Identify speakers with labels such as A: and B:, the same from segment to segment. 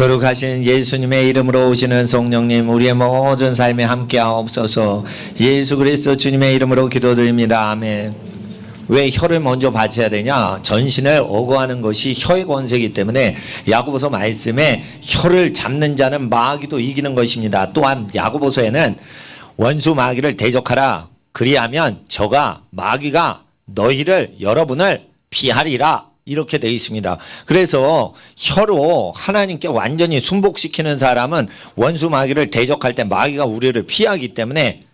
A: 거룩하신 예수님의 이름으로 오시는 성령님, 우리의 모든 삶에 함께하옵소서. 예수 그리스도 주님의 이름으로 기도드립니다. 아멘. 왜 혀를 먼저 바쳐야 되냐? 전신을 어거하는 것이 혀의 권세이기 때문에 야고보서 말씀에 혀를 잡는 자는 마귀도 이기는 것입니다. 또한 야고보서에는 원수 마귀를 대적하라. 그리하면 저가 마귀가 너희를 여러분을 피하리라. 이렇게 되어 있습니다. 그래서 혀로 하나님께 완전히 순복시키는 사람은 원수 마귀를 대적할 때 마귀가 우리를 피하기 때문에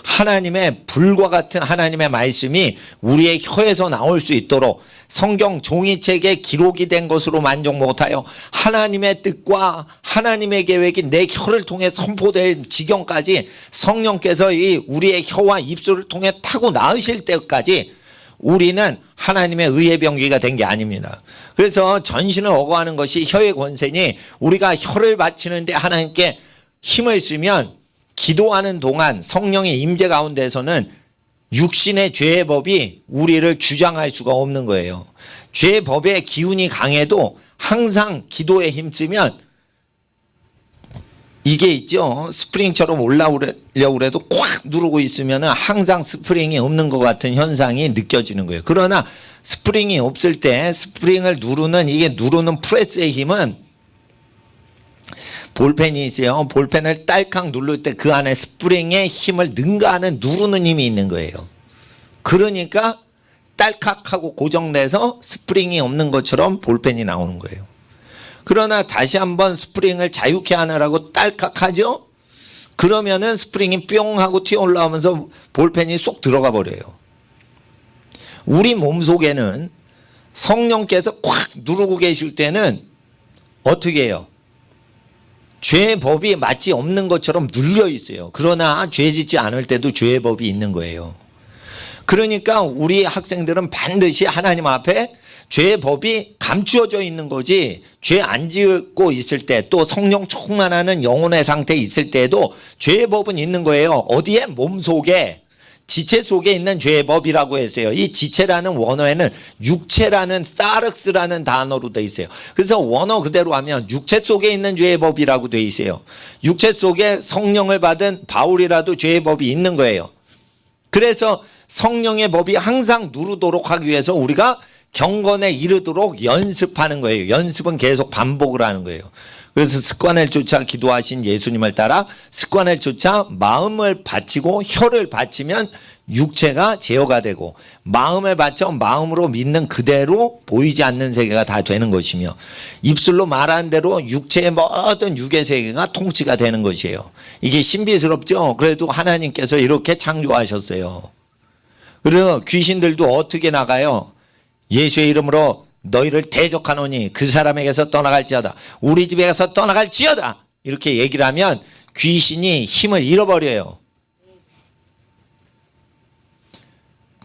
A: 하나님의 불과 같은 하나님의 말씀이 우리의 혀에서 나올 수 있도록 성경 종이책에 기록이 된 것으로 만족 못하여 하나님의 뜻과 하나님의 계획이 내 혀를 통해 선포된 지경까지 성령께서 이 우리의 혀와 입술을 통해 타고 나으실 때까지 우리는 하나님의 의의 병기가 된 게 아닙니다. 그래서 전신을 어거하는 것이 혀의 권세니 우리가 혀를 바치는데 하나님께 힘을 쓰면 기도하는 동안 성령의 임재 가운데서는 육신의 죄의 법이 우리를 주장할 수가 없는 거예요. 죄의 법의 기운이 강해도 항상 기도에 힘쓰면 이게 있죠. 스프링처럼 올라오려고 해도 꽉 누르고 있으면 항상 스프링이 없는 것 같은 현상이 느껴지는 거예요. 그러나 스프링이 없을 때 스프링을 누르는 이게 누르는 프레스의 힘은 볼펜이 있어요. 볼펜을 딸칵 누를 때 그 안에 스프링의 힘을 능가하는 누르는 힘이 있는 거예요. 그러니까 딸칵하고 고정돼서 스프링이 없는 것처럼 볼펜이 나오는 거예요. 그러나 다시 한번 스프링을 자유케 하느라고 딸깍하죠? 그러면은 스프링이 뿅 하고 튀어 올라오면서 볼펜이 쏙 들어가 버려요. 우리 몸속에는 성령께서 꽉 누르고 계실 때는 어떻게 해요? 죄의 법이 마치 없는 것처럼 눌려 있어요. 그러나 죄 짓지 않을 때도 죄의 법이 있는 거예요. 그러니까 우리 학생들은 반드시 하나님 앞에 죄의 법이 감추어져 있는 거지, 죄 안 짓고 있을 때 또 성령 충만하는 영혼의 상태에 있을 때에도 죄의 법은 있는 거예요. 어디에? 몸속에, 지체 속에 있는 죄의 법이라고 했어요. 이 지체라는 원어에는 육체라는 사르스라는 단어로 되어 있어요. 그래서 원어 그대로 하면 육체 속에 있는 죄의 법이라고 되어 있어요. 육체 속에 성령을 받은 바울이라도 죄의 법이 있는 거예요. 그래서 성령의 법이 항상 누르도록 하기 위해서 우리가 경건에 이르도록 연습하는 거예요. 연습은 계속 반복을 하는 거예요. 그래서 습관을 쫓아 기도하신 예수님을 따라 습관을 쫓아 마음을 바치고 혀를 바치면 육체가 제어가 되고, 마음을 바쳐 마음으로 믿는 그대로 보이지 않는 세계가 다 되는 것이며, 입술로 말하는 대로 육체의 모든 육의 세계가 통치가 되는 것이에요. 이게 신비스럽죠? 그래도 하나님께서 이렇게 창조하셨어요. 그래서 귀신들도 어떻게 나가요? 예수의 이름으로 너희를 대적하노니 그 사람에게서 떠나갈지어다. 우리 집에서 떠나갈지어다. 이렇게 얘기를 하면 귀신이 힘을 잃어버려요.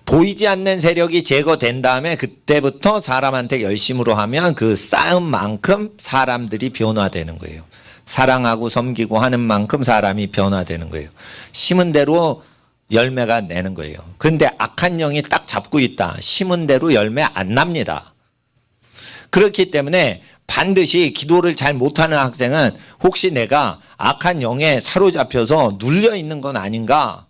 A: 보이지 않는 세력이 제거된 다음에 그때부터 사람한테 열심으로 하면 그 쌓은 만큼 사람들이 변화되는 거예요. 사랑하고 섬기고 하는 만큼 사람이 변화되는 거예요. 심은 대로 열매가 내는 거예요. 그런데 악한 영이 딱 잡고 있다. 심은 대로 열매 안 납니다. 그렇기 때문에 반드시 기도를 잘 못하는 학생은 혹시 내가 악한 영에 사로잡혀서 눌려 있는 건 아닌가?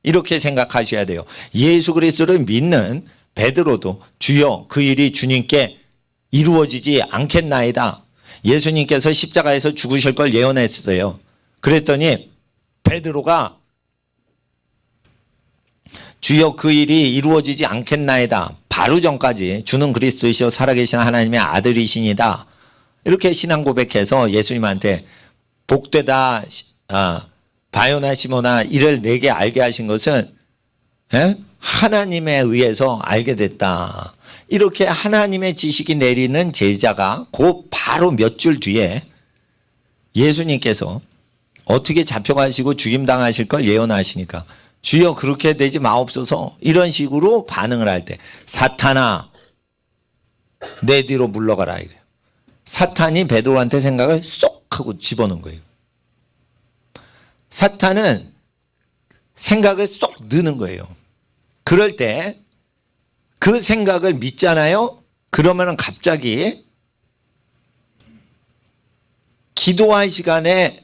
A: 이렇게 생각하셔야 돼요. 예수 그리스도를 믿는 베드로도 주여 그 일이 주님께 이루어지지 않겠나이다. 예수님께서 십자가에서 죽으실 걸 예언했어요. 그랬더니 베드로가 주여 그 일이 이루어지지 않겠나이다. 바로 전까지 주는 그리스도이시오 살아계신 하나님의 아들이시니다. 이렇게 신앙 고백해서 예수님한테 복되다 바요나 시모나 이를 내게 알게 하신 것은 하나님에 의해서 알게 됐다. 이렇게 하나님의 지식이 내리는 제자가 그 바로 몇 줄 뒤에 예수님께서 어떻게 잡혀가시고 죽임당하실 걸 예언하시니까 주여 그렇게 되지 마옵소서 이런 식으로 반응을 할 때 사탄아 내 뒤로 물러가라 이거예요. 사탄이 베드로한테 생각을 쏙 하고 집어넣은 거예요. 사탄은 생각을 쏙 넣는 거예요. 그럴 때 그 생각을 믿잖아요. 그러면은 갑자기 기도할 시간에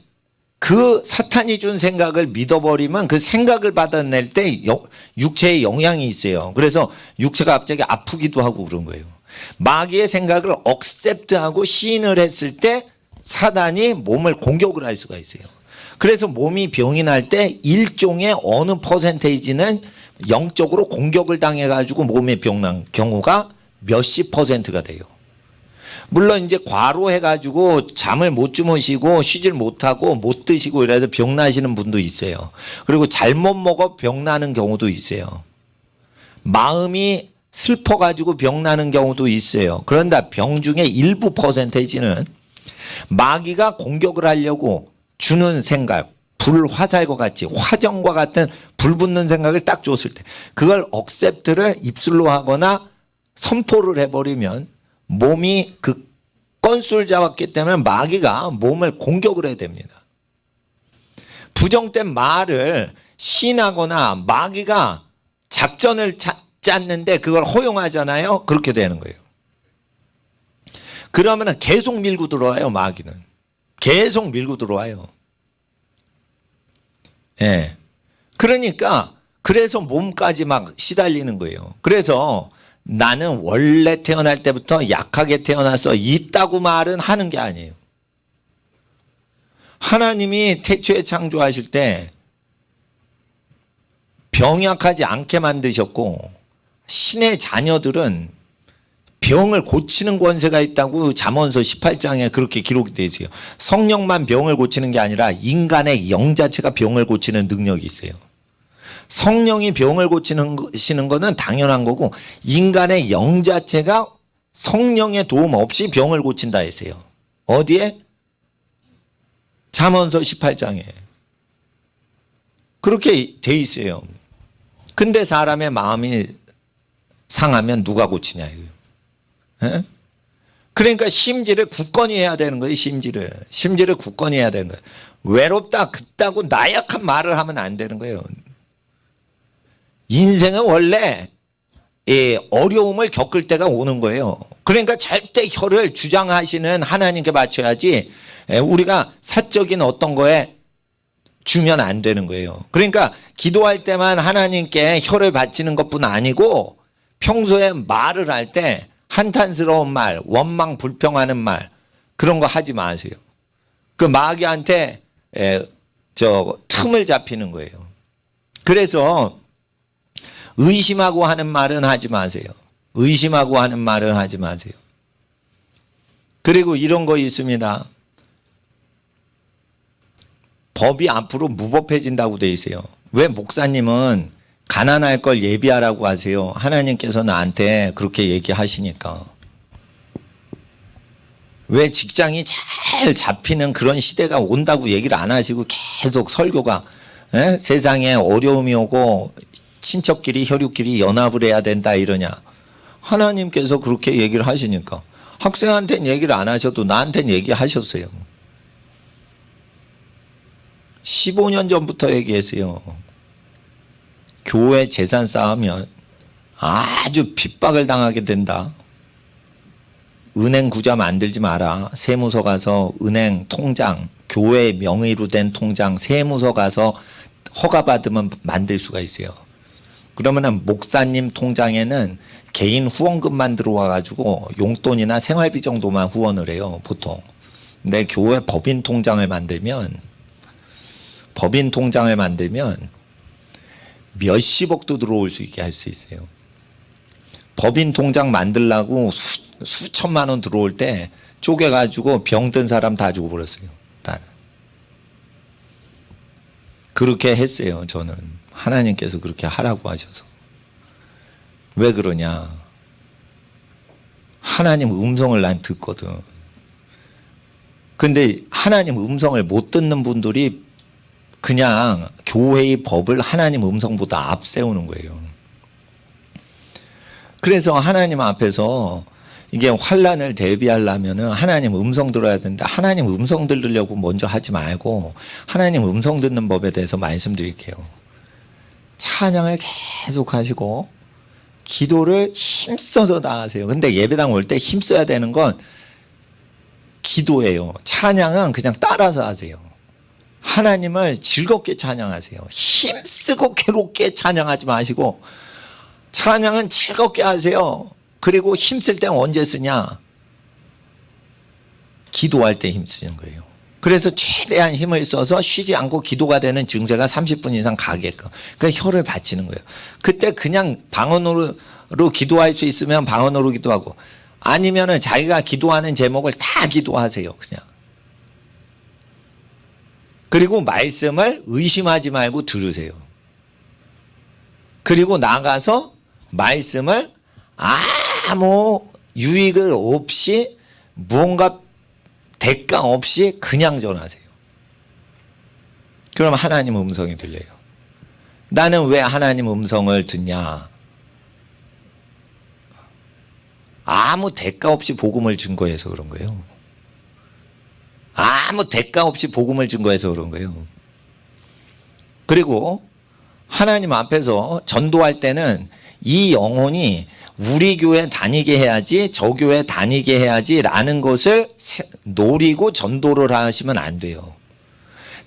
A: 그 사탄이 준 생각을 믿어버리면 그 생각을 받아낼 때 육체에 영향이 있어요. 그래서 육체가 갑자기 아프기도 하고 그런 거예요. 마귀의 생각을 억셉트하고 시인을 했을 때 사단이 몸을 공격을 할 수가 있어요. 그래서 몸이 병이 날 때 일종의 어느 퍼센테이지는 영적으로 공격을 당해가지고 몸에 병난 경우가 몇십 퍼센트가 돼요. 물론 이제 과로해가지고 잠을 못 주무시고 쉬질 못하고 못 드시고 이래서 병나시는 분도 있어요. 그리고 잘못 먹어 병나는 경우도 있어요. 마음이 슬퍼가지고 병나는 경우도 있어요. 그런데 병 중에 일부 퍼센테이지는 마귀가 공격을 하려고 주는 생각, 불화살과 같이 화정과 같은 불붙는 생각을 딱 줬을 때 그걸 억셉트를 입술로 하거나 선포를 해버리면 몸이 그 건수를 잡았기 때문에 마귀가 몸을 공격을 해야 됩니다. 부정된 말을 시인하거나 마귀가 작전을 짰는데 그걸 허용하잖아요. 그렇게 되는 거예요. 그러면 계속 밀고 들어와요. 마귀는 계속 밀고 들어와요. 예. 그러니까 그래서 몸까지 막 시달리는 거예요. 그래서 나는 원래 태어날 때부터 약하게 태어나서 있다고 말은 하는 게 아니에요. 하나님이 태초에 창조하실 때 병약하지 않게 만드셨고 신의 자녀들은 병을 고치는 권세가 있다고 잠언서 18장에 그렇게 기록이 되어 있어요. 성령만 병을 고치는 게 아니라 인간의 영 자체가 병을 고치는 능력이 있어요. 성령이 병을 고치시는 거는 당연한 거고 인간의 영 자체가 성령의 도움 없이 병을 고친다 했어요. 어디에? 잠언서 18장에. 그렇게 돼 있어요. 근데 사람의 마음이 상하면 누가 고치냐 이거예요. 에? 그러니까 심지를 굳건히 해야 되는 거예요. 심지를 굳건히 해야 되는 거예요. 외롭다 그따고 나약한 말을 하면 안 되는 거예요. 인생은 원래 어려움을 겪을 때가 오는 거예요. 그러니까 절대 혀를 주장하시는 하나님께 바쳐야지 우리가 사적인 어떤 거에 주면 안 되는 거예요. 그러니까 기도할 때만 하나님께 혀를 바치는 것뿐 아니고 평소에 말을 할 때 한탄스러운 말, 원망 불평하는 말 그런 거 하지 마세요. 그 마귀한테 틈을 잡히는 거예요. 그래서 의심하고 하는 말은 하지 마세요. 의심하고 하는 말은 하지 마세요. 그리고 이런 거 있습니다. 법이 앞으로 무법해진다고 돼 있어요. 왜 목사님은 가난할 걸 예비하라고 하세요? 하나님께서 나한테 그렇게 얘기하시니까. 왜 직장이 잘 잡히는 그런 시대가 온다고 얘기를 안 하시고 계속 설교가 세상에 어려움이 오고 친척끼리 혈육끼리 연합을 해야 된다 이러냐. 하나님께서 그렇게 얘기를 하시니까 학생한테는 얘기를 안 하셔도 나한테는 얘기하셨어요. 15년 전부터 얘기했어요. 교회 재산 쌓으면 아주 핍박을 당하게 된다. 은행 구자 만들지 마라. 세무서 가서 은행 통장, 교회 명의로 된 통장, 세무서 가서 허가받으면 만들 수가 있어요. 그러면 목사님 통장에는 개인 후원금만 들어와가지고 용돈이나 생활비 정도만 후원을 해요, 보통. 근데 교회 법인 통장을 만들면 몇십억도 들어올 수 있게 할 수 있어요. 법인 통장 만들라고 수천만 원 들어올 때 쪼개가지고 병든 사람 다 죽어버렸어요. 나는. 그렇게 했어요. 저는. 하나님께서 그렇게 하라고 하셔서. 왜 그러냐. 하나님 음성을 난 듣거든. 근데 하나님 음성을 못 듣는 분들이 그냥 교회의 법을 하나님 음성보다 앞세우는 거예요. 그래서 하나님 앞에서 이게 환란을 대비하려면은 하나님 음성 들어야 되는데 하나님 음성 들으려고 먼저 하지 말고 하나님 음성 듣는 법에 대해서 말씀드릴게요. 찬양을 계속 하시고 기도를 힘써서 다 하세요. 근데 예배당 올 때 힘써야 되는 건 기도예요. 찬양은 그냥 따라서 하세요. 하나님을 즐겁게 찬양하세요. 힘쓰고 괴롭게 찬양하지 마시고 찬양은 즐겁게 하세요. 그리고 힘쓸 때는 언제 쓰냐? 기도할 때 힘쓰는 거예요. 그래서 최대한 힘을 써서 쉬지 않고 기도가 되는 증세가 30분 이상 가게끔 그러니까 혀를 받치는 거예요. 그때 그냥 방언으로 기도할 수 있으면 방언으로 기도하고 아니면은 자기가 기도하는 제목을 다 기도하세요. 그냥. 그리고 말씀을 의심하지 말고 들으세요. 그리고 나가서 말씀을 아무 유익을 없이 무언가 대가 없이 그냥 전하세요. 그럼 하나님 음성이 들려요. 나는 왜 하나님 음성을 듣냐? 아무 대가 없이 복음을 증거해서 그런 거예요. 아무 대가 없이 복음을 증거해서 그런 거예요. 그리고 하나님 앞에서 전도할 때는 이 영혼이 우리 교회 다니게 해야지 저 교회 다니게 해야지 라는 것을 노리고 전도를 하시면 안 돼요.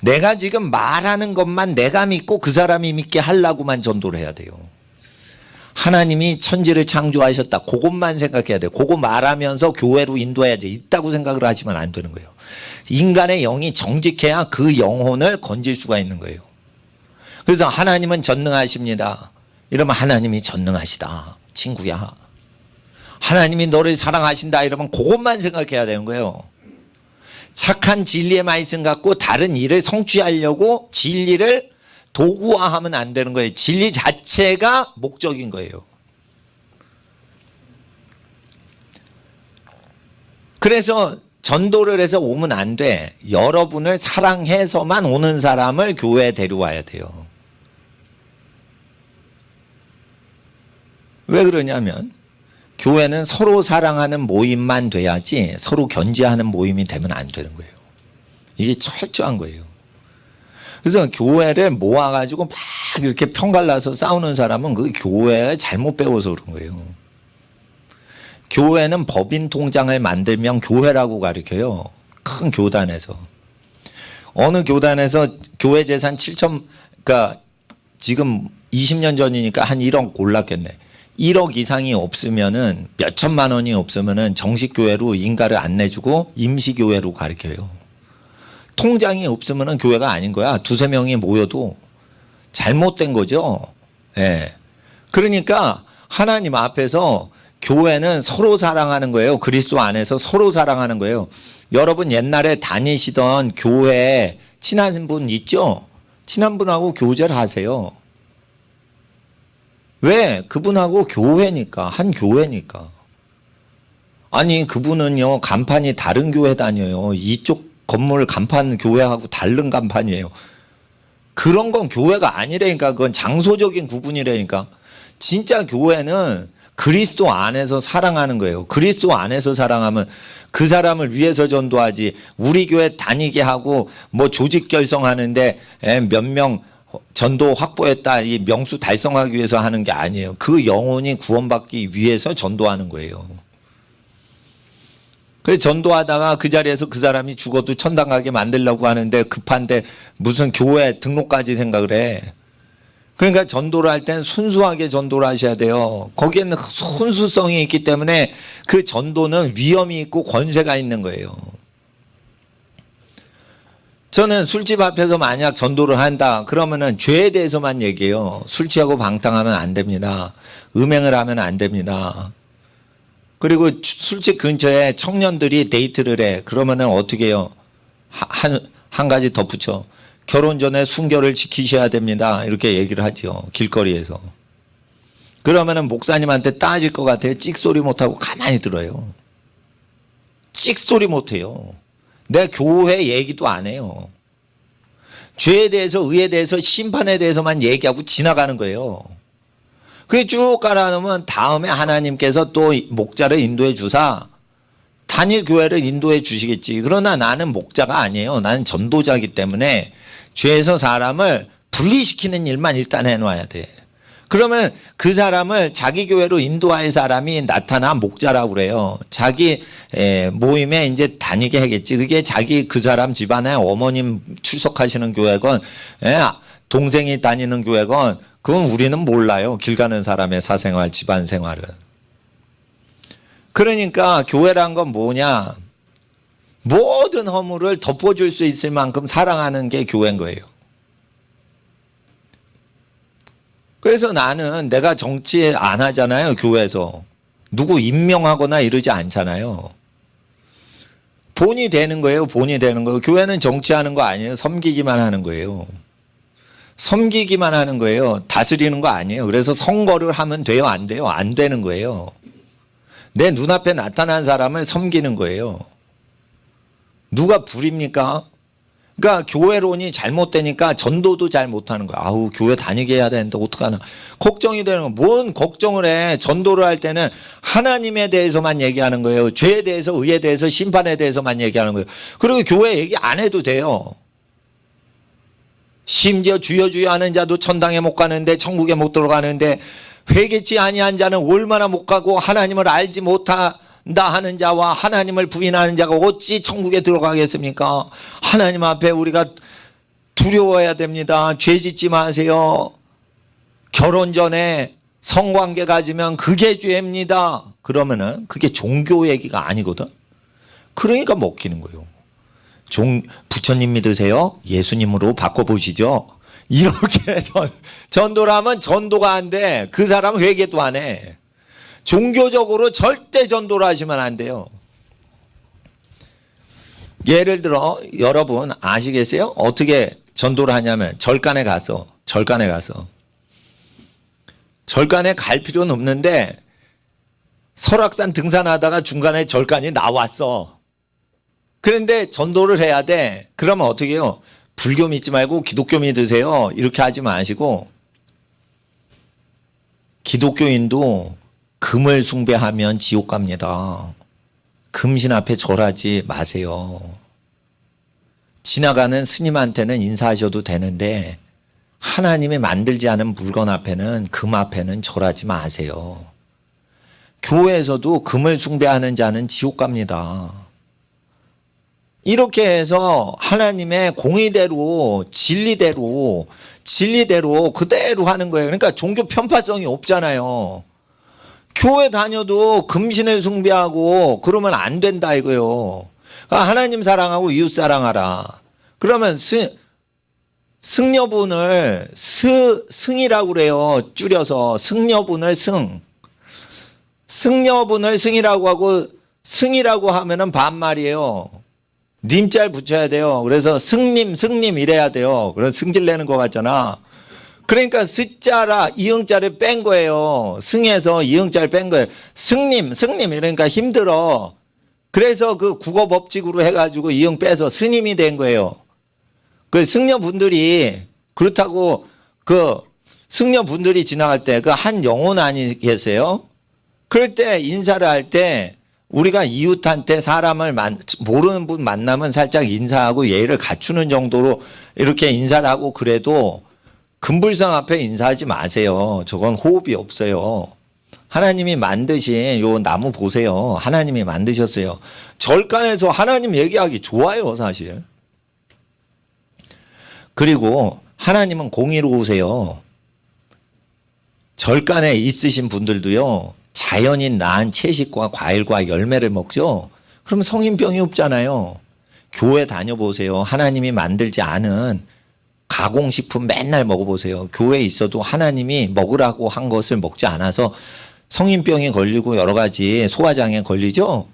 A: 내가 지금 말하는 것만 내가 믿고 그 사람이 믿게 하려고만 전도를 해야 돼요. 하나님이 천지를 창조하셨다. 그것만 생각해야 돼요. 그거 말하면서 교회로 인도해야지 있다고 생각을 하시면 안 되는 거예요. 인간의 영이 정직해야 그 영혼을 건질 수가 있는 거예요. 그래서 하나님은 전능하십니다. 이러면 하나님이 전능하시다. 친구야. 하나님이 너를 사랑하신다. 이러면 그것만 생각해야 되는 거예요. 착한 진리의 말씀 갖고 다른 일을 성취하려고 진리를 도구화하면 안 되는 거예요. 진리 자체가 목적인 거예요. 그래서 전도를 해서 오면 안 돼. 여러분을 사랑해서만 오는 사람을 교회에 데려와야 돼요. 왜 그러냐면 교회는 서로 사랑하는 모임만 돼야지 서로 견제하는 모임이 되면 안 되는 거예요. 이게 철저한 거예요. 그래서 교회를 모아가지고 막 이렇게 편갈라서 싸우는 사람은 그 교회에 잘못 배워서 그런 거예요. 교회는 법인 통장을 만들면 교회라고 가르쳐요. 큰 교단에서. 어느 교단에서 교회 재산 7천, 그러니까 지금 20년 전이니까 한 1억 올랐겠네. 1억 이상이 없으면은 몇 천만 원이 없으면은 정식 교회로 인가를 안 내주고 임시 교회로 가르쳐요. 통장이 없으면은 교회가 아닌 거야. 두세 명이 모여도 잘못된 거죠. 예. 그러니까 하나님 앞에서 교회는 서로 사랑하는 거예요. 그리스도 안에서 서로 사랑하는 거예요. 여러분 옛날에 다니시던 교회에 친한 분 있죠? 친한 분하고 교제를 하세요. 왜? 그분하고 교회니까, 한 교회니까. 아니 그분은요 간판이 다른 교회 다녀요. 이쪽 건물 간판 교회하고 다른 간판이에요. 그런 건 교회가 아니라니까. 그건 장소적인 구분이라니까. 진짜 교회는 그리스도 안에서 사랑하는 거예요. 그리스도 안에서 사랑하면 그 사람을 위해서 전도하지 우리 교회 다니게 하고 뭐 조직 결성하는데 몇 명 전도 확보했다 이 명수 달성하기 위해서 하는 게 아니에요. 그 영혼이 구원받기 위해서 전도하는 거예요. 그래서 전도하다가 그 자리에서 그 사람이 죽어도 천당 가게 만들려고 하는데 급한데 무슨 교회 등록까지 생각을 해. 그러니까 전도를 할 땐 순수하게 전도를 하셔야 돼요. 거기에는 순수성이 있기 때문에 그 전도는 위험이 있고 권세가 있는 거예요. 저는 술집 앞에서 만약 전도를 한다 그러면은 죄에 대해서만 얘기해요. 술 취하고 방탕하면 안 됩니다. 음행을 하면 안 됩니다. 그리고 술집 근처에 청년들이 데이트를 해. 그러면은 어떻게 해요? 한 가지 덧붙여. 결혼 전에 순결을 지키셔야 됩니다. 이렇게 얘기를 하죠. 길거리에서. 그러면은 목사님한테 따질 것 같아요. 찍소리 못하고 가만히 들어요. 찍소리 못해요. 내 교회 얘기도 안 해요. 죄에 대해서 의에 대해서 심판에 대해서만 얘기하고 지나가는 거예요. 그게 쭉 깔아놓으면 다음에 하나님께서 또 목자를 인도해 주사 단일 교회를 인도해 주시겠지. 그러나 나는 목자가 아니에요. 나는 전도자이기 때문에 죄에서 사람을 분리시키는 일만 일단 해놔야 돼. 그러면 그 사람을 자기 교회로 인도할 사람이 나타나 목자라고 그래요. 자기 모임에 이제 다니게 하겠지. 그게 자기 그 사람 집안에 어머님 출석하시는 교회건 동생이 다니는 교회건 그건 우리는 몰라요. 길 가는 사람의 사생활, 집안 생활은. 그러니까 교회란 건 뭐냐? 모든 허물을 덮어줄 수 있을 만큼 사랑하는 게 교회인 거예요. 그래서 나는 내가 정치 안 하잖아요. 교회에서. 누구 임명하거나 이러지 않잖아요. 본이 되는 거예요. 본이 되는 거예요. 교회는 정치하는 거 아니에요. 섬기기만 하는 거예요. 섬기기만 하는 거예요. 다스리는 거 아니에요. 그래서 선거를 하면 돼요? 안 돼요? 안 되는 거예요. 내 눈앞에 나타난 사람을 섬기는 거예요. 누가 부립니까? 그러니까 교회론이 잘못되니까 전도도 잘 못하는 거야. 아우 교회 다니게 해야 되는데 어떡하나. 걱정이 되는 거. 뭔 걱정을 해. 전도를 할 때는 하나님에 대해서만 얘기하는 거예요. 죄에 대해서, 의에 대해서, 심판에 대해서만 얘기하는 거예요. 그리고 교회 얘기 안 해도 돼요. 심지어 주여 주여 하는 자도 천당에 못 가는데, 천국에 못 들어가는데, 회개치 아니한 자는 얼마나 못 가고 하나님을 알지 못한다 하는 자와 하나님을 부인하는 자가 어찌 천국에 들어가겠습니까? 하나님 앞에 우리가 두려워해야 됩니다. 죄 짓지 마세요. 결혼 전에 성관계 가지면 그게 죄입니다. 그러면은 그게 종교 얘기가 아니거든. 그러니까 먹히는 거예요. 부처님 믿으세요? 예수님으로 바꿔보시죠. 이렇게 전도를 하면 전도가 안 돼. 그 사람은 회개도 안 해. 종교적으로 절대 전도를 하시면 안 돼요. 예를 들어 여러분 아시겠어요? 어떻게 전도를 하냐면 절간에 가서 절간에 갈 필요는 없는데 설악산 등산하다가 중간에 절간이 나왔어. 그런데 전도를 해야 돼. 그러면 어떻게 해요? 불교 믿지 말고 기독교 믿으세요. 이렇게 하지 마시고 기독교인도 금을 숭배하면 지옥 갑니다. 금신 앞에 절하지 마세요. 지나가는 스님한테는 인사하셔도 되는데 하나님이 만들지 않은 물건 앞에는 금 앞에는 절하지 마세요. 교회에서도 금을 숭배하는 자는 지옥 갑니다. 이렇게 해서 하나님의 공의대로 진리대로 그대로 하는 거예요. 그러니까 종교 편파성이 없잖아요. 교회 다녀도 금신을 숭배하고 그러면 안 된다 이거요. 하나님 사랑하고 이웃 사랑하라. 그러면 승려분을 승이라고 그래요. 줄여서 승려분을 승려분을 승이라고 하고 승이라고 하면은 반말이에요. 님자를 붙여야 돼요. 그래서 승님 이래야 돼요. 그래서 승질 내는 것 같잖아. 그러니까 스자라 이응자를 뺀 거예요. 승에서 이응자를 뺀 거예요. 승님 이러니까 힘들어. 그래서 그 국어 법칙으로 해가지고 이응 빼서 스님이 된 거예요. 그 승려분들이 그렇다고 그 승려분들이 지나갈 때 그 한 영혼 아니겠어요? 그럴 때 인사를 할 때 우리가 이웃한테 사람을 모르는 분 만나면 살짝 인사하고 예의를 갖추는 정도로 이렇게 인사를 하고 그래도 금불상 앞에 인사하지 마세요. 저건 호흡이 없어요. 하나님이 만드신 요 나무 보세요. 하나님이 만드셨어요. 절간에서 하나님 얘기하기 좋아요, 사실. 그리고 하나님은 공의로우세요. 절간에 있으신 분들도요. 자연인 낳은 채식과 과일과 열매를 먹죠. 그러면 성인병이 없잖아요. 교회 다녀보세요. 하나님이 만들지 않은 가공식품 맨날 먹어보세요. 교회에 있어도 하나님이 먹으라고 한 것을 먹지 않아서 성인병이 걸리고 여러 가지 소화장애 걸리죠.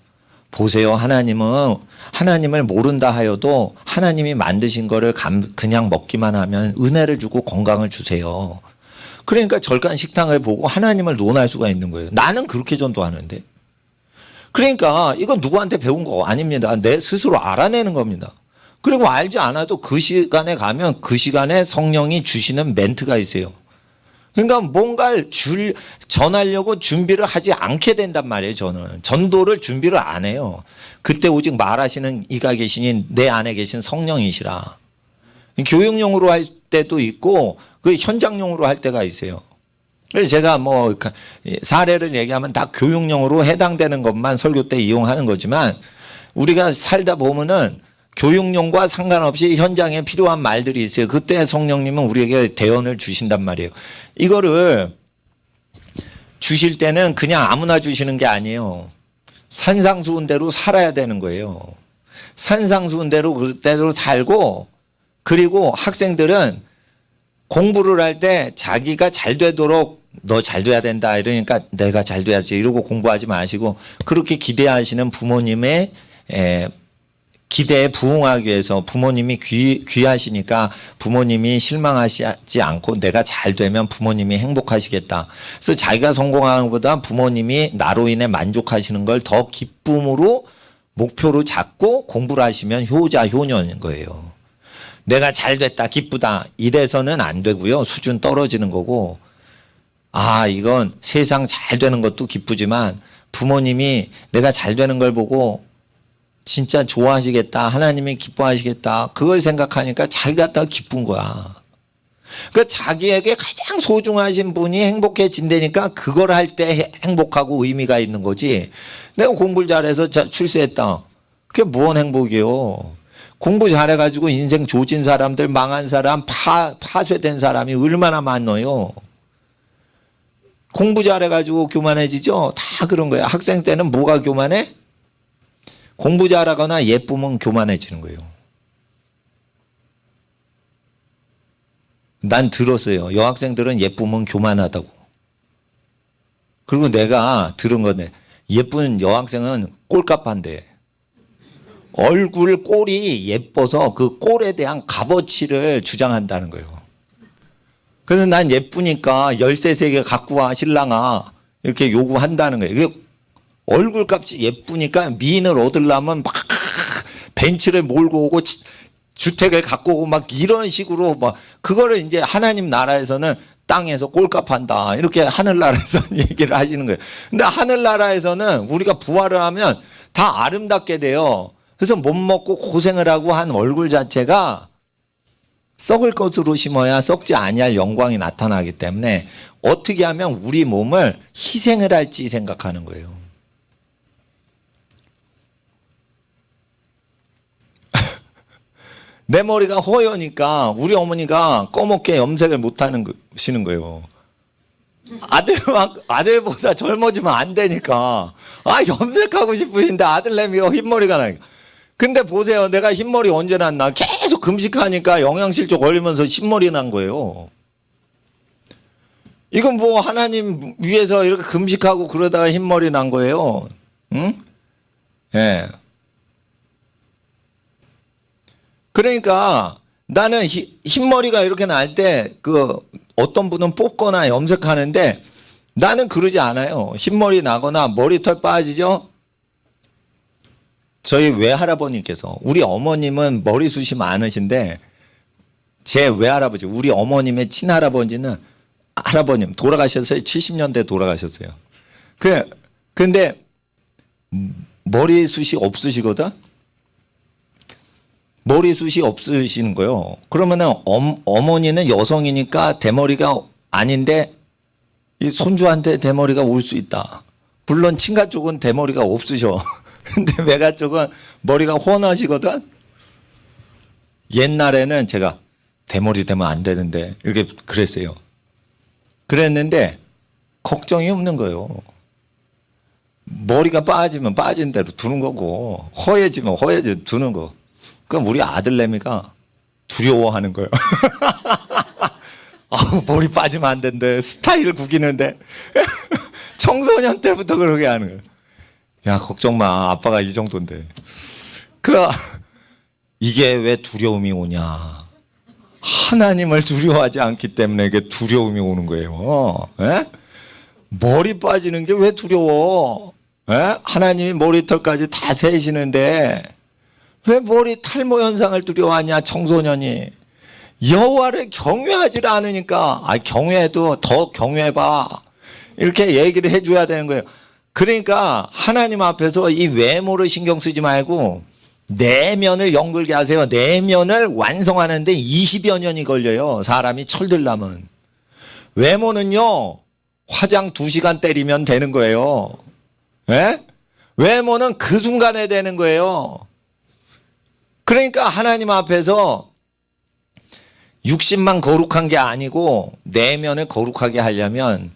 A: 보세요. 하나님을 모른다 하여도 하나님이 만드신 거를 그냥 먹기만 하면 은혜를 주고 건강을 주세요. 그러니까 절간 식당을 보고 하나님을 논할 수가 있는 거예요. 나는 그렇게 전도하는데. 그러니까 이건 누구한테 배운 거 아닙니다. 내 스스로 알아내는 겁니다. 그리고 알지 않아도 그 시간에 가면 그 시간에 성령이 주시는 멘트가 있어요. 그러니까 뭔가를 전하려고 준비를 하지 않게 된단 말이에요. 저는 전도를 준비를 안 해요. 그때 오직 말하시는 이가 계시니 내 안에 계신 성령이시라. 교육용으로 할 때도 있고 그 현장용으로 할 때가 있어요. 그래서 제가 뭐 사례를 얘기하면 다 교육용으로 해당되는 것만 설교 때 이용하는 거지만 우리가 살다 보면은 교육용과 상관없이 현장에 필요한 말들이 있어요. 그때 성령님은 우리에게 대언을 주신단 말이에요. 이거를 주실 때는 그냥 아무나 주시는 게 아니에요. 산상수훈대로 살아야 되는 거예요. 산상수훈대로 그대로 살고, 그리고 학생들은 공부를 할 때 자기가 잘 되도록 너 잘 돼야 된다 이러니까 내가 잘 돼야지 이러고 공부하지 마시고, 그렇게 기대하시는 부모님의 기대에 부응하기 위해서 부모님이 귀하시니까 부모님이 실망하시지 않고 내가 잘 되면 부모님이 행복하시겠다. 그래서 자기가 성공하는 것보다 부모님이 나로 인해 만족하시는 걸 더 기쁨으로 목표로 잡고 공부를 하시면 효자 효녀인 거예요. 내가 잘 됐다 기쁘다 이래서는 안 되고요. 수준 떨어지는 거고, 아 이건 세상 잘 되는 것도 기쁘지만 부모님이 내가 잘 되는 걸 보고 진짜 좋아하시겠다, 하나님이 기뻐하시겠다, 그걸 생각하니까 자기가 더 기쁜 거야. 그러니까 자기에게 가장 소중하신 분이 행복해진다니까 그걸 할 때 행복하고 의미가 있는 거지. 내가 공부를 잘해서 출세했다, 그게 뭔 행복이요. 공부 잘해가지고 인생 조진 사람들, 망한 사람, 파쇄된 사람이 얼마나 많아요. 공부 잘해가지고 교만해지죠. 다 그런 거예요. 학생 때는 뭐가 교만해? 공부 잘하거나 예쁘면 교만해지는 거예요. 난 들었어요. 여학생들은 예쁘면 교만하다고. 그리고 내가 들은 건데 예쁜 여학생은 꼴값 한대. 얼굴 꼴이 예뻐서 그 꼴에 대한 값어치를 주장한다는 거예요. 그래서 난 예쁘니까 열쇠 3개 갖고 와 신랑아 이렇게 요구한다는 거예요. 얼굴 값이 예쁘니까 미인을 얻으려면 막 벤츠를 몰고 오고 주택을 갖고 오고 막 이런 식으로 막 그거를 이제 하나님 나라에서는 땅에서 꼴값 한다 이렇게 하늘나라에서 얘기를 하시는 거예요. 근데 하늘나라에서는 우리가 부활을 하면 다 아름답게 돼요. 그래서 못 먹고 고생을 하고 한 얼굴 자체가 썩을 것으로 심어야 썩지 아니할 영광이 나타나기 때문에 어떻게 하면 우리 몸을 희생을 할지 생각하는 거예요. 내 머리가 허여니까 우리 어머니가 꺼멓게 염색을 못하는 시는 거예요. 아들보다 젊어지면 안 되니까 염색하고 싶으신데 아들내미가 흰머리가 나니까. 근데 보세요, 내가 흰머리 언제 났나? 계속 금식하니까 영양실조 걸리면서 흰머리 난 거예요. 이건 뭐 하나님 위해서 이렇게 금식하고 그러다가 흰머리 난 거예요. 응? 예. 그러니까 나는 흰머리가 이렇게 날 때 어떤 분은 뽑거나 염색하는데 나는 그러지 않아요. 흰머리 나거나 머리털 빠지죠? 저희 외할아버님께서, 우리 어머님은 머리숱이 많으신데 제 외할아버지, 우리 어머님의 친할아버지는 할아버님 돌아가셨어요. 70년대 돌아가셨어요. 근데 머리숱이 없으시거든? 머리숱이 없으시는 거예요. 그러면은 어머니는 여성이니까 대머리가 아닌데 이 손주한테 대머리가 올 수 있다. 물론 친가 쪽은 대머리가 없으셔. 근데 외가 쪽은 머리가 훤하시거든. 옛날에는 제가 대머리 되면 안 되는데 이렇게 그랬어요. 그랬는데 걱정이 없는 거예요. 머리가 빠지면 빠진 대로 두는 거고 허해지면 허해지면 두는 거. 그럼 우리 아들내미가 두려워하는 거예요. 머리 빠지면 안 된대. 스타일 구기는데. 청소년 때부터 그러게 하는 거예요. 야, 걱정 마. 아빠가 이 정도인데. 이게 왜 두려움이 오냐. 하나님을 두려워하지 않기 때문에 이게 두려움이 오는 거예요. 에? 머리 빠지는 게 왜 두려워? 에? 하나님이 머리털까지 다 세시는데 왜 머리 탈모 현상을 두려워하냐, 청소년이. 여호와를 경외하지 않으니까, 경외해도 더 경외해봐. 이렇게 얘기를 해줘야 되는 거예요. 그러니까 하나님 앞에서 이 외모를 신경 쓰지 말고 내면을 연결게 하세요. 내면을 완성하는데 20여 년이 걸려요. 사람이 철들려면. 외모는요, 화장 2시간 때리면 되는 거예요. 예? 외모는 그 순간에 되는 거예요. 그러니까 하나님 앞에서 육신만 거룩한 게 아니고 내면을 거룩하게 하려면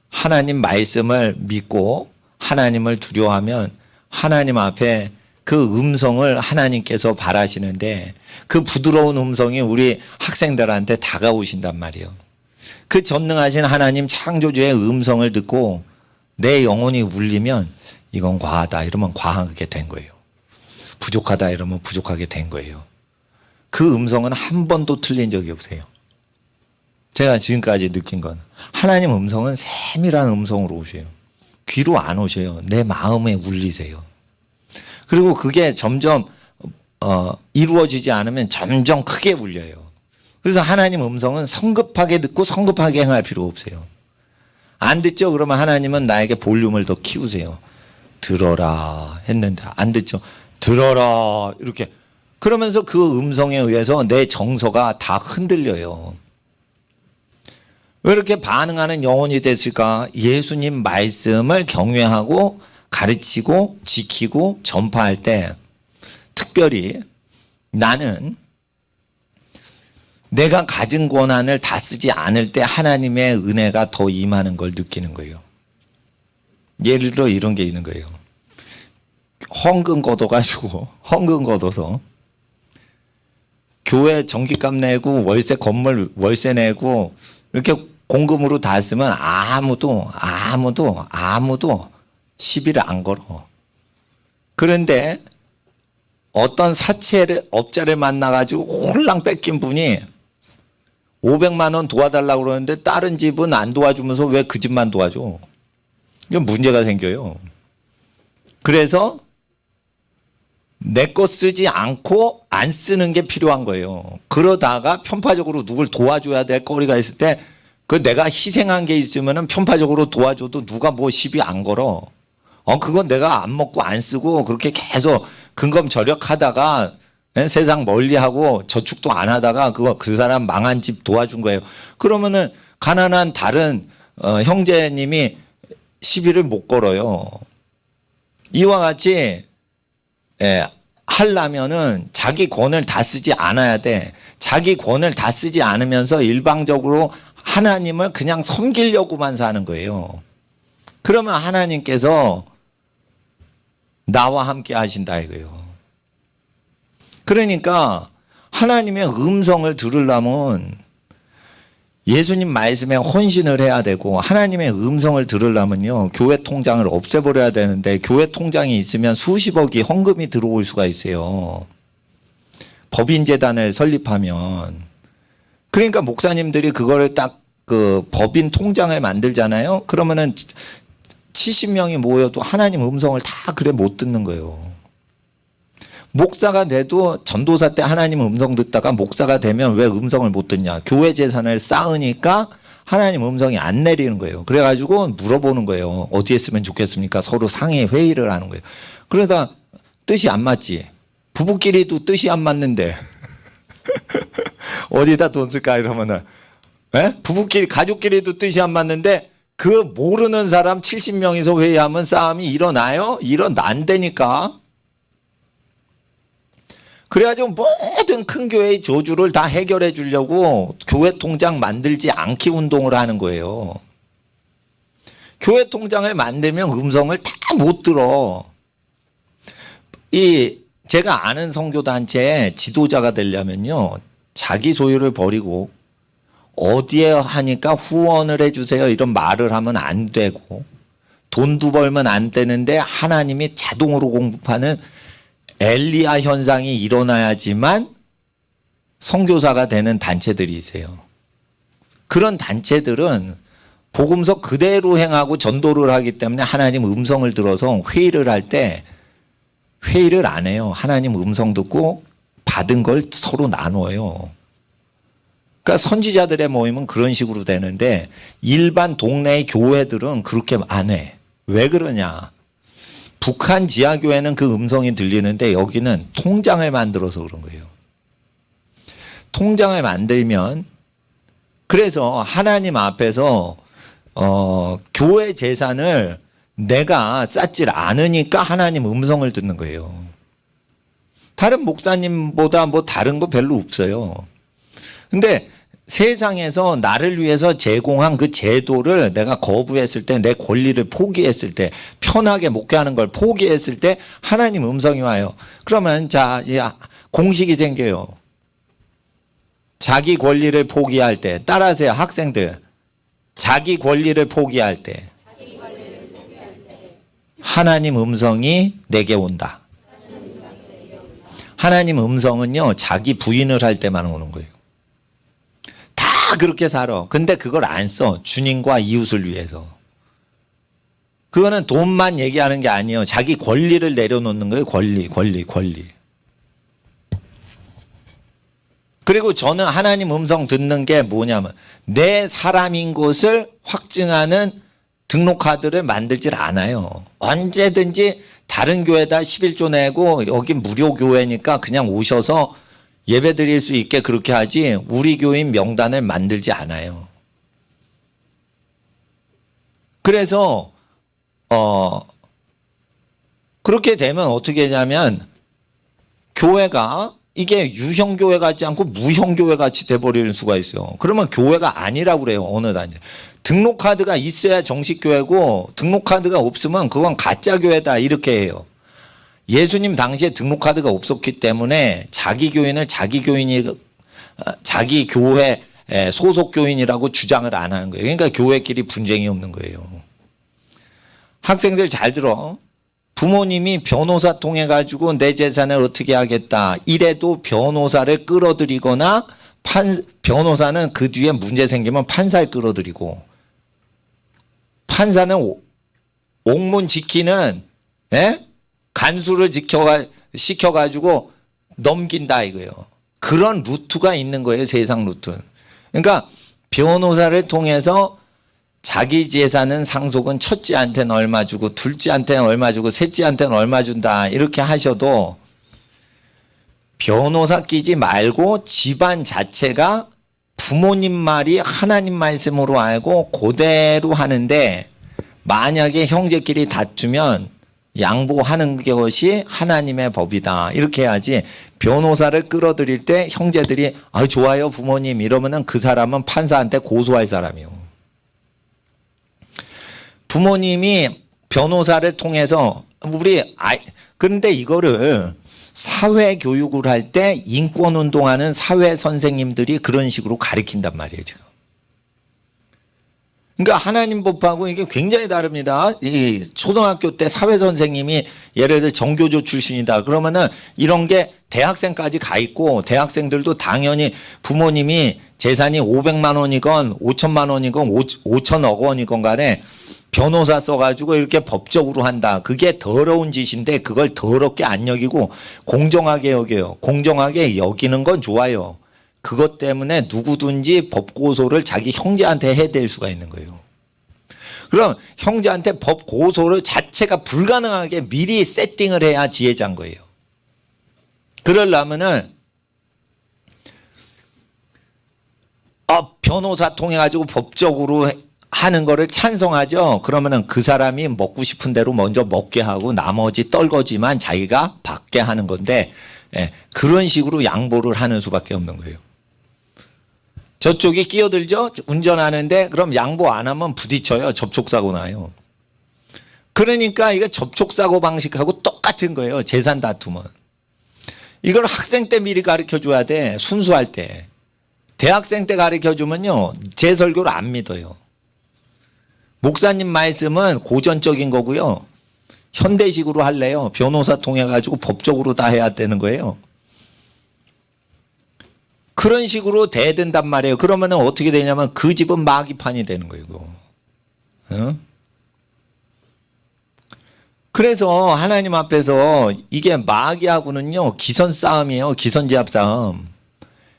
A: 하나님 말씀을 믿고 하나님을 두려워하면 하나님 앞에 그 음성을 하나님께서 바라시는데 그 부드러운 음성이 우리 학생들한테 다가오신단 말이에요. 그 전능하신 하나님 창조주의 음성을 듣고 내 영혼이 울리면 이건 과하다 이러면 과하게 된 거예요. 부족하다 이러면 부족하게 된 거예요. 그 음성은 한 번도 틀린 적이 없어요. 제가 지금까지 느낀 건 하나님 음성은 세밀한 음성으로 오셔요. 귀로 안 오셔요. 내 마음에 울리세요. 그리고 그게 점점 이루어지지 않으면 점점 크게 울려요. 그래서 하나님 음성은 성급하게 듣고 성급하게 행할 필요 없어요. 안 듣죠? 그러면 하나님은 나에게 볼륨을 더 키우세요. 들어라 했는데 안 듣죠? 들어라 이렇게 그러면서 그 음성에 의해서 내 정서가 다 흔들려요. 왜 이렇게 반응하는 영혼이 됐을까? 예수님 말씀을 경외하고 가르치고 지키고 전파할 때 특별히 나는 내가 가진 권한을 다 쓰지 않을 때 하나님의 은혜가 더 임하는 걸 느끼는 거예요. 예를 들어 이런 게 있는 거예요. 헌금 걷어가지고 헌금 걷어서 교회 전기값 내고 월세 건물 월세 내고 이렇게 공금으로 다 쓰면 아무도 시비를 안 걸어. 그런데 어떤 업자를 만나가지고 홀랑 뺏긴 분이 500만 원 도와달라고 그러는데 다른 집은 안 도와주면서 왜 그 집만 도와줘? 이건 문제가 생겨요. 그래서 내 거 쓰지 않고 안 쓰는 게 필요한 거예요. 그러다가 편파적으로 누굴 도와줘야 될 거리가 있을 때 그 내가 희생한 게 있으면은 편파적으로 도와줘도 누가 뭐 시비 안 걸어. 그건 내가 안 먹고 안 쓰고 그렇게 계속 근검절약하다가 세상 멀리하고 저축도 안 하다가 그 사람 망한 집 도와준 거예요. 그러면은 가난한 다른 형제님이 시비를 못 걸어요. 이와 같이 하려면은 자기 권을 다 쓰지 않아야 돼. 자기 권을 다 쓰지 않으면서 일방적으로 하나님을 그냥 섬기려고만 사는 거예요. 그러면 하나님께서 나와 함께 하신다 이거예요. 그러니까 하나님의 음성을 들으려면 예수님 말씀에 헌신을 해야 되고 하나님의 음성을 들으려면요 교회 통장을 없애버려야 되는데 교회 통장이 있으면 수십억이 헌금이 들어올 수가 있어요. 법인재단을 설립하면. 그러니까 목사님들이 그거를 딱 그 법인 통장을 만들잖아요. 그러면은 70명이 모여도 하나님 음성을 다 그래 못 듣는 거예요. 목사가 돼도 전도사 때 하나님 음성 듣다가 목사가 되면 왜 음성을 못 듣냐. 교회 재산을 쌓으니까 하나님 음성이 안 내리는 거예요. 그래가지고 물어보는 거예요. 어디에 쓰면 좋겠습니까? 서로 상의 회의를 하는 거예요. 그러다 뜻이 안 맞지. 부부끼리도 뜻이 안 맞는데 어디다 돈 쓸까 이러면은 부부끼리 가족끼리도 뜻이 안 맞는데 그 모르는 사람 70명이서 회의하면 싸움이 일어나요? 일어난다니까. 그래가지고 모든 큰 교회의 저주를 다 해결해 주려고 교회 통장 만들지 않기 운동을 하는 거예요. 교회 통장을 만들면 음성을 다 못 들어. 제가 아는 선교단체 지도자가 되려면요. 자기 소유를 버리고 어디에 하니까 후원을 해주세요 이런 말을 하면 안 되고 돈도 벌면 안 되는데 하나님이 자동으로 공급하는 엘리야 현상이 일어나야지만 선교사가 되는 단체들이 있어요. 그런 단체들은 복음서 그대로 행하고 전도를 하기 때문에 하나님 음성을 들어서 회의를 할 때 회의를 안 해요. 하나님 음성 듣고 받은 걸 서로 나눠요. 그러니까 선지자들의 모임은 그런 식으로 되는데 일반 동네의 교회들은 그렇게 안 해. 왜 그러냐. 북한 지하교회는 그 음성이 들리는데 여기는 통장을 만들어서 그런 거예요. 통장을 만들면 그래서 하나님 앞에서 교회 재산을 내가 쌓질 않으니까 하나님 음성을 듣는 거예요. 다른 목사님보다 뭐 다른 거 별로 없어요. 근데 세상에서 나를 위해서 제공한 그 제도를 내가 거부했을 때, 내 권리를 포기했을 때, 편하게 목회하는 걸 포기했을 때 하나님 음성이 와요. 그러면 자, 공식이 생겨요. 자기 권리를 포기할 때, 따라하세요 학생들. 자기 권리를 포기할 때 하나님 음성이 내게 온다. 하나님 음성은요, 자기 부인을 할 때만 오는 거예요. 다 그렇게 살아. 근데 그걸 안 써. 주님과 이웃을 위해서. 그거는 돈만 얘기하는 게 아니에요. 자기 권리를 내려놓는 거예요. 권리. 그리고 저는 하나님 음성 듣는 게 뭐냐면 내 사람인 것을 확증하는 등록카드를 만들질 않아요. 언제든지 다른 교회다 11조 내고 여기 무료 교회니까 그냥 오셔서 예배 드릴 수 있게 그렇게 하지 우리 교인 명단을 만들지 않아요. 그래서 그렇게 되면 어떻게 되냐면 교회가 이게 유형교회 같지 않고 무형교회 같이 돼버리는 수가 있어요. 그러면 교회가 아니라고 그래요. 어느 단위. 등록카드가 있어야 정식교회고 등록카드가 없으면 그건 가짜교회다 이렇게 해요. 예수님 당시에 등록카드가 없었기 때문에 자기 교인을 자기 교회 소속 교인이라고 주장을 안 하는 거예요. 그러니까 교회끼리 분쟁이 없는 거예요. 학생들 잘 들어. 부모님이 변호사 통해 가지고 내 재산을 어떻게 하겠다 이래도 변호사를 끌어들이거나 변호사는 그 뒤에 문제 생기면 판사를 끌어들이고 판사는 옥문 지키는 간수를 시켜가지고 넘긴다 이거예요. 그런 루트가 있는 거예요. 세상 루트. 그러니까 변호사를 통해서 자기 재산은 상속은 첫째한테는 얼마 주고 둘째한테는 얼마 주고 셋째한테는 얼마 준다 이렇게 하셔도 변호사 끼지 말고 집안 자체가 부모님 말이 하나님 말씀으로 알고 그대로 하는데 만약에 형제끼리 다투면 양보하는 것이 하나님의 법이다 이렇게 해야지 변호사를 끌어들일 때 형제들이 좋아요 부모님 이러면은 그 사람은 판사한테 고소할 사람이요. 부모님이 변호사를 통해서 그런데 이거를 사회 교육을 할 때 인권 운동하는 사회 선생님들이 그런 식으로 가르친단 말이에요, 지금. 그러니까 하나님 법하고 이게 굉장히 다릅니다. 이 초등학교 때 사회 선생님이 예를 들어 정교조 출신이다. 그러면은 이런 게 대학생까지 가 있고 대학생들도 당연히 부모님이 재산이 500만 원이건 5천만 원이건 5천억 원이건 간에 변호사 써가지고 이렇게 법적으로 한다. 그게 더러운 짓인데 그걸 더럽게 안 여기고 공정하게 여겨요. 공정하게 여기는 건 좋아요. 그것 때문에 누구든지 법고소를 자기 형제한테 해댈 수가 있는 거예요. 그럼 형제한테 법고소를 자체가 불가능하게 미리 세팅을 해야 지혜자인 거예요. 그러려면은 변호사 통해 가지고 법적으로 하는 거를 찬성하죠. 그러면은 그 사람이 먹고 싶은 대로 먼저 먹게 하고 나머지 떨거지만 자기가 받게 하는 건데 그런 식으로 양보를 하는 수밖에 없는 거예요. 저쪽이 끼어들죠. 운전하는데 그럼 양보 안 하면 부딪혀요. 접촉사고 나요. 그러니까 이거 접촉사고 방식하고 똑같은 거예요. 재산 다툼은. 이걸 학생 때 미리 가르쳐 줘야 돼. 순수할 때. 대학생 때 가르쳐 주면요. 제 설교를 안 믿어요. 목사님 말씀은 고전적인 거고요. 현대식으로 할래요. 변호사 통해 가지고 법적으로 다 해야 되는 거예요. 그런 식으로 돼야 된단 말이에요. 그러면은 어떻게 되냐면 그 집은 마귀판이 되는 거예요. 어? 그래서 하나님 앞에서 이게 마귀하고는요 기선 싸움이에요. 기선제압 싸움.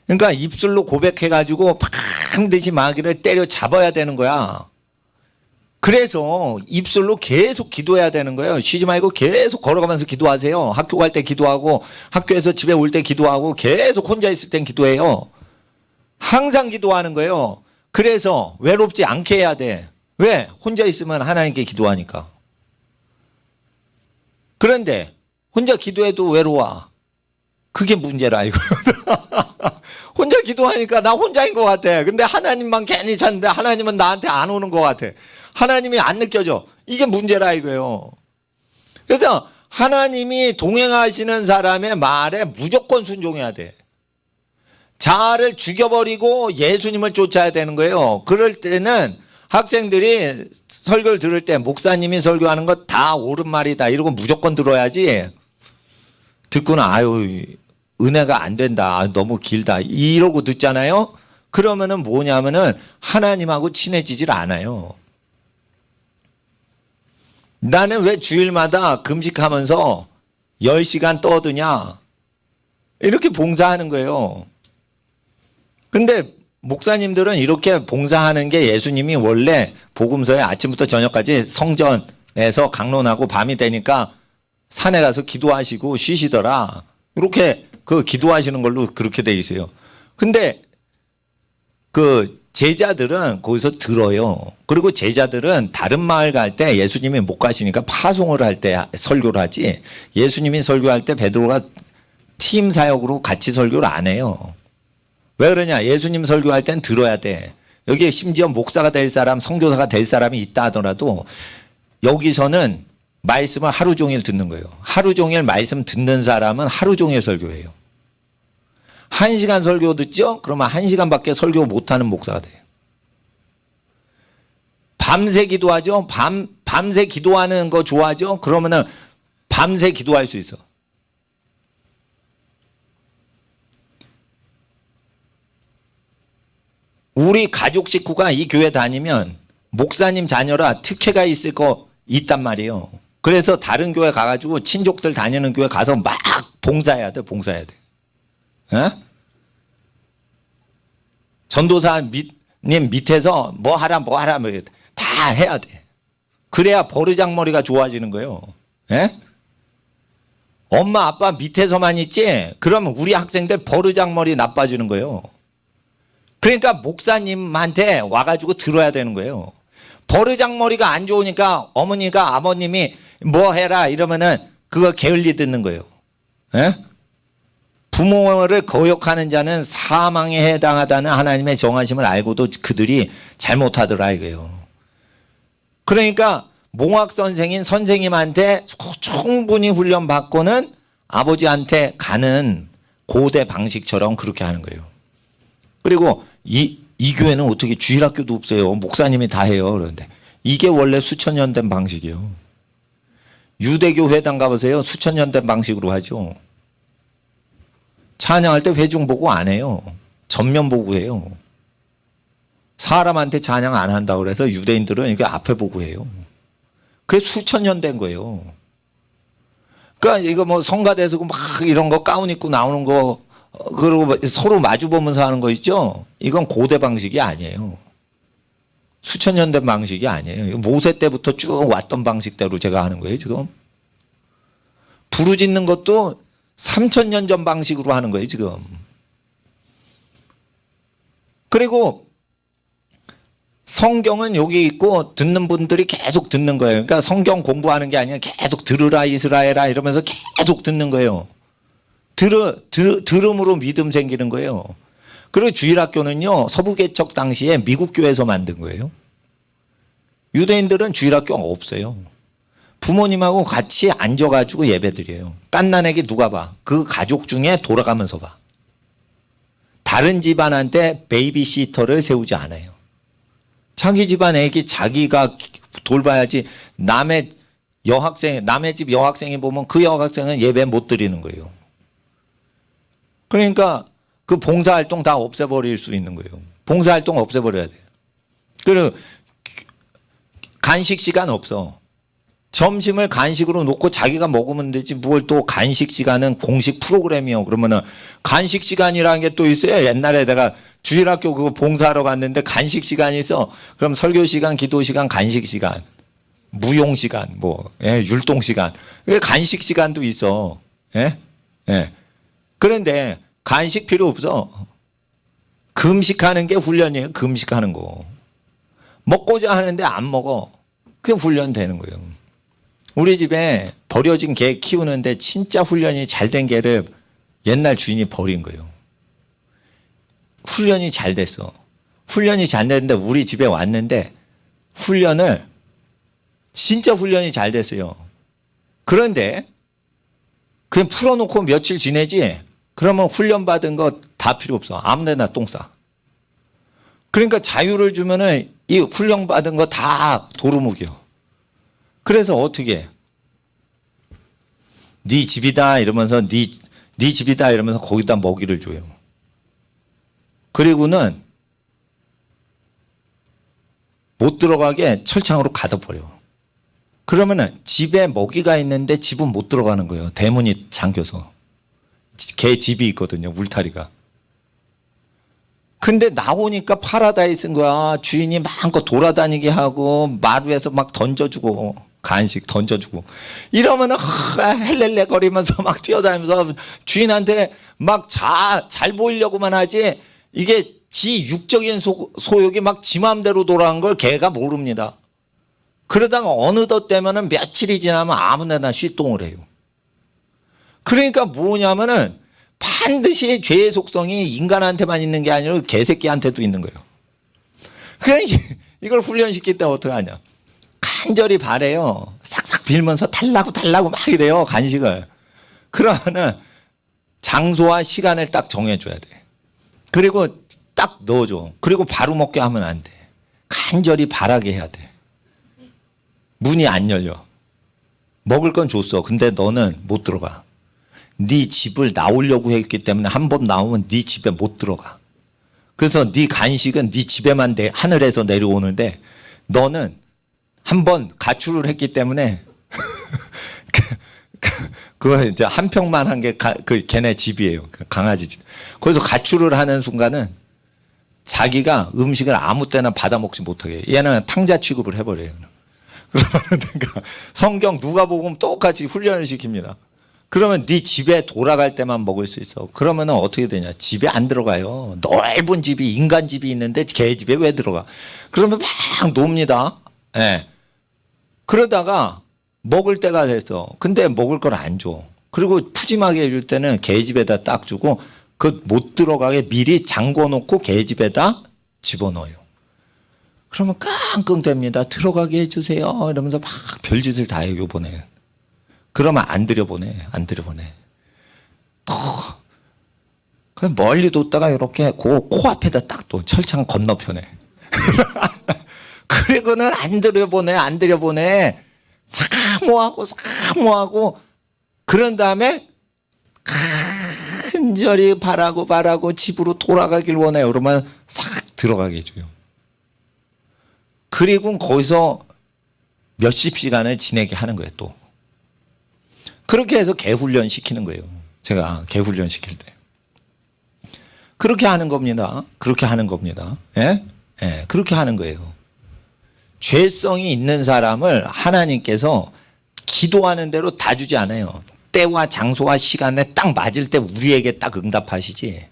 A: 그러니까 입술로 고백해 가지고 반드시 마귀를 때려 잡아야 되는 거야. 그래서 입술로 계속 기도해야 되는 거예요. 쉬지 말고 계속 걸어가면서 기도하세요. 학교 갈 때 기도하고 학교에서 집에 올 때 기도하고 계속 혼자 있을 땐 기도해요. 항상 기도하는 거예요. 그래서 외롭지 않게 해야 돼. 왜? 혼자 있으면 하나님께 기도하니까. 그런데 혼자 기도해도 외로워. 그게 문제라 이거. 혼자 기도하니까 나 혼자인 것 같아. 근데 하나님만 괜히 찾는데 하나님은 나한테 안 오는 것 같아. 하나님이 안 느껴져. 이게 문제라 이거예요. 그래서 하나님이 동행하시는 사람의 말에 무조건 순종해야 돼. 자아를 죽여버리고 예수님을 쫓아야 되는 거예요. 그럴 때는 학생들이 설교를 들을 때 목사님이 설교하는 거 다 옳은 말이다 이러고 무조건 들어야지, 듣고는 아유 은혜가 안 된다, 너무 길다 이러고 듣잖아요. 그러면은 뭐냐면은 하나님하고 친해지질 않아요. 나는 왜 주일마다 금식하면서 10시간 떠드냐 이렇게 봉사하는 거예요. 근데 목사님들은 이렇게 봉사하는 게 예수님이 원래 복음서에 아침부터 저녁까지 성전에서 강론하고 밤이 되니까 산에 가서 기도하시고 쉬시더라. 이렇게 그 기도하시는 걸로 그렇게 돼 있어요. 근데 그 제자들은 거기서 들어요. 그리고 제자들은 다른 마을 갈 때 예수님이 못 가시니까 파송을 할 때 설교를 하지, 예수님이 설교할 때 베드로가 팀 사역으로 같이 설교를 안 해요. 왜 그러냐? 예수님 설교할 땐 들어야 돼. 여기 심지어 목사가 될 사람, 선교사가 될 사람이 있다 하더라도 여기서는 말씀을 하루 종일 듣는 거예요. 하루 종일 말씀 듣는 사람은 하루 종일 설교해요. 1시간 설교 듣죠? 그러면 1시간밖에 설교 못하는 목사가 돼요. 밤새 기도하죠? 밤새 기도하는 거 좋아하죠? 그러면은 밤새 기도할 수 있어. 우리 가족 식구가 이 교회 다니면 목사님 자녀라 특혜가 있을 거 있단 말이에요. 그래서 다른 교회 가가지고 친족들 다니는 교회 가서 막 봉사해야 돼, 봉사해야 돼. 어? 전도사님 밑에서 뭐 하라 다 해야 돼. 그래야 버르장머리가 좋아지는 거예요. 예? 엄마 아빠 밑에서만 있지? 그러면 우리 학생들 버르장머리 나빠지는 거예요. 그러니까 목사님한테 와가지고 들어야 되는 거예요. 버르장머리가 안 좋으니까 어머니가 아버님이 뭐 해라 이러면은 그거 게을리 듣는 거예요. 예? 부모를 거역하는 자는 사망에 해당하다는 하나님의 정하심을 알고도 그들이 잘못하더라 이거예요. 그러니까 몽학 선생인 선생님한테 충분히 훈련받고는 아버지한테 가는 고대 방식처럼 그렇게 하는 거예요. 그리고 이 교회는 어떻게 주일학교도 없어요. 목사님이 다 해요. 그런데 이게 원래 수천 년 된 방식이에요. 유대교 회당 가보세요. 수천 년 된 방식으로 하죠. 찬양할 때 회중 보고 안 해요. 전면 보고 해요. 사람한테 찬양 안 한다고 그래서 유대인들은 이게 앞에 보고 해요. 그게 수천 년 된 거예요. 그러니까 이거 뭐 성가대에서 막 이런 거 가운 입고 나오는 거 그리고 서로 마주 보면서 하는 거 있죠? 이건 고대 방식이 아니에요. 수천 년 된 방식이 아니에요. 모세 때부터 쭉 왔던 방식대로 제가 하는 거예요, 지금. 부르짖는 것도 3,000년 전 방식으로 하는 거예요, 지금. 그리고 성경은 여기 있고 듣는 분들이 계속 듣는 거예요. 그러니까 성경 공부하는 게 아니라 계속 들으라 이스라엘아 이러면서 계속 듣는 거예요. 들음으로 믿음 생기는 거예요. 그리고 주일학교는요, 서부개척 당시에 미국 교회에서 만든 거예요. 유대인들은 주일학교가 없어요. 부모님하고 같이 앉아가지고 예배 드려요. 갓난애기 누가 봐? 그 가족 중에 돌아가면서 봐. 다른 집안한테 베이비시터를 세우지 않아요. 자기 집안 애기 자기가 돌봐야지. 남의 집 여학생이 보면 그 여학생은 예배 못 드리는 거예요. 그러니까 그 봉사활동 다 없애버릴 수 있는 거예요. 봉사활동 없애버려야 돼요. 그리고 간식 시간 없어. 점심을 간식으로 놓고 자기가 먹으면 되지 뭘 또 간식 시간은 공식 프로그램이요. 그러면은 간식 시간이라는 게 또 있어요. 옛날에 내가 주일학교 그거 봉사하러 갔는데 간식 시간이 있어. 그럼 설교 시간, 기도 시간, 간식 시간, 무용 시간, 율동 시간. 간식 시간도 있어. 예? 예. 그런데 간식 필요 없어. 금식하는 게 훈련이에요. 금식하는 거. 먹고자 하는데 안 먹어. 그게 훈련되는 거예요. 우리 집에 버려진 개 키우는데 진짜 훈련이 잘 된 개를 옛날 주인이 버린 거예요. 훈련이 잘 됐어. 훈련이 잘 됐는데 우리 집에 왔는데 진짜 훈련이 잘 됐어요. 그런데 그냥 풀어놓고 며칠 지내지? 그러면 훈련받은 거 다 필요 없어. 아무 데나 똥 싸. 그러니까 자유를 주면은 이 훈련받은 거 다 도루묵이요. 그래서 어떻게 해? 네 집이다 이러면서 네 집이다 이러면서 거기다 먹이를 줘요. 그리고는 못 들어가게 철창으로 가둬버려. 그러면은 집에 먹이가 있는데 집은 못 들어가는 거예요. 대문이 잠겨서. 개 집이 있거든요. 울타리가. 근데 나오니까 파라다이스인 거야. 주인이 마음껏 돌아다니게 하고 마루에서 막 던져주고 간식 던져주고 이러면은 헬렐레 거리면서 막 뛰어다니면서 주인한테 막 잘 보이려고만 하지 이게 지 육적인 소욕이 막 지 마음대로 돌아간 걸 개가 모릅니다. 그러다가 어느덧 되면은 며칠이 지나면 아무 데나 쉬똥을 해요. 그러니까 뭐냐면은 반드시 죄의 속성이 인간한테만 있는 게 아니라 개새끼한테도 있는 거예요. 그러니까 이걸 훈련시킬 때 어떻게 하냐. 간절히 바래요. 싹싹 빌면서 달라고 막 이래요. 간식을. 그러면은 장소와 시간을 딱 정해줘야 돼. 그리고 딱 넣어줘. 그리고 바로 먹게 하면 안 돼. 간절히 바라게 해야 돼. 문이 안 열려. 먹을 건 줬어. 근데 너는 못 들어가. 네 집을 나오려고 했기 때문에 한 번 나오면 네 집에 못 들어가. 그래서 네 간식은 네 집에만 하늘에서 내려오는데 너는 한 번 가출을 했기 때문에 그거 이제 한 평만 한 게 그 걔네 집이에요. 그 강아지 집. 거기서 가출을 하는 순간은 자기가 음식을 아무 때나 받아 먹지 못하게 얘는 탕자 취급을 해버려요. 그러니까 성경 누가복음 똑같이 훈련을 시킵니다. 그러면 네 집에 돌아갈 때만 먹을 수 있어. 그러면 어떻게 되냐. 집에 안 들어가요. 넓은 집이 인간 집이 있는데 개 집에 왜 들어가. 그러면 막 놉니다. 예. 그러다가 먹을 때가 됐어. 근데 먹을 걸 안 줘. 그리고 푸짐하게 해줄 때는 개 집에다 딱 주고 그 못 들어가게 미리 잠궈 놓고 개 집에다 집어넣어요. 그러면 끙끙댑니다. 들어가게 해주세요. 이러면서 막 별짓을 다 해요. 요번에. 그러면 안 들여보내. 또 그냥 멀리 뒀다가 이렇게 그 코앞에다 딱 둬. 철창 건너편에. 그리고는 안 들여보내. 사모하고 그런 다음에 간절히 바라고 집으로 돌아가길 원해요. 그러면 싹 들어가게 해줘요. 그리고 거기서 몇십 시간을 지내게 하는 거예요. 또 그렇게 해서 개훈련 시키는 거예요. 제가 개훈련 시킬 때 그렇게 하는 겁니다. 예? 예, 그렇게 하는 거예요. 죄성이 있는 사람을 하나님께서 기도하는 대로 다 주지 않아요. 때와 장소와 시간에 딱 맞을 때 우리에게 딱 응답하시지.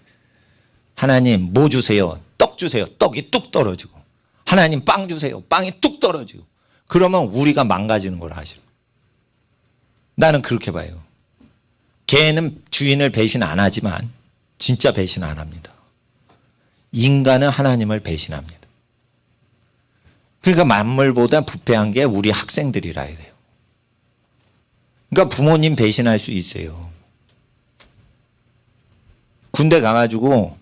A: 하나님 뭐 주세요? 떡 주세요. 떡이 뚝 떨어지고. 하나님 빵 주세요. 빵이 뚝 떨어지고. 그러면 우리가 망가지는 걸 아시죠. 나는 그렇게 봐요. 개는 주인을 배신 안 하지만 진짜 배신 안 합니다. 인간은 하나님을 배신합니다. 그러니까 만물보다 부패한 게 우리 학생들이라 해요. 그러니까 부모님 배신할 수 있어요. 군대 가가지고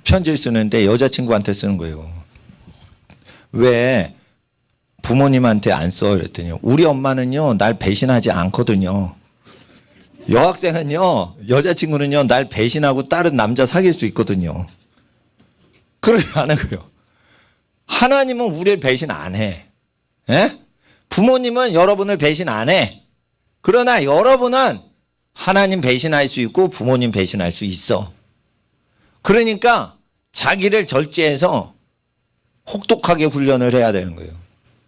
A: 편지를 쓰는데 여자친구한테 쓰는 거예요. 왜 부모님한테 안 써? 그랬더니 우리 엄마는요 날 배신하지 않거든요. 여학생은요 여자친구는요 날 배신하고 다른 남자 사귈 수 있거든요. 그렇게 하는 거예요. 하나님은 우리를 배신 안 해. 예? 부모님은 여러분을 배신 안 해. 그러나 여러분은 하나님 배신할 수 있고 부모님 배신할 수 있어. 그러니까 자기를 절제해서 혹독하게 훈련을 해야 되는 거예요.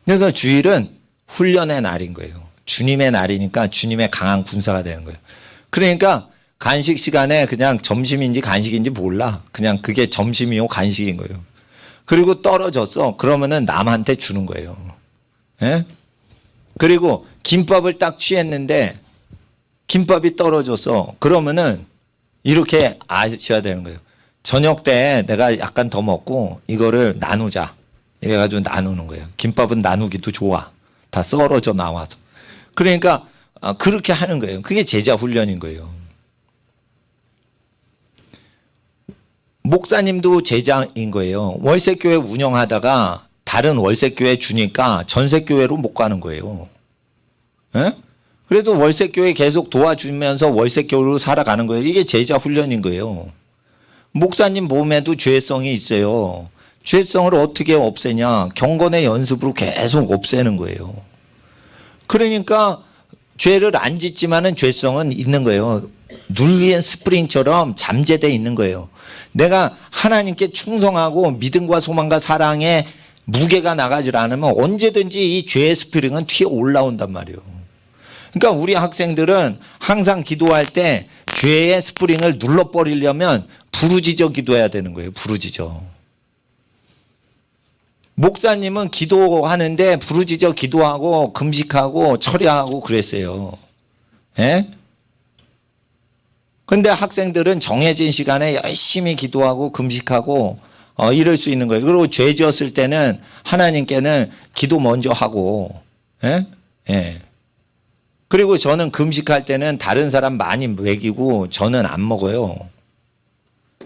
A: 그래서 주일은 훈련의 날인 거예요. 주님의 날이니까 주님의 강한 군사가 되는 거예요. 그러니까 간식 시간에 그냥 점심인지 간식인지 몰라. 그냥 그게 점심이요 간식인 거예요. 그리고 떨어졌어. 그러면은 남한테 주는 거예요. 예? 그리고 김밥을 딱 취했는데 김밥이 떨어졌어. 그러면은 이렇게 아셔야 되는 거예요. 저녁 때 내가 약간 더 먹고 이거를 나누자. 이래가지고 나누는 거예요. 김밥은 나누기도 좋아. 다 썰어져 나와서. 그러니까 그렇게 하는 거예요. 그게 제자 훈련인 거예요. 목사님도 제자인 거예요. 월세교회 운영하다가 다른 월세교회 주니까 전세교회로 못 가는 거예요. 예? 그래도 월세교회 계속 도와주면서 월세교회로 살아가는 거예요. 이게 제자 훈련인 거예요. 목사님 몸에도 죄성이 있어요. 죄성을 어떻게 없애냐? 경건의 연습으로 계속 없애는 거예요. 그러니까 죄를 안 짓지만은 죄성은 있는 거예요. 눌린 스프링처럼 잠재되어 있는 거예요. 내가 하나님께 충성하고 믿음과 소망과 사랑에 무게가 나가지 않으면 언제든지 이 죄의 스프링은 튀어 올라온단 말이에요. 그러니까 우리 학생들은 항상 기도할 때 죄의 스프링을 눌러버리려면 부르짖어 기도해야 되는 거예요. 부르짖어. 목사님은 기도하는데 부르짖어 기도하고 금식하고 철야하고 그랬어요. 예? 근데 학생들은 정해진 시간에 열심히 기도하고 금식하고 이럴 수 있는 거예요. 그리고 죄 지었을 때는 하나님께는 기도 먼저 하고, 예? 예. 그리고 저는 금식할 때는 다른 사람 많이 먹이고 저는 안 먹어요.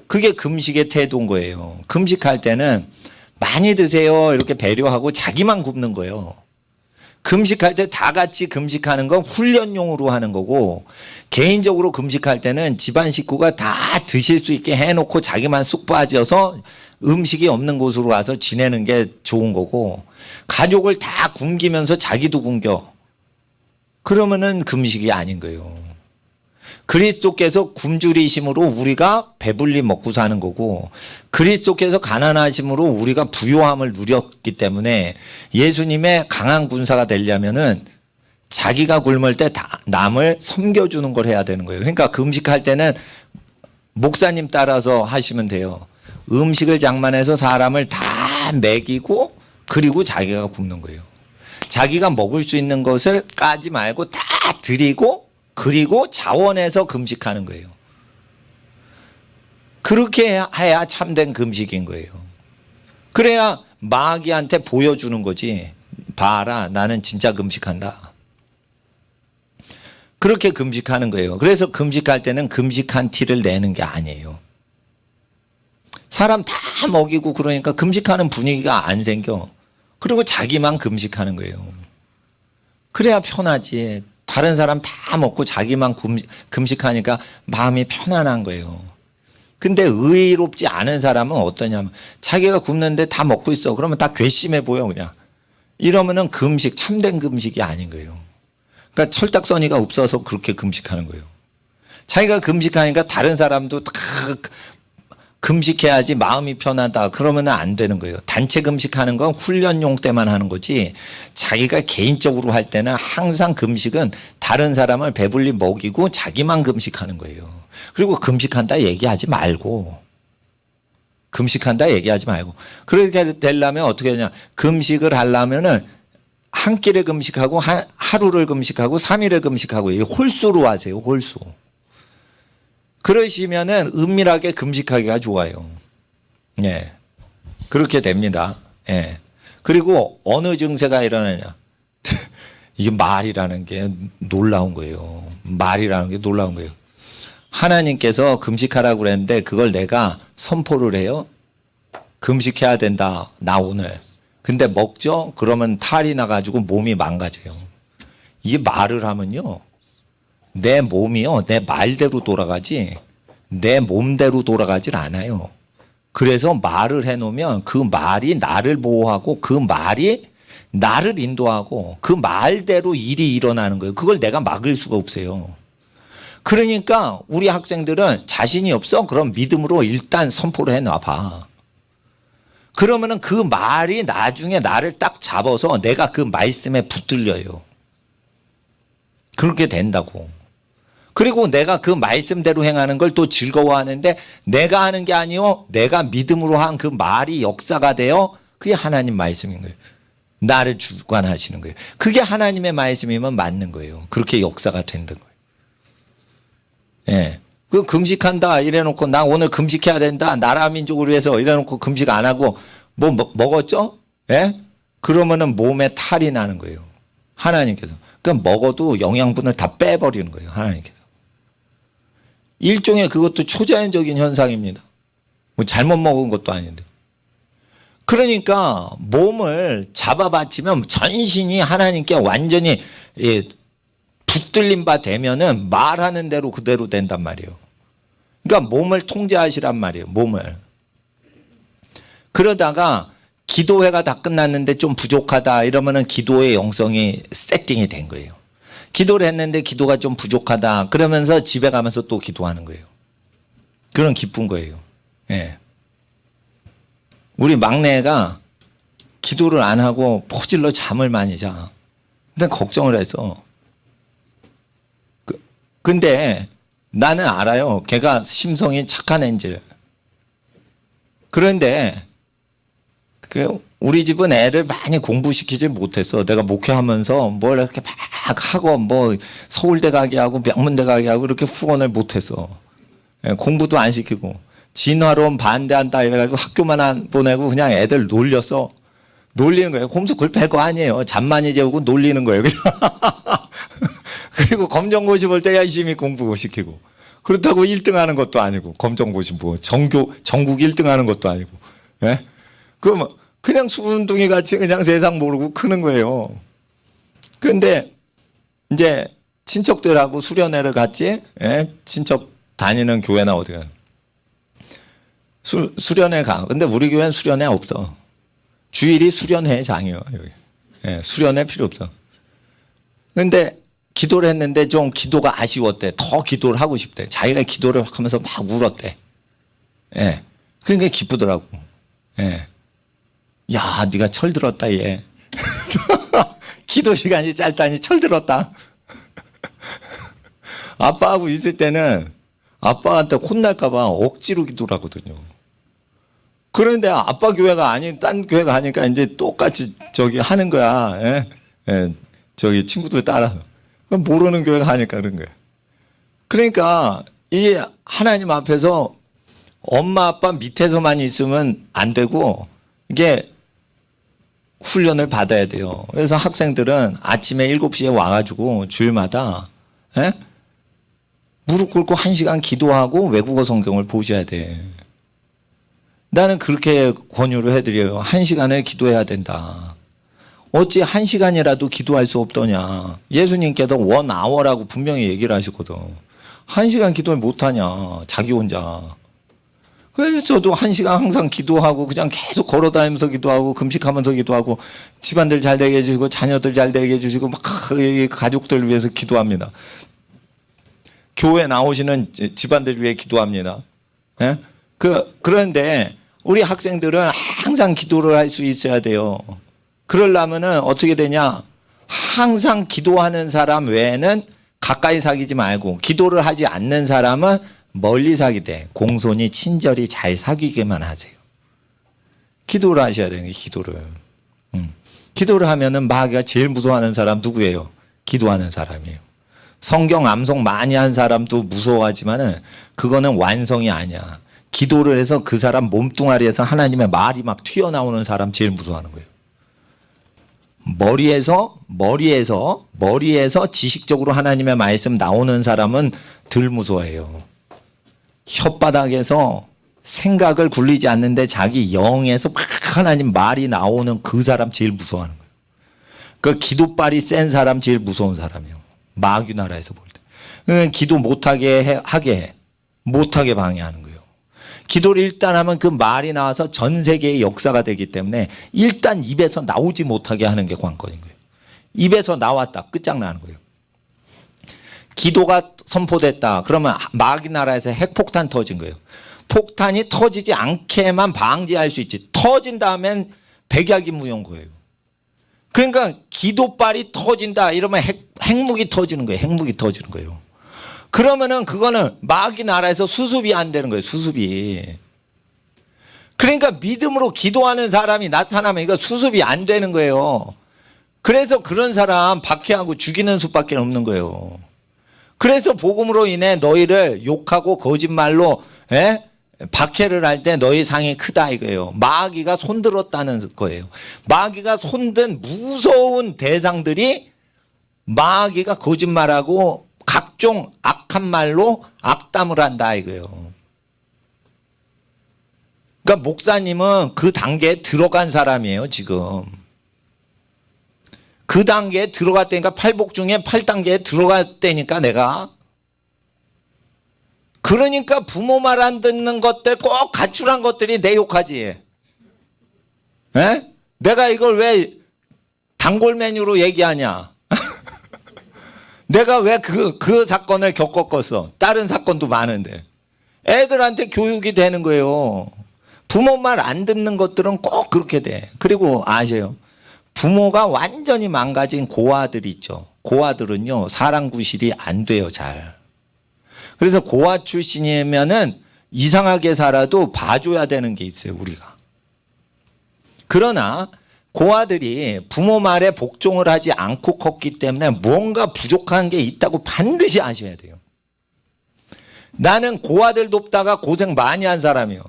A: 그게 금식의 태도인 거예요. 금식할 때는 많이 드세요 이렇게 배려하고 자기만 굶는 거예요. 금식할 때 다 같이 금식하는 건 훈련용으로 하는 거고, 개인적으로 금식할 때는 집안 식구가 다 드실 수 있게 해놓고 자기만 쑥 빠져서 음식이 없는 곳으로 가서 지내는 게 좋은 거고, 가족을 다 굶기면서 자기도 굶겨. 그러면은 금식이 아닌 거예요. 그리스도께서 굶주리심으로 우리가 배불리 먹고 사는 거고, 그리스도께서 가난하심으로 우리가 부요함을 누렸기 때문에 예수님의 강한 군사가 되려면은 자기가 굶을 때 남을 섬겨주는 걸 해야 되는 거예요. 그러니까 금식할 때는 목사님 따라서 하시면 돼요. 음식을 장만해서 사람을 다 먹이고 그리고 자기가 굶는 거예요. 자기가 먹을 수 있는 것을 까지 말고 다 드리고 그리고 자원해서 금식하는 거예요. 그렇게 해야 참된 금식인 거예요. 그래야 마귀한테 보여주는 거지. 봐라, 나는 진짜 금식한다. 그렇게 금식하는 거예요. 그래서 금식할 때는 금식한 티를 내는 게 아니에요. 사람 다 먹이고 그러니까 금식하는 분위기가 안 생겨. 그리고 자기만 금식하는 거예요. 그래야 편하지. 다른 사람 다 먹고 자기만 금식하니까 마음이 편안한 거예요. 근데 의롭지 않은 사람은 어떠냐면 자기가 굶는데 다 먹고 있어. 그러면 다 괘씸해 보여 그냥. 이러면은 금식, 참된 금식이 아닌 거예요. 그러니까 철딱서니가 없어서 그렇게 금식하는 거예요. 자기가 금식하니까 다른 사람도 다 금식해야지 마음이 편하다. 그러면 안 되는 거예요. 단체 금식하는 건 훈련용 때만 하는 거지, 자기가 개인적으로 할 때는 항상 금식은 다른 사람을 배불리 먹이고 자기만 금식하는 거예요. 그리고 금식한다 얘기하지 말고, 금식한다 얘기하지 말고. 그렇게 되려면 어떻게 되냐. 금식을 하려면은 한 끼를 금식하고 하루를 금식하고 3일을 금식하고 이 홀수로 하세요. 홀수. 그러시면은 은밀하게 금식하기가 좋아요. 예. 그렇게 됩니다. 예. 그리고 어느 증세가 일어나냐. 이게 말이라는 게 놀라운 거예요. 말이라는 게 놀라운 거예요. 하나님께서 금식하라고 그랬는데 그걸 내가 선포를 해요. 금식해야 된다. 나 오늘. 근데 먹죠? 그러면 탈이 나가지고 몸이 망가져요. 이게 말을 하면요. 내 몸이요, 내 말대로 돌아가지 내 몸대로 돌아가질 않아요. 그래서 말을 해놓으면 그 말이 나를 보호하고 그 말이 나를 인도하고 그 말대로 일이 일어나는 거예요. 그걸 내가 막을 수가 없어요. 그러니까 우리 학생들은 자신이 없어? 그럼 믿음으로 일단 선포를 해놔봐. 그러면은 그 말이 나중에 나를 딱 잡아서 내가 그 말씀에 붙들려요. 그렇게 된다고. 그리고 내가 그 말씀대로 행하는 걸 또 즐거워하는데 내가 하는 게 아니요. 내가 믿음으로 한 그 말이 역사가 되어 그게 하나님 말씀인 거예요. 나를 주관하시는 거예요. 그게 하나님의 말씀이면 맞는 거예요. 그렇게 역사가 된다는 거예요. 예. 그 금식한다 이래놓고 나 오늘 금식해야 된다. 나라 민족을 위해서 이래놓고 금식 안 하고 뭐 먹었죠? 예? 그러면은 몸에 탈이 나는 거예요. 하나님께서. 그럼 먹어도 영양분을 다 빼버리는 거예요. 하나님께서. 일종의 그것도 초자연적인 현상입니다. 뭐 잘못 먹은 것도 아닌데. 그러니까 몸을 잡아받치면 전신이 하나님께 완전히 붙들린 바 되면은 말하는 대로 그대로 된단 말이에요. 그러니까 몸을 통제하시란 말이에요. 몸을. 그러다가 기도회가 다 끝났는데 좀 부족하다 이러면은 기도의 영성이 세팅이 된 거예요. 기도를 했는데 기도가 좀 부족하다 그러면서 집에 가면서 또 기도하는 거예요. 그런 기쁜 거예요. 예. 우리 막내가 기도를 안 하고 포질러 잠을 많이 자. 근데 걱정을 해서. 근데 나는 알아요. 걔가 심성이 착한 앤질. 그런데 우리 집은 애를 많이 공부시키지 못했어. 내가 목회하면서 뭘 이렇게 막 하고 뭐 서울대 가게 하고 명문대 가게 하고 이렇게 후원을 못했어. 공부도 안 시키고 진화론 반대한다 이래가지고 학교만 안 보내고 그냥 애들 놀려서 놀리는 거예요. 홈스쿨 별거 아니에요. 잠 많이 재우고 놀리는 거예요. 그리고 검정고시 볼 때 열심히 공부시키고 그렇다고 1등 하는 것도 아니고 검정고시 뭐 전국 1등 하는 것도 아니고 예? 그럼 그냥 수분둥이 같이 그냥 세상 모르고 크는 거예요. 그런데 이제 친척들하고 수련회를 갔지. 예? 친척 다니는 교회나 어디가 수련회 가. 근데 우리 교회는 수련회 없어. 주일이 수련회 장이요. 여기. 예, 수련회 필요 없어. 근데 기도를 했는데 좀 기도가 아쉬웠대. 더 기도를 하고 싶대. 자기가 기도를 하면서 막 울었대. 예. 그러니까 기쁘더라고. 예. 야, 네가 철들었다 얘. 기도 시간이 짧다니 철들었다. 아빠하고 있을 때는 아빠한테 혼날까 봐 억지로 기도를 하거든요. 그런데 아빠 교회가 아닌 딴 교회가 하니까 이제 똑같이 저기 하는 거야. 예? 예. 저기 친구들 따라서. 그럼 모르는 교회가 하니까 그런 거야. 그러니까 이 하나님 앞에서 엄마 아빠 밑에서만 있으면 안 되고 이게 훈련을 받아야 돼요. 그래서 학생들은 아침에 7시에 와가지고 주일마다 예? 무릎 꿇고 1시간 기도하고 외국어 성경을 보셔야 돼. 나는 그렇게 권유를 해드려요. 1시간을 기도해야 된다. 어찌 1시간이라도 기도할 수 없더냐. 예수님께서 1hour라고 분명히 얘기를 하시거든. 1시간 기도를 못하냐. 자기 혼자. 그래서 저도 1시간 항상 기도하고 그냥 계속 걸어다니면서 기도하고 금식하면서 기도하고 집안들 잘 되게 해주시고 자녀들 잘 되게 해주시고 막 가족들 위해서 기도합니다. 교회 나오시는 집안들 위해 기도합니다. 예? 그런데 우리 학생들은 항상 기도를 할 수 있어야 돼요. 그러려면은 어떻게 되냐? 항상 기도하는 사람 외에는 가까이 사귀지 말고 기도를 하지 않는 사람은 멀리 사귀되 공손히 친절히 잘 사귀게만 하세요. 기도를 하셔야 돼요. 기도를. 기도를 하면은 마귀가 제일 무서워하는 사람 누구예요? 기도하는 사람이에요. 성경 암송 많이 한 사람도 무서워하지만은 그거는 완성이 아니야. 기도를 해서 그 사람 몸뚱아리에서 하나님의 말이 막 튀어나오는 사람 제일 무서워하는 거예요. 머리에서 지식적으로 하나님의 말씀 나오는 사람은 덜 무서워해요. 혓바닥에서 생각을 굴리지 않는데 자기 영에서 막 하나님 말이 나오는 그 사람 제일 무서워하는 거예요. 그 기도발이 센 사람 제일 무서운 사람이에요. 마귀 나라에서 볼 때. 기도 못하게 못하게 방해하는 거예요. 기도를 일단 하면 그 말이 나와서 전 세계의 역사가 되기 때문에 일단 입에서 나오지 못하게 하는 게 관건인 거예요. 입에서 나왔다. 끝장나는 거예요. 기도가 선포됐다. 그러면 마귀 나라에서 핵폭탄 터진 거예요. 폭탄이 터지지 않게만 방지할 수 있지. 터진 다음엔 백약이 무효인 거예요. 그러니까 기도발이 터진다 이러면 핵무기 터지는 거예요. 핵무기 터지는 거예요. 그러면은 그거는 마귀 나라에서 수습이 안 되는 거예요. 수습이. 그러니까 믿음으로 기도하는 사람이 나타나면 이거 수습이 안 되는 거예요. 그래서 그런 사람 박해하고 죽이는 수밖에 없는 거예요. 그래서 복음으로 인해 너희를 욕하고 거짓말로 박해를 할 때 너희 상이 크다 이거예요. 마귀가 손들었다는 거예요. 마귀가 손든 무서운 대상들이 마귀가 거짓말하고 각종 악한 말로 악담을 한다 이거예요. 그러니까 목사님은 그 단계에 들어간 사람이에요, 지금. 그 단계에 들어갔다니까, 팔복 중에 8단계에 들어갔다니까, 내가. 그러니까 부모 말 안 듣는 것들 꼭 가출한 것들이 내 욕하지. 에? 내가 이걸 왜 단골 메뉴로 얘기하냐? 내가 왜 그 사건을 겪었겠어? 다른 사건도 많은데. 애들한테 교육이 되는 거예요. 부모 말 안 듣는 것들은 꼭 그렇게 돼. 그리고 아세요? 부모가 완전히 망가진 고아들 있죠. 고아들은요, 사랑 구실이 안 돼요, 잘. 그래서 고아 출신이면은 이상하게 살아도 봐줘야 되는 게 있어요, 우리가. 그러나 고아들이 부모 말에 복종을 하지 않고 컸기 때문에 뭔가 부족한 게 있다고 반드시 아셔야 돼요. 나는 고아들 돕다가 고생 많이 한 사람이에요.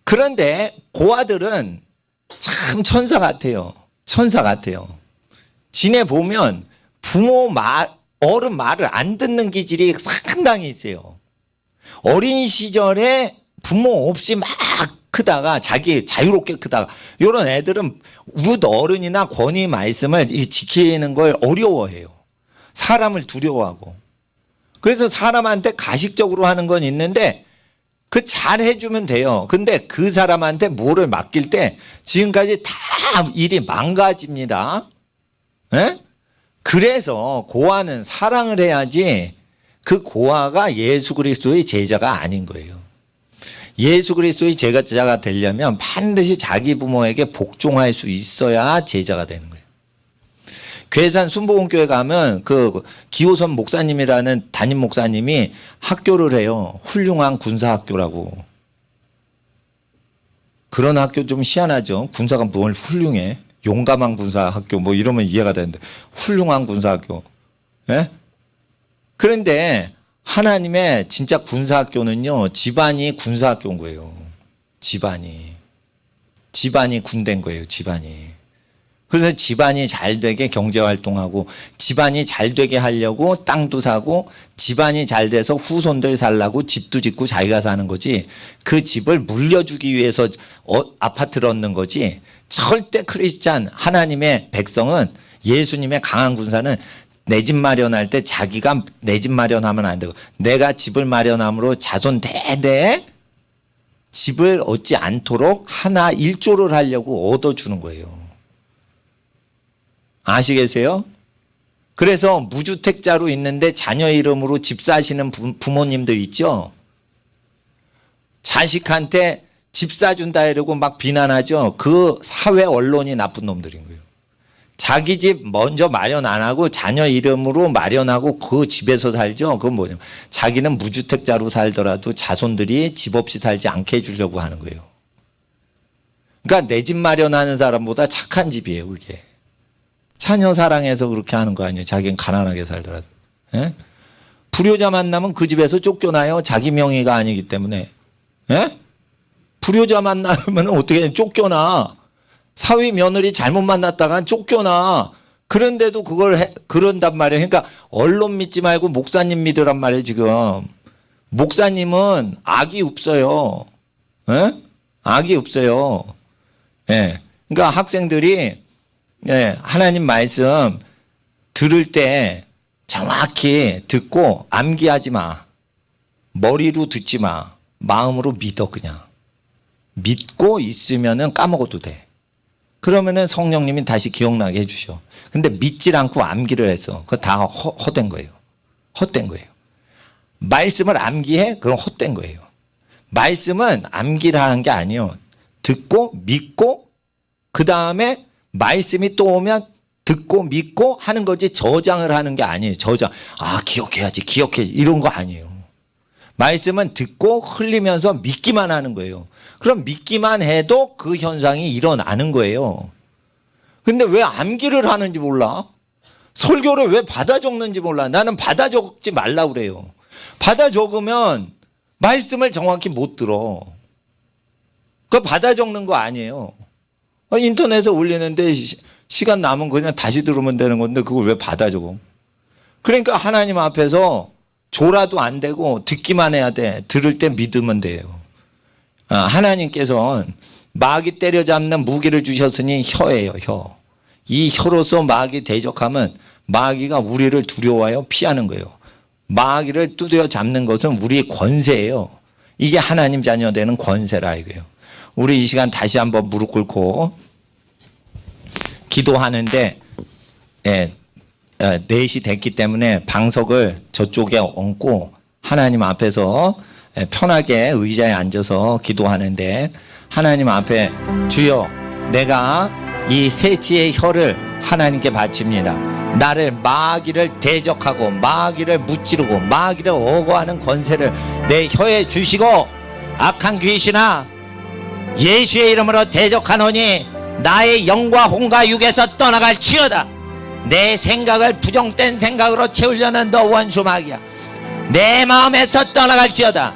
A: 그런데 고아들은 참 천사 같아요. 천사 같아요. 지내보면 어른 말을 안 듣는 기질이 상당히 있어요. 어린 시절에 부모 없이 막 크다가 자기 자유롭게 크다가 이런 애들은 웃 어른이나 권위 말씀을 지키는 걸 어려워해요. 사람을 두려워하고. 그래서 사람한테 가식적으로 하는 건 있는데 그 잘 해주면 돼요. 근데 그 사람한테 뭐를 맡길 때 지금까지 다 일이 망가집니다. 에? 그래서 고아는 사랑을 해야지 그 고아가 예수 그리스도의 제자가 아닌 거예요. 예수 그리스도의 제자가 되려면 반드시 자기 부모에게 복종할 수 있어야 제자가 되는 거예요. 괴산 순복음교회 가면 그 기호선 목사님이라는 담임 목사님이 학교를 해요. 훌륭한 군사학교라고. 그런 학교 좀 희한하죠. 군사가 뭘 훌륭해. 용감한 군사학교 뭐 이러면 이해가 되는데 훌륭한 군사학교. 예? 그런데 하나님의 진짜 군사학교는요. 집안이 군사학교인 거예요. 집안이 군대인 거예요. 집안이. 그래서 집안이 잘 되게 경제활동하고 집안이 잘 되게 하려고 땅도 사고 집안이 잘 돼서 후손들 살라고 집도 짓고 자기가 사는 거지 그 집을 물려주기 위해서 아파트를 얻는 거지 절대 크리스찬 하나님의 백성은 예수님의 강한 군사는 내 집 마련할 때 자기가 내 집 마련하면 안 되고 내가 집을 마련함으로 자손 대대 집을 얻지 않도록 하나 일조를 하려고 얻어주는 거예요. 아시겠어요? 그래서 무주택자로 있는데 자녀 이름으로 집 사시는 부모님들 있죠? 자식한테 집 사준다 이러고 막 비난하죠? 그 사회 언론이 나쁜 놈들인 거예요. 자기 집 먼저 마련 안 하고 자녀 이름으로 마련하고 그 집에서 살죠? 그건 뭐냐면 자기는 무주택자로 살더라도 자손들이 집 없이 살지 않게 해주려고 하는 거예요. 그러니까 내 집 마련하는 사람보다 착한 집이에요, 그게. 자녀 사랑해서 그렇게 하는 거 아니에요. 자기는 가난하게 살더라도. 예? 불효자 만나면 그 집에서 쫓겨나요. 자기 명의가 아니기 때문에. 예? 불효자 만나면 어떻게 쫓겨나. 사위 며느리 잘못 만났다가 쫓겨나. 그런데도 그런단 말이에요. 그러니까 언론 믿지 말고 목사님 믿으란 말이에요, 지금. 목사님은 악이 없어요. 예? 악이 없어요. 예. 그러니까 학생들이 하나님 말씀 들을 때 정확히 듣고 암기하지 마. 머리로 듣지 마. 마음으로 믿어 그냥. 믿고 있으면은 까먹어도 돼. 그러면은 성령님이 다시 기억나게 해주셔. 근데 믿질 않고 암기를 했어. 그거 다 헛된 거예요. 헛된 거예요. 말씀을 암기해? 그럼 헛된 거예요. 말씀은 암기를 하는 게 아니에요. 듣고 믿고 그 다음에 말씀이 또 오면 듣고 믿고 하는 거지 저장을 하는 게 아니에요. 저장. 아, 기억해야지. 기억해. 이런 거 아니에요. 말씀은 듣고 흘리면서 믿기만 하는 거예요. 그럼 믿기만 해도 그 현상이 일어나는 거예요. 근데 왜 암기를 하는지 몰라? 설교를 왜 받아 적는지 몰라. 나는 받아 적지 말라고 그래요. 받아 적으면 말씀을 정확히 못 들어. 그거 받아 적는 거 아니에요. 인터넷에 올리는데 시간 남은 거 그냥 다시 들으면 되는 건데 그걸 왜 받아 적어? 그러니까 하나님 앞에서 졸아도 안 되고 듣기만 해야 돼. 들을 때 믿으면 돼요. 하나님께서는 마귀 때려잡는 무기를 주셨으니 혀예요. 혀. 이 혀로서 마귀 대적하면 마귀가 우리를 두려워하여 피하는 거예요. 마귀를 두드려 잡는 것은 우리의 권세예요. 이게 하나님 자녀 되는 권세라 이거예요. 우리 이 시간 다시 한번 무릎 꿇고 기도하는데 4시 됐기 때문에 방석을 저쪽에 얹고 하나님 앞에서 편하게 의자에 앉아서 기도하는데 하나님 앞에 주여 내가 이 새치의 혀를 하나님께 바칩니다. 나를 마귀를 대적하고 마귀를 무찌르고 마귀를 어거하는 권세를 내 혀에 주시고 악한 귀신아 예수의 이름으로 대적하노니 나의 영과 혼과 육에서 떠나갈 치어다. 내 생각을 부정된 생각으로 채우려는 너 원수 마귀야 내 마음에서 떠나갈지어다.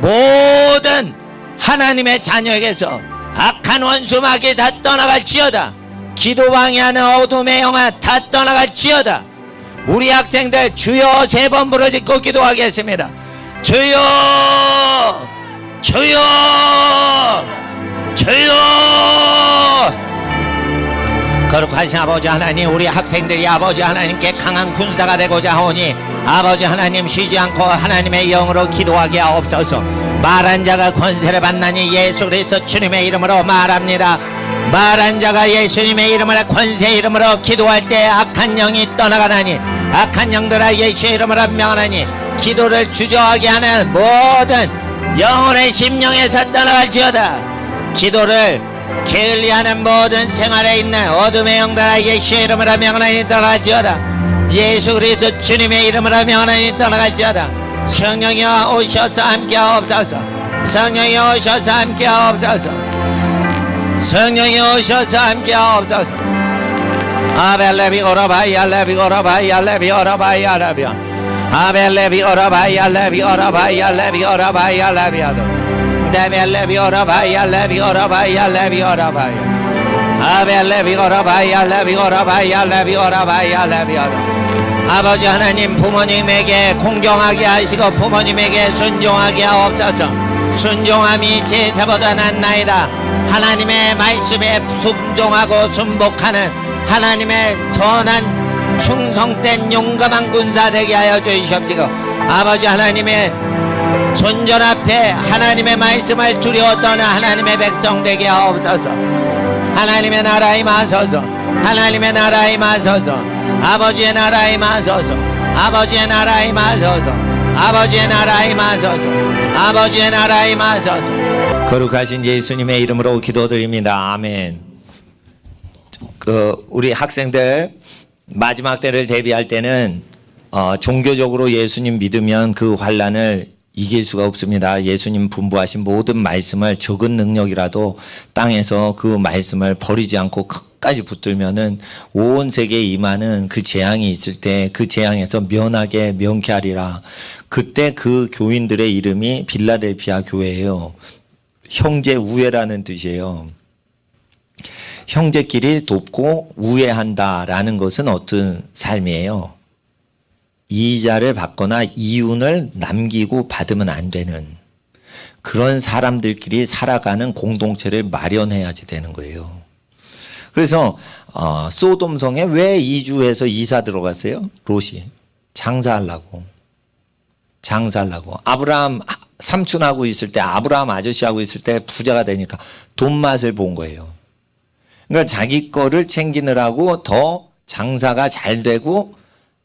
A: 모든 하나님의 자녀에게서 악한 원수 마귀 다 떠나갈지어다. 기도 방해하는 어둠의 영아 다 떠나갈지어다. 우리 학생들 주여 3번 부르짖고 기도하겠습니다. 주여 주여 주여. 거룩하신 아버지 하나님 우리 학생들이 아버지 하나님께 강한 군사가 되고자 하오니 아버지 하나님 쉬지 않고 하나님의 영으로 기도하게 하옵소서. 말한 자가 권세를 받나니 예수 그리스도 주님의 이름으로 말합니다. 말한 자가 예수님의 이름으로 권세 이름으로 기도할 때 악한 영이 떠나가나니 악한 영들아 예수의 이름으로 명하나니 기도를 주저하게 하는 모든 영혼의 심령에서 떠나갈지어다. 기도를 게을리하는 모든 생활에 있는 어둠의 영들아 예수의 이름으로 명하나니 떠나갈지어다. 예수 그리스도 주님의 이름으로 명하나니 떠나갈지어다. 성령이여 오셔서 함께하옵소서. 성령이 오셔서 함께하옵소서. 성령이 오셔서 함께하옵소서. 아벨레비 오라바이야 레비 오라바이야 레비 오라바이야 레비 아벨레비 오라바이야 레비 오라바이야 레비 오라바이야 레비 데벨레비 오라바이야 레비 오라바이야 레비 오라바이야 아벨레비 오라바이야 레비 오라바이야 레비 오라바이야 레비 오라. 아버지 하나님 부모님에게 공경하게 하시고 부모님에게 순종하게 하옵소서. 순종함이 제사보다 낫나이다. 하나님의 말씀에 순종하고 순복하는 하나님의 선한 충성된 용감한 군사 되게 하여 주시옵시고 아버지 하나님의 존전 앞에 하나님의 말씀을 두려워 떠나 하나님의 백성 되게 하옵소서. 하나님의 나라에 임하소서. 하나님의 나라에 임하소서. 아버지의 나라에 임하소서. 아버지의 나라에 임하소서. 아버지의 나라에 임하소서. 아버지의 나라에 임하소서. 거룩하신 예수님의 이름으로 기도드립니다. 아멘. 우리 학생들 마지막 때를 대비할 때는 종교적으로 예수님 믿으면 그 환난을 이길 수가 없습니다. 예수님 분부하신 모든 말씀을 적은 능력이라도 땅에서 그 말씀을 버리지 않고 끝까지 붙들면은 온 세계에 임하는 그 재앙이 있을 때 그 재앙에서 면하게 명쾌하리라. 그때 그 교인들의 이름이 빌라델피아 교회예요. 형제 우애라는 뜻이에요. 형제끼리 돕고 우애한다라는 것은 어떤 삶이에요? 이자를 받거나 이윤을 남기고 받으면 안 되는 그런 사람들끼리 살아가는 공동체를 마련해야지 되는 거예요. 그래서 소돔성에 왜 이주해서 이사 들어갔어요? 롯이 장사하려고. 아브라함 삼촌하고 있을 때 아브라함 아저씨하고 있을 때 부자가 되니까 돈 맛을 본 거예요. 그러니까 자기 거를 챙기느라고 더 장사가 잘 되고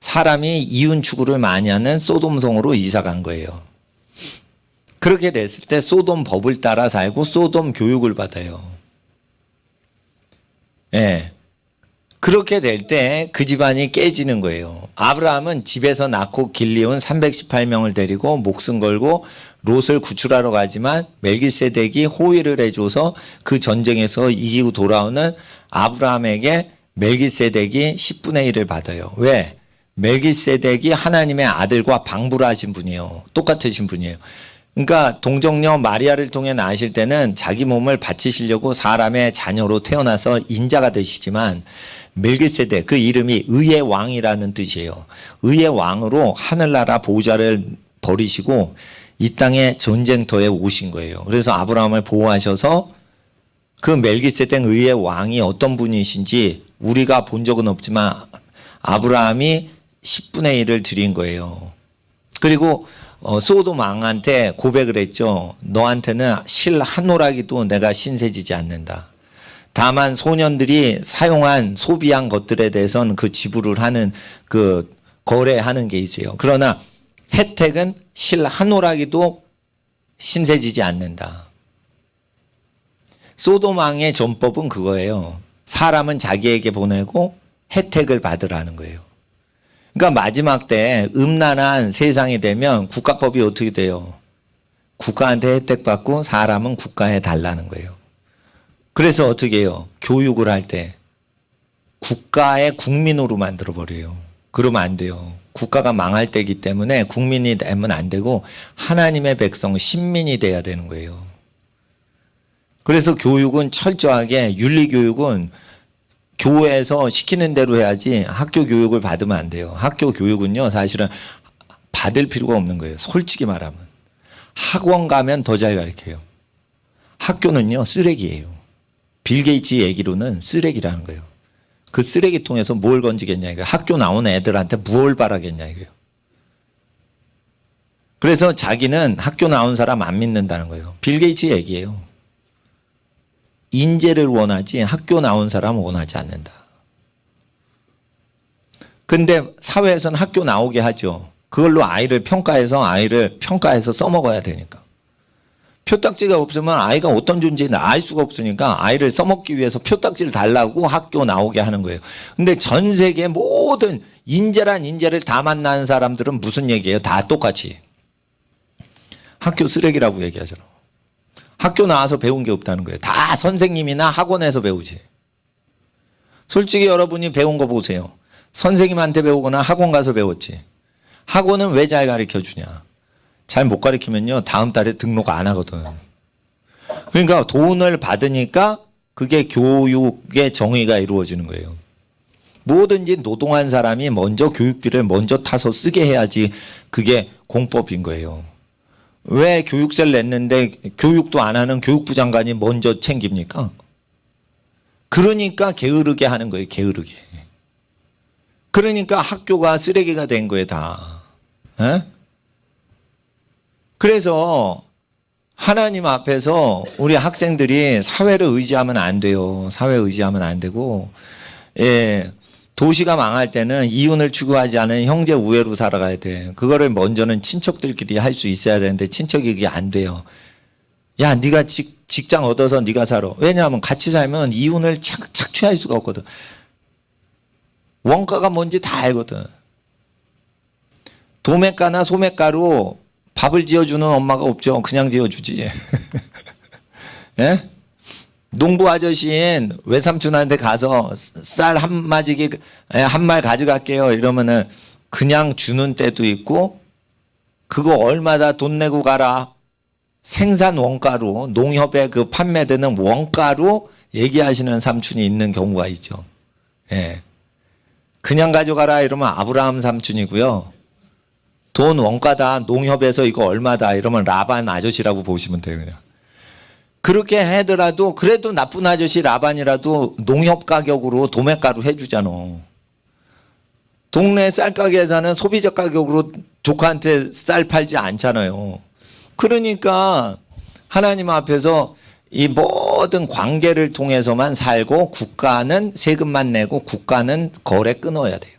A: 사람이 이윤 추구를 많이 하는 소돔성으로 이사 간 거예요. 그렇게 됐을 때 소돔 법을 따라 살고 소돔 교육을 받아요. 예. 그렇게 될 때 그 집안이 깨지는 거예요. 아브라함은 집에서 낳고 길리온 318명을 데리고 목숨 걸고 롯을 구출하러 가지만 멜기세덱이 호의를 해줘서 그 전쟁에서 이기고 돌아오는 아브라함에게 멜기세덱이 10분의 1을 받아요. 왜? 멜기세덱이 하나님의 아들과 방부를 하신 분이에요. 똑같으신 분이에요. 그러니까 동정녀 마리아를 통해 낳으실 때는 자기 몸을 바치시려고 사람의 자녀로 태어나서 인자가 되시지만 멜기세덱 그 이름이 의의 왕이라는 뜻이에요. 의의 왕으로 하늘나라 보호자를 버리시고 이 땅의 전쟁터에 오신 거예요. 그래서 아브라함을 보호하셔서 그 멜기세덱 의의 왕이 어떤 분이신지 우리가 본 적은 없지만 아브라함이 10분의 1을 드린 거예요. 그리고 소돔 왕한테 고백을 했죠. 너한테는 실 한 오라기도 내가 신세지지 않는다. 다만 소년들이 사용한 소비한 것들에 대해서는 그 지불을 하는 그 거래하는 게 있어요. 그러나 혜택은 실 한 오라기도 신세지지 않는다. 소돔 왕의 전법은 그거예요. 사람은 자기에게 보내고 혜택을 받으라는 거예요. 그러니까 마지막 때 음란한 세상이 되면 국가법이 어떻게 돼요? 국가한테 혜택 받고 사람은 국가에 달라는 거예요. 그래서 어떻게 해요? 교육을 할 때 국가의 국민으로 만들어 버려요. 그러면 안 돼요. 국가가 망할 때이기 때문에 국민이 되면 안 되고 하나님의 백성 신민이 돼야 되는 거예요. 그래서 교육은 철저하게 윤리교육은 교회에서 시키는 대로 해야지 학교 교육을 받으면 안 돼요. 학교 교육은요 사실은 받을 필요가 없는 거예요. 솔직히 말하면. 학원 가면 더 잘 가르쳐요. 학교는요 쓰레기예요. 빌 게이츠 얘기로는 쓰레기라는 거예요. 그 쓰레기통에서 뭘 건지겠냐 이거예요. 학교 나온 애들한테 뭘 바라겠냐 이거예요. 그래서 자기는 학교 나온 사람 안 믿는다는 거예요. 빌 게이츠 얘기예요. 인재를 원하지 학교 나온 사람은 원하지 않는다. 근데 사회에서는 학교 나오게 하죠. 그걸로 아이를 평가해서 써먹어야 되니까. 표딱지가 없으면 아이가 어떤 존재인지 알 수가 없으니까 아이를 써먹기 위해서 표딱지를 달라고 학교 나오게 하는 거예요. 근데 전 세계 모든 인재란 인재를 다 만나는 사람들은 무슨 얘기예요? 다 똑같이. 학교 쓰레기라고 얘기하잖아. 학교 나와서 배운 게 없다는 거예요. 다 선생님이나 학원에서 배우지. 솔직히 여러분이 배운 거 보세요. 선생님한테 배우거나 학원 가서 배웠지. 학원은 왜 잘 가르쳐 주냐. 잘 못 가르치면요 다음 달에 등록 안 하거든. 그러니까 돈을 받으니까 그게 교육의 정의가 이루어지는 거예요. 뭐든지 노동한 사람이 먼저 교육비를 먼저 타서 쓰게 해야지 그게 공법인 거예요. 왜 교육세를 냈는데 교육도 안 하는 교육부 장관이 먼저 챙깁니까? 그러니까 게으르게 하는 거예요. 게으르게. 그러니까 학교가 쓰레기가 된 거예요. 다. 에? 그래서 하나님 앞에서 우리 학생들이 사회를 의지하면 안 돼요. 사회 의지하면 안 되고 도시가 망할 때는 이윤을 추구하지 않은 형제 우애로 살아가야 돼. 그거를 먼저는 친척들끼리 할 수 있어야 되는데 친척이 그게 안 돼요. 야, 네가 직장 얻어서 네가 살아. 왜냐하면 같이 살면 이윤을 착취할 수가 없거든. 원가가 뭔지 다 알거든. 도매가나 소매가로 밥을 지어주는 엄마가 없죠. 그냥 지어주지. 예? 농부 아저씨인 외삼촌한테 가서 쌀 한 말 가져갈게요. 이러면은 그냥 주는 때도 있고 그거 얼마다 돈 내고 가라. 생산 원가로 농협에 그 판매되는 원가로 얘기하시는 삼촌이 있는 경우가 있죠. 예. 그냥 가져가라 이러면 아브라함 삼촌이고요. 돈 원가다 농협에서 이거 얼마다 이러면 라반 아저씨라고 보시면 돼요. 그냥. 그렇게 하더라도 그래도 나쁜 아저씨 라반이라도 농협 가격으로 도매가로 해주잖아. 동네 쌀가게에서는 소비자 가격으로 조카한테 쌀 팔지 않잖아요. 그러니까 하나님 앞에서 이 모든 관계를 통해서만 살고 국가는 세금만 내고 국가는 거래 끊어야 돼요.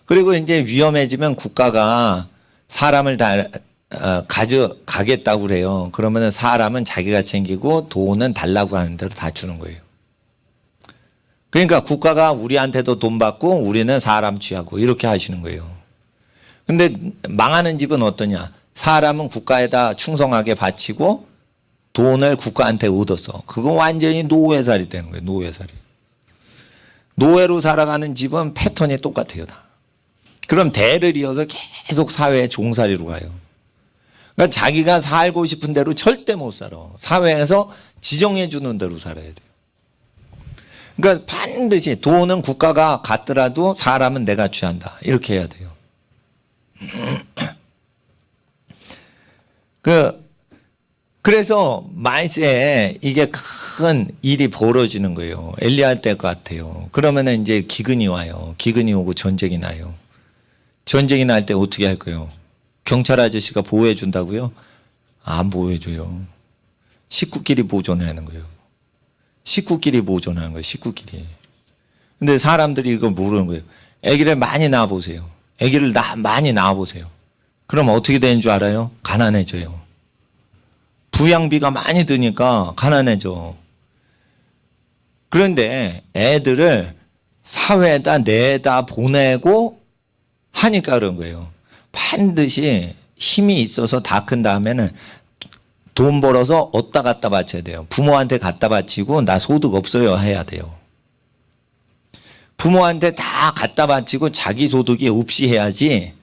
A: 그리고 이제 위험해지면 국가가 사람을 다 가져가겠다고 그래요. 그러면 사람은 자기가 챙기고 돈은 달라고 하는 대로 다 주는 거예요. 그러니까 국가가 우리한테도 돈 받고 우리는 사람 취하고 이렇게 하시는 거예요. 근데 망하는 집은 어떠냐? 사람은 국가에다 충성하게 바치고 돈을 국가한테 얻었어. 그거 완전히 노예살이 되는 거예요. 노예살이. 노예로 살아가는 집은 패턴이 똑같아요. 다. 그럼 대를 이어서 계속 사회에 종살이로 가요. 그러니까 자기가 살고 싶은 대로 절대 못 살아. 사회에서 지정해 주는 대로 살아야 돼요. 그러니까 반드시 돈은 국가가 갖더라도 사람은 내가 취한다. 이렇게 해야 돼요. 그래서 만세에 이게 큰 일이 벌어지는 거예요. 엘리야 때 같아요. 그러면은 이제 기근이 와요. 기근이 오고 전쟁이 나요. 전쟁이 날 때 어떻게 할 거예요? 경찰 아저씨가 보호해 준다고요? 안 보호해줘요. 식구끼리 보존하는 거예요. 식구끼리 보존하는 거예요. 식구끼리. 근데 사람들이 이거 모르는 거예요. 아기를 많이 낳아보세요. 아기를 많이 낳아보세요. 그럼 어떻게 되는 줄 알아요? 가난해져요. 부양비가 많이 드니까 가난해져. 그런데 애들을 사회에다 내다 보내고 하니까 그런 거예요. 반드시 힘이 있어서 다 큰 다음에는 돈 벌어서 어디다 갖다 바쳐야 돼요. 부모한테 갖다 바치고 나 소득 없어요 해야 돼요. 부모한테 다 갖다 바치고 자기 소득이 없이 해야지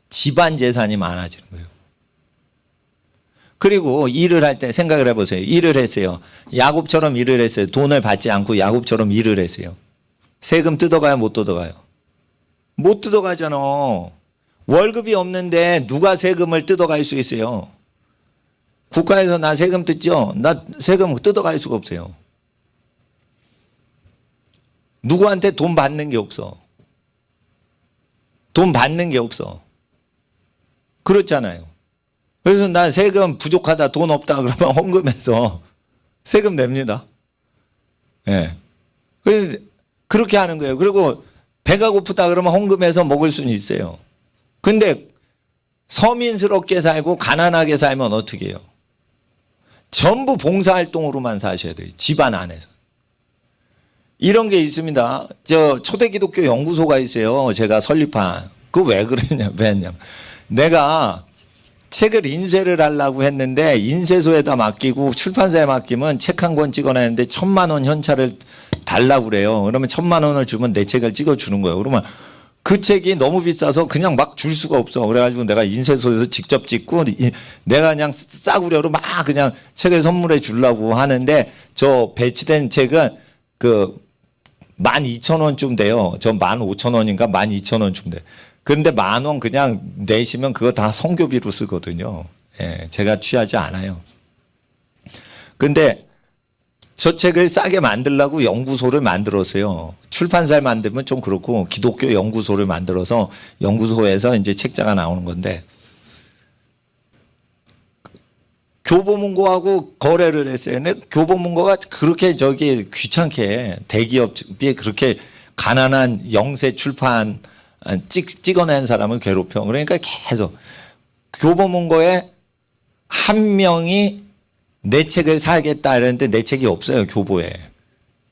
A: 집안 재산이 많아지는 거예요. 그리고 일을 할 때 생각을 해보세요. 일을 했어요. 야곱처럼 일을 했어요. 돈을 받지 않고 야곱처럼 일을 했어요. 세금 뜯어가요? 못 뜯어가요? 못 뜯어가잖아. 월급이 없는데 누가 세금을 뜯어갈 수 있어요? 국가에서 나 세금 뜯죠? 나 세금 뜯어갈 수가 없어요. 누구한테 돈 받는 게 없어. 돈 받는 게 없어. 그렇잖아요. 그래서 나 세금 부족하다, 돈 없다 그러면 헌금해서 세금 냅니다. 예. 네. 그래서 그렇게 하는 거예요. 그리고 배가 고프다 그러면 헌금해서 먹을 수는 있어요. 근데 서민스럽게 살고 가난하게 살면 어떻게 해요? 전부 봉사활동으로만 사셔야 돼요. 집안 안에서. 이런 게 있습니다. 저 초대기독교 연구소가 있어요. 제가 설립한. 그거 왜 했냐면 내가 책을 인쇄를 하려고 했는데 인쇄소에다 맡기고 출판사에 맡기면 책 한 권 찍어내는데 1,000만 원 현찰을 달라고 그래요. 그러면 1,000만 원을 주면 내 책을 찍어주는 거예요. 그러면 그 책이 너무 비싸서 그냥 막 줄 수가 없어. 그래가지고 내가 인쇄소에서 직접 찍고 내가 그냥 싸구려로 막 그냥 책을 선물해 주려고 하는데 저 배치된 책은 그 12,000원쯤 돼요. 저 15,000원인가 12,000원쯤 돼. 그런데 10,000원 그냥 내시면 그거 다 성교비로 쓰거든요. 예, 제가 취하지 않아요. 근데 저 책을 싸게 만들려고 연구소를 만들었어요. 출판사를 만들면 좀 그렇고 기독교 연구소를 만들어서 연구소에서 이제 책자가 나오는 건데 교보문고하고 거래를 했어요. 근데 교보문고가 그렇게 귀찮게 대기업이 그렇게 가난한 영세 출판 찍어낸 사람을 괴롭혀. 그러니까 계속 교보문고에 한 명이 내 책을 사겠다 이랬는데 내 책이 없어요. 교보에.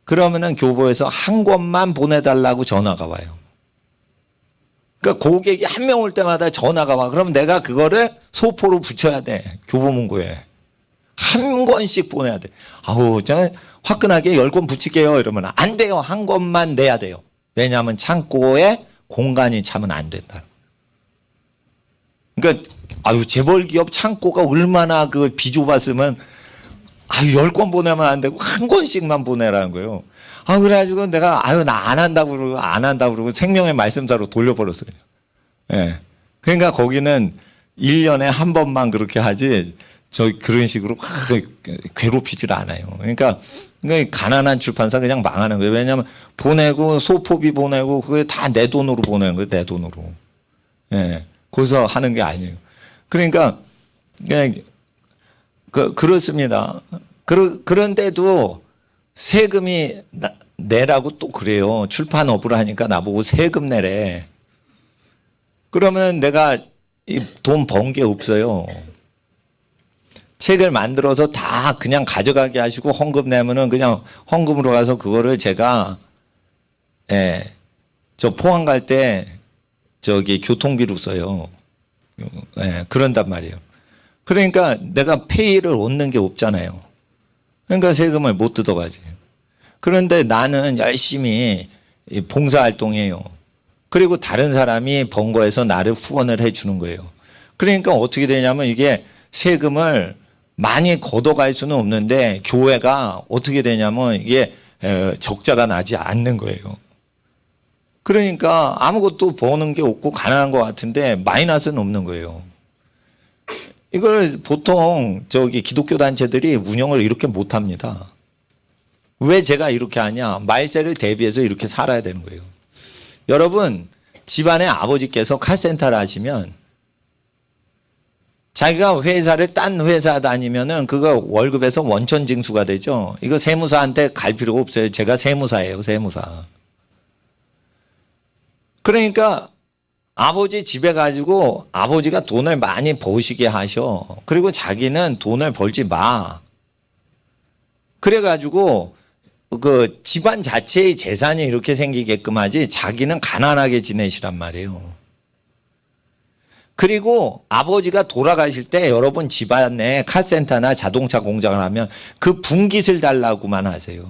A: 그러면은 교보에서 한 권만 보내달라고 전화가 와요. 그러니까 고객이 한 명 올 때마다 전화가 와. 그럼 내가 그거를 소포로 붙여야 돼. 교보문고에. 한 권씩 보내야 돼. 아우, 저는 화끈하게 10권 붙일게요. 이러면 안 돼요. 한 권만 내야 돼요. 왜냐하면 창고에 공간이 차면 안 된다. 그러니까 아유 재벌 기업 창고가 얼마나 그 비좁았으면 아유 10권 보내면 안 되고 한 권씩만 보내라는 거예요. 아 그래가지고 내가 아유 나 안 한다고 그러고 안 한다고 그러고 생명의 말씀자로 돌려버렸어요. 예. 그러니까 거기는 1년에 한 번만 그렇게 하지 그런 식으로 괴롭히질 않아요. 그러니까 가난한 출판사 그냥 망하는 거예요. 왜냐하면 보내고 소포비 보내고 그게 다 내 돈으로 보내는 거예요. 내 돈으로. 예. 거기서 하는 게 아니에요. 그러니까 그냥 그렇습니다. 그런데도 세금이 내라고 또 그래요. 출판업을 하니까 나보고 세금 내래. 그러면 내가 돈 번 게 없어요. 책을 만들어서 다 그냥 가져가게 하시고 헌금 내면은 그냥 헌금으로 가서 그거를 제가 예, 저 포항 갈 때 저기 교통비로 써요. 예, 그런단 말이에요. 그러니까 내가 페이를 얻는 게 없잖아요. 그러니까 세금을 못 뜯어가지. 그런데 나는 열심히 봉사활동해요. 그리고 다른 사람이 번 거에서 나를 후원을 해주는 거예요. 그러니까 어떻게 되냐면 이게 세금을 많이 걷어갈 수는 없는데 교회가 어떻게 되냐면 이게 적자가 나지 않는 거예요. 그러니까 아무것도 버는 게 없고 가난한 것 같은데 마이너스는 없는 거예요. 이걸 보통 저기 기독교 단체들이 운영을 이렇게 못 합니다. 왜 제가 이렇게 하냐? 말세를 대비해서 이렇게 살아야 되는 거예요. 여러분, 집안에 아버지께서 카센터를 하시면 자기가 회사를 딴 회사 다니면은 그거 월급에서 원천 징수가 되죠. 이거 세무사한테 갈 필요가 없어요. 제가 세무사예요, 세무사. 그러니까 아버지 집에 가지고 아버지가 돈을 많이 버시게 하셔. 그리고 자기는 돈을 벌지 마. 그래가지고 그 집안 자체의 재산이 이렇게 생기게끔 하지 자기는 가난하게 지내시란 말이에요. 그리고 아버지가 돌아가실 때 여러분 집안에 카센터나 자동차 공장을 하면 그 분깃을 달라고만 하세요.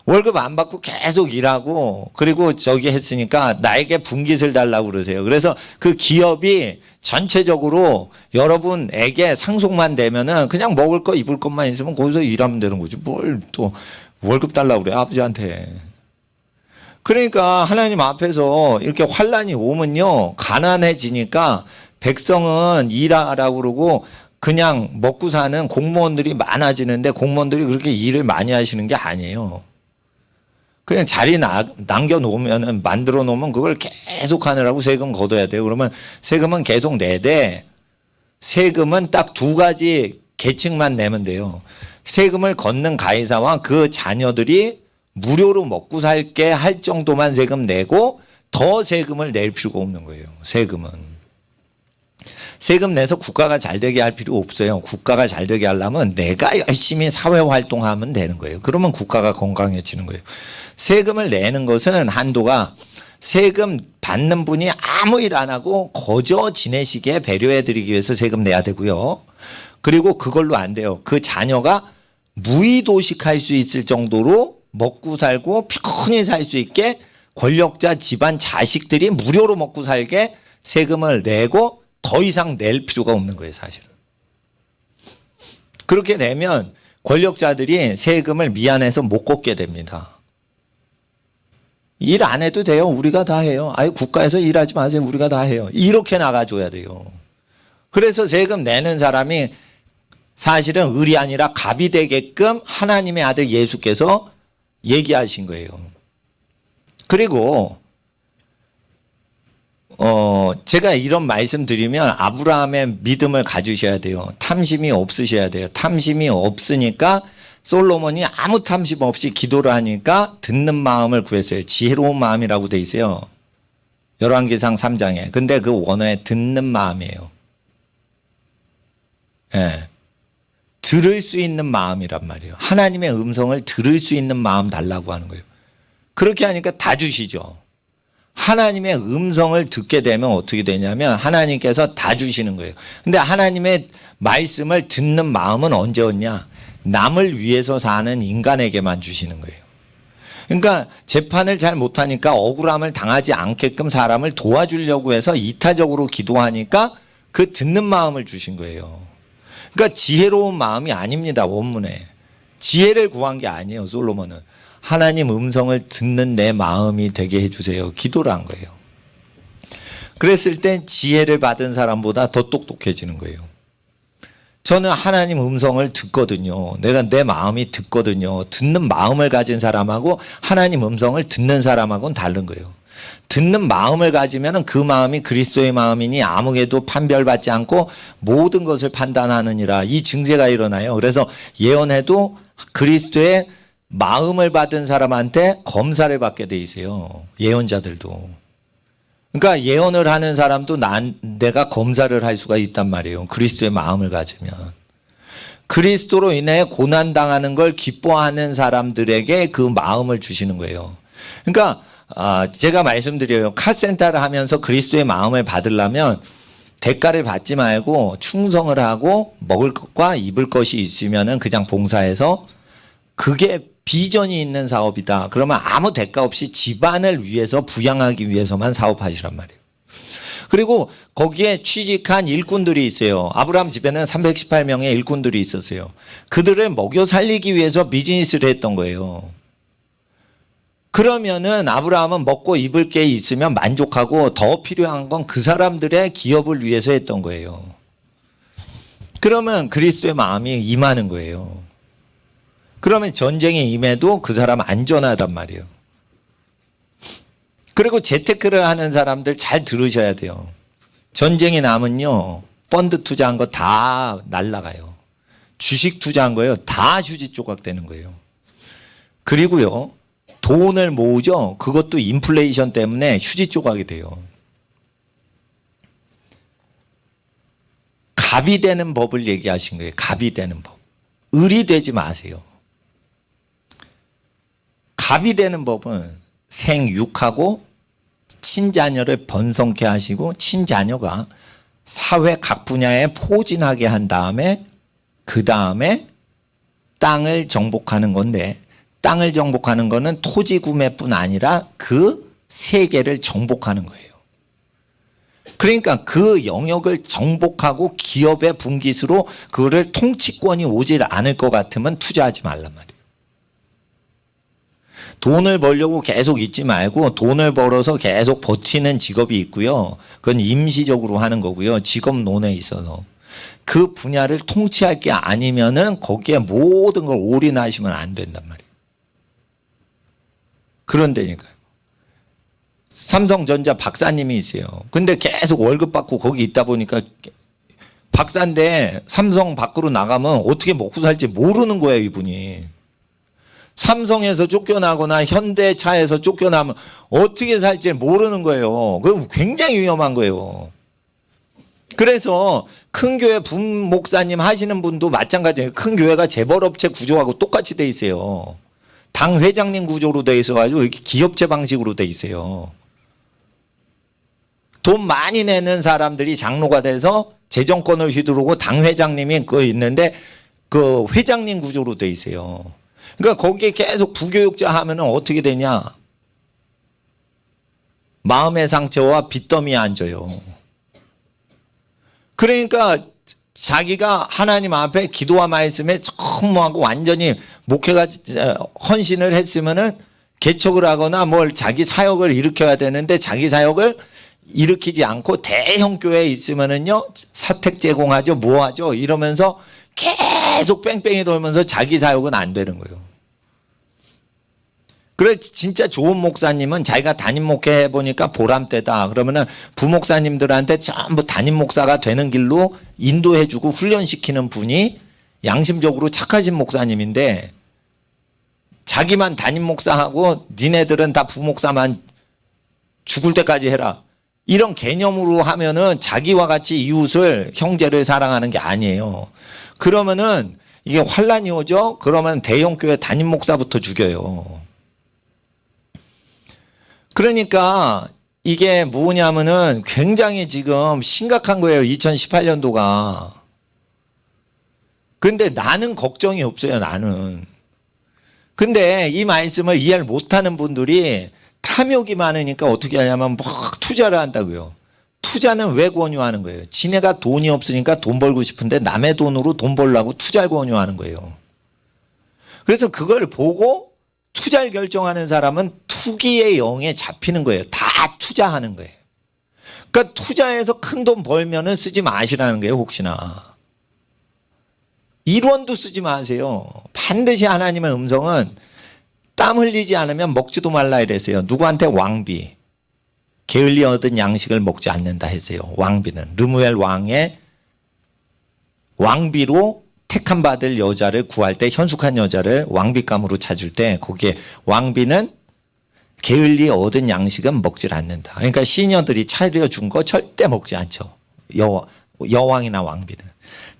A: 월급 안 받고 계속 일하고 그리고 저기 했으니까 나에게 분깃을 달라고 그러세요. 그래서 그 기업이 전체적으로 여러분에게 상속만 되면은 그냥 먹을 거 입을 것만 있으면 거기서 일하면 되는 거지. 뭘 또 월급 달라고 그래 아버지한테. 그러니까 하나님 앞에서 이렇게 환란이 오면요 가난해지니까 백성은 일하라고 그러고 그냥 먹고 사는 공무원들이 많아지는데 공무원들이 그렇게 일을 많이 하시는 게 아니에요. 그냥 자리 남겨놓으면 만들어 놓으면 그걸 계속 하느라고 세금 걷어야 돼요. 그러면 세금은 계속 내되 세금은 딱 두 가지 계층만 내면 돼요. 세금을 걷는 가해사와 그 자녀들이 무료로 먹고 살게 할 정도만 세금 내고 더 세금을 낼 필요가 없는 거예요. 세금은. 세금 내서 국가가 잘 되게 할 필요 없어요. 국가가 잘 되게 하려면 내가 열심히 사회활동하면 되는 거예요. 그러면 국가가 건강해지는 거예요. 세금을 내는 것은 한도가 세금 받는 분이 아무 일 안 하고 거저 지내시게 배려해 드리기 위해서 세금 내야 되고요. 그리고 그걸로 안 돼요. 그 자녀가 무의도식할 수 있을 정도로 먹고 살고 편히 살 수 있게 권력자 집안 자식들이 무료로 먹고 살게 세금을 내고 더 이상 낼 필요가 없는 거예요, 사실은. 그렇게 되면 권력자들이 세금을 미안해서 못 걷게 됩니다. 일 안 해도 돼요. 우리가 다 해요. 아유, 국가에서 일하지 마세요. 우리가 다 해요. 이렇게 나가줘야 돼요. 그래서 세금 내는 사람이 사실은 을이 아니라 갑이 되게끔 하나님의 아들 예수께서 얘기하신 거예요. 그리고 제가 이런 말씀 드리면 아브라함의 믿음을 가지셔야 돼요. 탐심이 없으셔야 돼요. 탐심이 없으니까 솔로몬이 아무 탐심 없이 기도를 하니까 듣는 마음을 구했어요. 지혜로운 마음이라고 돼 있어요. 열왕기상 3장에. 근데 그 원어에 듣는 마음이에요. 예. 들을 수 있는 마음이란 말이에요. 하나님의 음성을 들을 수 있는 마음 달라고 하는 거예요. 그렇게 하니까 다 주시죠. 하나님의 음성을 듣게 되면 어떻게 되냐면 하나님께서 다 주시는 거예요. 근데 하나님의 말씀을 듣는 마음은 언제 얻냐? 남을 위해서 사는 인간에게만 주시는 거예요. 그러니까 재판을 잘 못하니까 억울함을 당하지 않게끔 사람을 도와주려고 해서 이타적으로 기도하니까 그 듣는 마음을 주신 거예요. 그러니까 지혜로운 마음이 아닙니다. 원문에. 지혜를 구한 게 아니에요. 솔로몬은. 하나님 음성을 듣는 내 마음이 되게 해주세요. 기도를 한 거예요. 그랬을 때 지혜를 받은 사람보다 더 똑똑해지는 거예요. 저는 하나님 음성을 듣거든요. 내가 내 마음이 듣거든요. 듣는 마음을 가진 사람하고 하나님 음성을 듣는 사람하고는 다른 거예요. 듣는 마음을 가지면 그 마음이 그리스도의 마음이니 아무에도 판별받지 않고 모든 것을 판단하느니라. 이 증세가 일어나요. 그래서 예언해도 그리스도의 마음을 받은 사람한테 검사를 받게 돼 있어요. 예언자들도. 그러니까 예언을 하는 사람도 내가 검사를 할 수가 있단 말이에요. 그리스도의 마음을 가지면. 그리스도로 인해 고난당하는 걸 기뻐하는 사람들에게 그 마음을 주시는 거예요. 그러니까 제가 말씀드려요. 카센터를 하면서 그리스도의 마음을 받으려면 대가를 받지 말고 충성을 하고 먹을 것과 입을 것이 있으면은 그냥 봉사해서 그게 비전이 있는 사업이다. 그러면 아무 대가 없이 집안을 위해서 부양하기 위해서만 사업하시란 말이에요. 그리고 거기에 취직한 일꾼들이 있어요. 아브라함 집에는 318명의 일꾼들이 있었어요. 그들을 먹여 살리기 위해서 비즈니스를 했던 거예요. 그러면은 아브라함은 먹고 입을 게 있으면 만족하고 더 필요한 건 그 사람들의 기업을 위해서 했던 거예요. 그러면 그리스도의 마음이 임하는 거예요. 그러면 전쟁에 임해도 그 사람 안전하단 말이에요. 그리고 재테크를 하는 사람들 잘 들으셔야 돼요. 전쟁이 나면요, 펀드 투자한 거 다 날라가요. 주식 투자한 거예요. 다 휴지 조각 되는 거예요. 그리고요, 돈을 모으죠. 그것도 인플레이션 때문에 휴지 조각이 돼요. 갑이 되는 법을 얘기하신 거예요. 갑이 되는 법. 을이 되지 마세요. 갑이 되는 법은 생육하고 친자녀를 번성케 하시고 친자녀가 사회 각 분야에 포진하게 한 다음에 그 다음에 땅을 정복하는 건데, 땅을 정복하는 거는 토지 구매뿐 아니라 그 세계를 정복하는 거예요. 그러니까 그 영역을 정복하고 기업의 분깃으로 그거를 통치권이 오지 않을 것 같으면 투자하지 말란 말이에요. 돈을 벌려고 계속 있지 말고 돈을 벌어서 계속 버티는 직업이 있고요. 그건 임시적으로 하는 거고요. 직업론에 있어서. 그 분야를 통치할 게 아니면은 거기에 모든 걸 올인하시면 안 된단 말이에요. 그런데니까요. 삼성전자 박사님이 있어요. 근데 계속 월급 받고 거기 있다 보니까 박사인데 삼성 밖으로 나가면 어떻게 먹고 살지 모르는 거예요, 이분이. 삼성에서 쫓겨나거나 현대차에서 쫓겨나면 어떻게 살지 모르는 거예요. 그럼 굉장히 위험한 거예요. 그래서 큰 교회 분목사님 하시는 분도 마찬가지예요. 큰 교회가 재벌업체 구조하고 똑같이 돼 있어요. 당 회장님 구조로 돼 있어가지고 이렇게 기업체 방식으로 돼 있어요. 돈 많이 내는 사람들이 장로가 돼서 재정권을 휘두르고 당 회장님이 그 있는데 그 회장님 구조로 돼 있어요. 그러니까 거기에 계속 부교육자 하면은 어떻게 되냐? 마음의 상처와 빚더미에 앉아요. 그러니까 자기가 하나님 앞에 기도와 말씀에 전무하고 완전히 목회가 헌신을 했으면은 개척을 하거나 뭘 자기 사역을 일으켜야 되는데 자기 사역을 일으키지 않고 대형 교회에 있으면은요, 사택 제공하죠, 뭐 하죠 이러면서 계속 뺑뺑이 돌면서 자기 사역은 안 되는 거예요. 그래 진짜 좋은 목사님은 자기가 담임 목회 해보니까 보람되다 그러면은 부목사님들한테 전부 담임 목사가 되는 길로 인도해주고 훈련시키는 분이 양심적으로 착하신 목사님인데, 자기만 담임 목사하고 니네들은 다 부목사만 죽을 때까지 해라 이런 개념으로 하면은 자기와 같이 이웃을 형제를 사랑하는 게 아니에요. 그러면은 이게 환란이 오죠. 그러면 대형교회 담임 목사부터 죽여요. 그러니까 이게 뭐냐면은 굉장히 지금 심각한 거예요. 2018년도가. 근데 나는 걱정이 없어요. 나는. 근데 이 말씀을 이해를 못하는 분들이 탐욕이 많으니까 어떻게 하냐면 막 투자를 한다고요. 투자는 왜 권유하는 거예요? 지네가 돈이 없으니까 돈 벌고 싶은데 남의 돈으로 돈 벌려고 투자를 권유하는 거예요. 그래서 그걸 보고 투자를 결정하는 사람은 투기의 영에 잡히는 거예요. 다 투자하는 거예요. 그러니까 투자해서 큰 돈 벌면은 쓰지 마시라는 거예요. 혹시나. 1원도 쓰지 마세요. 반드시 하나님의 음성은 땀 흘리지 않으면 먹지도 말라 이랬어요. 누구한테? 왕비. 게을리 얻은 양식을 먹지 않는다 했어요. 왕비는. 르무엘 왕의 왕비로 택함 받을 여자를 구할 때, 현숙한 여자를 왕비감으로 찾을 때 거기에 왕비는 게을리 얻은 양식은 먹질 않는다. 그러니까 시녀들이 차려준 거 절대 먹지 않죠. 여왕이나 왕비는.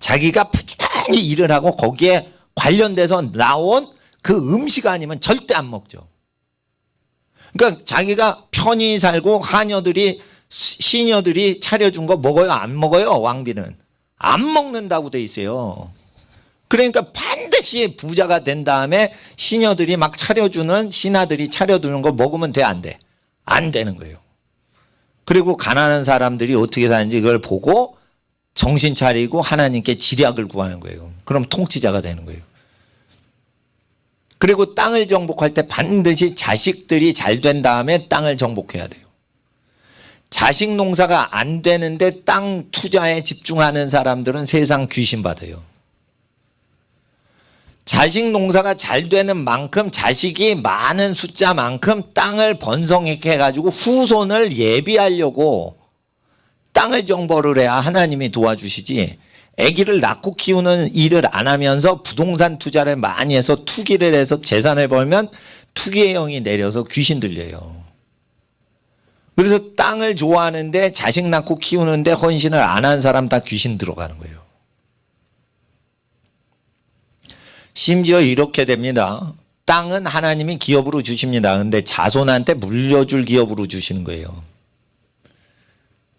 A: 자기가 부지런히 일을 하고 거기에 관련돼서 나온 그 음식 아니면 절대 안 먹죠. 그러니까 자기가 편히 살고 시녀들이 차려준 거 먹어요? 안 먹어요? 왕비는 안 먹는다고 돼 있어요. 그러니까 반드시 부자가 된 다음에 시녀들이 막 차려주는, 신하들이 차려주는 거 먹으면 돼, 안 돼? 안 되는 거예요. 그리고 가난한 사람들이 어떻게 사는지 그걸 보고 정신 차리고 하나님께 지략을 구하는 거예요. 그럼 통치자가 되는 거예요. 그리고 땅을 정복할 때 반드시 자식들이 잘 된 다음에 땅을 정복해야 돼요. 자식 농사가 안 되는데 땅 투자에 집중하는 사람들은 세상 귀신 받아요. 자식 농사가 잘 되는 만큼, 자식이 많은 숫자만큼 땅을 번성하게 해가지고 후손을 예비하려고 땅을 정벌을 해야 하나님이 도와주시지, 아기를 낳고 키우는 일을 안 하면서 부동산 투자를 많이 해서 투기를 해서 재산을 벌면 투기의 영이 내려서 귀신 들려요. 그래서 땅을 좋아하는데 자식 낳고 키우는데 헌신을 안 한 사람 다 귀신 들어가는 거예요. 심지어 이렇게 됩니다. 땅은 하나님이 기업으로 주십니다. 그런데 자손한테 물려줄 기업으로 주시는 거예요.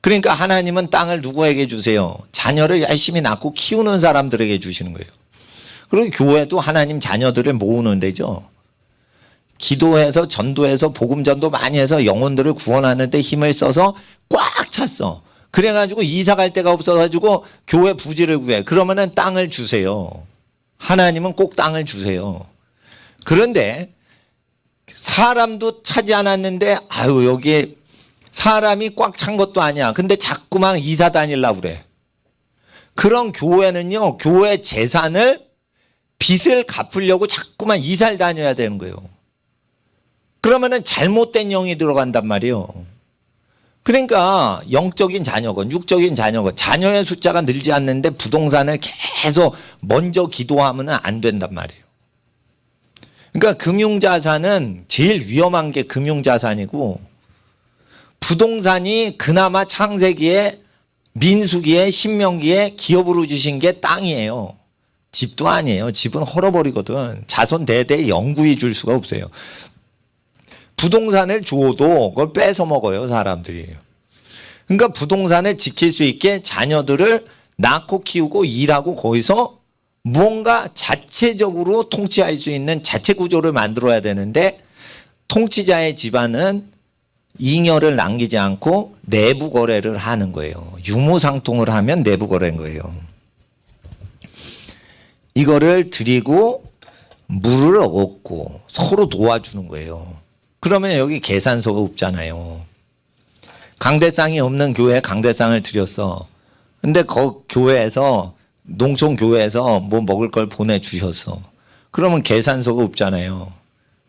A: 그러니까 하나님은 땅을 누구에게 주세요? 자녀를 열심히 낳고 키우는 사람들에게 주시는 거예요. 그리고 교회도 하나님 자녀들을 모으는 데죠. 기도해서 전도해서 복음전도 많이 해서 영혼들을 구원하는 데 힘을 써서 꽉 찼어. 그래가지고 이사 갈 데가 없어가지고 교회 부지를 구해. 그러면은 땅을 주세요. 하나님은 꼭 땅을 주세요. 그런데 사람도 차지 않았는데 아유 여기에 사람이 꽉 찬 것도 아니야. 근데 자꾸만 이사 다니려고 그래. 그런 교회는요, 교회 재산을 빚을 갚으려고 자꾸만 이사를 다녀야 되는 거예요. 그러면은 잘못된 영이 들어간단 말이에요. 그러니까 영적인 자녀건 육적인 자녀건 자녀의 숫자가 늘지 않는데 부동산을 계속 먼저 기도하면 안 된단 말이에요. 그러니까 금융자산은 제일 위험한 게 금융자산이고, 부동산이 그나마 창세기에 민수기에 신명기에 기업으로 주신 게 땅이에요. 집도 아니에요. 집은 헐어버리거든. 자손 대대 영구히 줄 수가 없어요. 부동산을 줘도 그걸 뺏어 먹어요, 사람들이. 그러니까 부동산을 지킬 수 있게 자녀들을 낳고 키우고 일하고 거기서 무언가 자체적으로 통치할 수 있는 자체 구조를 만들어야 되는데, 통치자의 집안은 잉여를 남기지 않고 내부 거래를 하는 거예요. 유무상통을 하면 내부 거래인 거예요. 이거를 드리고 물을 얻고 서로 도와주는 거예요. 그러면 여기 계산서가 없잖아요. 강대상이 없는 교회에 강대상을 드렸어. 근데 그 교회에서, 농촌교회에서 뭐 먹을 걸 보내주셨어. 그러면 계산서가 없잖아요.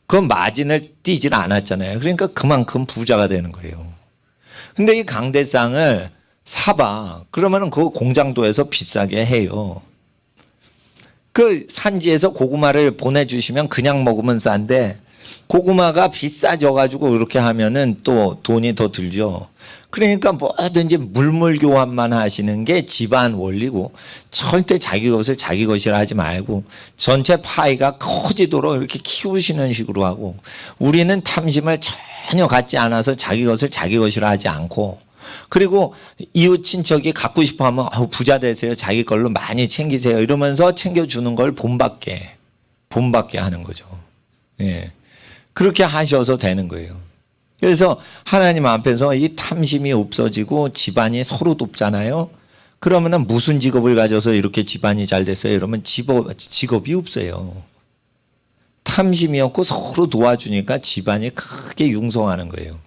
A: 그 마진을 띄질 않았잖아요. 그러니까 그만큼 부자가 되는 거예요. 근데 이 강대상을 사봐. 그러면은 그 공장도에서 비싸게 해요. 그 산지에서 고구마를 보내주시면 그냥 먹으면 싼데, 고구마가 비싸져가지고 이렇게 하면은 또 돈이 더 들죠. 그러니까 뭐든지 물물 교환만 하시는 게 집안 원리고, 절대 자기 것을 자기 것이라 하지 말고 전체 파이가 커지도록 이렇게 키우시는 식으로 하고, 우리는 탐심을 전혀 갖지 않아서 자기 것을 자기 것이라 하지 않고, 그리고 이웃 친척이 갖고 싶어 하면 부자 되세요, 자기 걸로 많이 챙기세요 이러면서 챙겨주는 걸 본받게 하는 거죠. 예. 그렇게 하셔서 되는 거예요. 그래서 하나님 앞에서 이 탐심이 없어지고 집안이 서로 돕잖아요. 그러면은 무슨 직업을 가져서 이렇게 집안이 잘 됐어요? 이러면 직업이 없어요. 탐심이 없고 서로 도와주니까 집안이 크게 융성하는 거예요.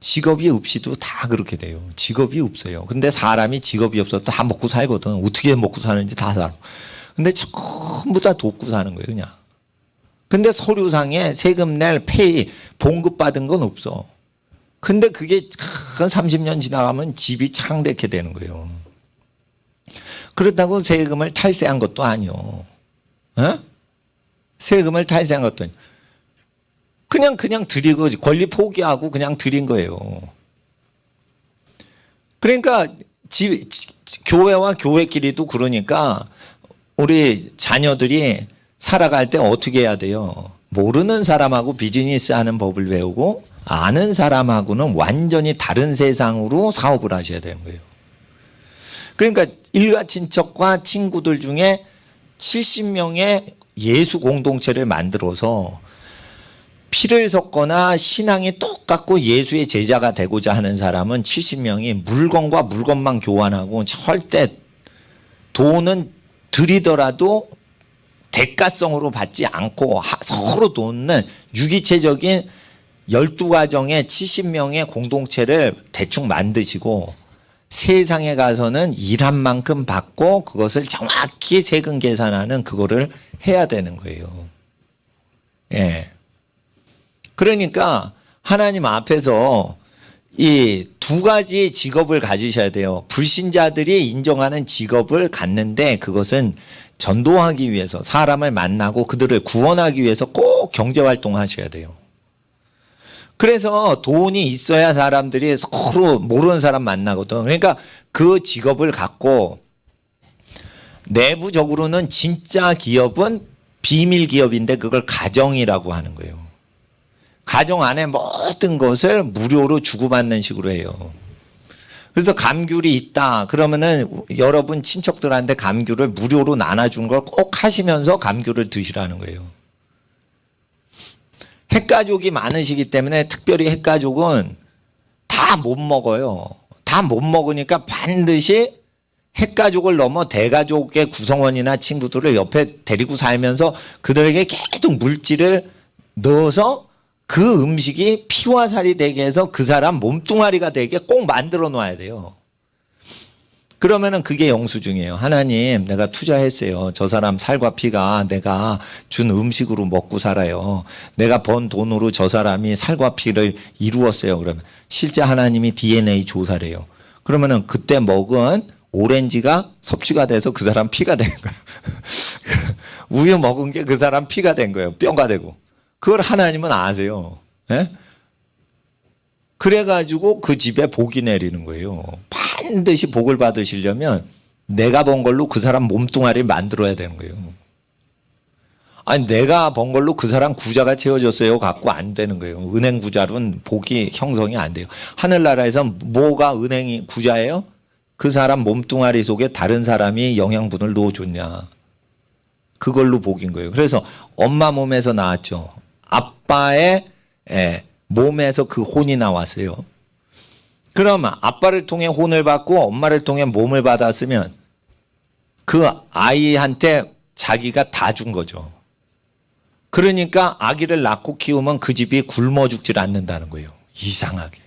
A: 직업이 없이도 다 그렇게 돼요. 직업이 없어요. 근데 사람이 직업이 없어도 다 먹고 살거든. 어떻게 먹고 사는지 다 살아. 근데 전부 다 돕고 사는 거예요, 그냥. 근데 서류상에 세금 낼 페이 봉급받은 건 없어. 근데 그게 30년 지나가면 집이 창백해 되는 거예요. 그렇다고 세금을 탈세한 것도 아니요. 어? 세금을 탈세한 것도 아니요. 그냥 드리고 권리 포기하고 그냥 드린 거예요. 그러니까 교회와 교회끼리도 그러니까 우리 자녀들이 살아갈 때 어떻게 해야 돼요? 모르는 사람하고 비즈니스 하는 법을 배우고 아는 사람하고는 완전히 다른 세상으로 사업을 하셔야 되는 거예요. 그러니까 일가 친척과 친구들 중에 70명의 예수 공동체를 만들어서 피를 섞거나 신앙이 똑같고 예수의 제자가 되고자 하는 사람은 70명이 물건과 물건만 교환하고 절대 돈은 들이더라도 대가성으로 받지 않고 서로 돕는 유기체적인 12가정의 70명의 공동체를 대충 만드시고 세상에 가서는 일한 만큼 받고 그것을 정확히 세금 계산하는 그거를 해야 되는 거예요. 예. 그러니까 하나님 앞에서 이 두 가지 직업을 가지셔야 돼요. 불신자들이 인정하는 직업을 갖는데 그것은 전도하기 위해서 사람을 만나고 그들을 구원하기 위해서 꼭 경제활동 하셔야 돼요. 그래서 돈이 있어야 사람들이 서로 모르는 사람 만나거든. 그러니까 그 직업을 갖고 내부적으로는 진짜 기업은 비밀 기업인데 그걸 가정이라고 하는 거예요. 가정 안에 모든 것을 무료로 주고받는 식으로 해요. 그래서 감귤이 있다 그러면은 여러분 친척들한테 감귤을 무료로 나눠주는 걸 꼭 하시면서 감귤을 드시라는 거예요. 핵가족이 많으시기 때문에 특별히 핵가족은 다 못 먹어요. 다 못 먹으니까 반드시 핵가족을 넘어 대가족의 구성원이나 친구들을 옆에 데리고 살면서 그들에게 계속 물질을 넣어서 그 음식이 피와 살이 되게 해서 그 사람 몸뚱아리가 되게 꼭 만들어 놔야 돼요. 그러면은 그게 영수증이에요. 하나님, 내가 투자했어요. 저 사람 살과 피가 내가 준 음식으로 먹고 살아요. 내가 번 돈으로 저 사람이 살과 피를 이루었어요. 그러면 실제 하나님이 DNA 조사래요. 그러면은 그때 먹은 오렌지가 섭취가 돼서 그 사람 피가 된 거예요. 우유 먹은 게 그 사람 피가 된 거예요. 뼈가 되고. 그걸 하나님은 아세요. 예? 그래가지고 그 집에 복이 내리는 거예요. 반드시 복을 받으시려면 내가 번 걸로 그 사람 몸뚱아리를 만들어야 되는 거예요. 아니 내가 번 걸로 그 사람 구자가 채워졌어요 갖고 안 되는 거예요. 은행 구자로는 복이 형성이 안 돼요. 하늘나라에서 뭐가 은행이 구자예요? 그 사람 몸뚱아리 속에 다른 사람이 영양분을 넣어줬냐. 그걸로 복인 거예요. 그래서 엄마 몸에서 나왔죠. 아빠의 몸에서 그 혼이 나왔어요. 그러면 아빠를 통해 혼을 받고 엄마를 통해 몸을 받았으면 그 아이한테 자기가 다 준 거죠. 그러니까 아기를 낳고 키우면 그 집이 굶어 죽질 않는다는 거예요. 이상하게.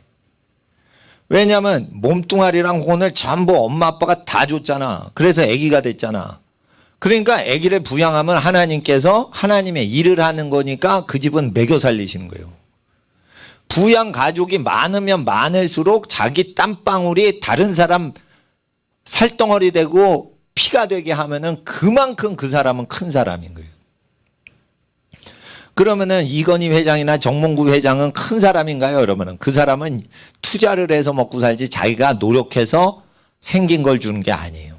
A: 왜냐하면 몸뚱아리랑 혼을 전부 엄마 아빠가 다 줬잖아. 그래서 아기가 됐잖아. 그러니까 아기를 부양하면 하나님께서 하나님의 일을 하는 거니까 그 집은 먹여 살리시는 거예요. 부양 가족이 많으면 많을수록 자기 땀방울이 다른 사람 살덩어리 되고 피가 되게 하면은 그만큼 그 사람은 큰 사람인 거예요. 그러면은 이건희 회장이나 정몽구 회장은 큰 사람인가요? 그러면은 그 사람은 투자를 해서 먹고 살지 자기가 노력해서 생긴 걸 주는 게 아니에요.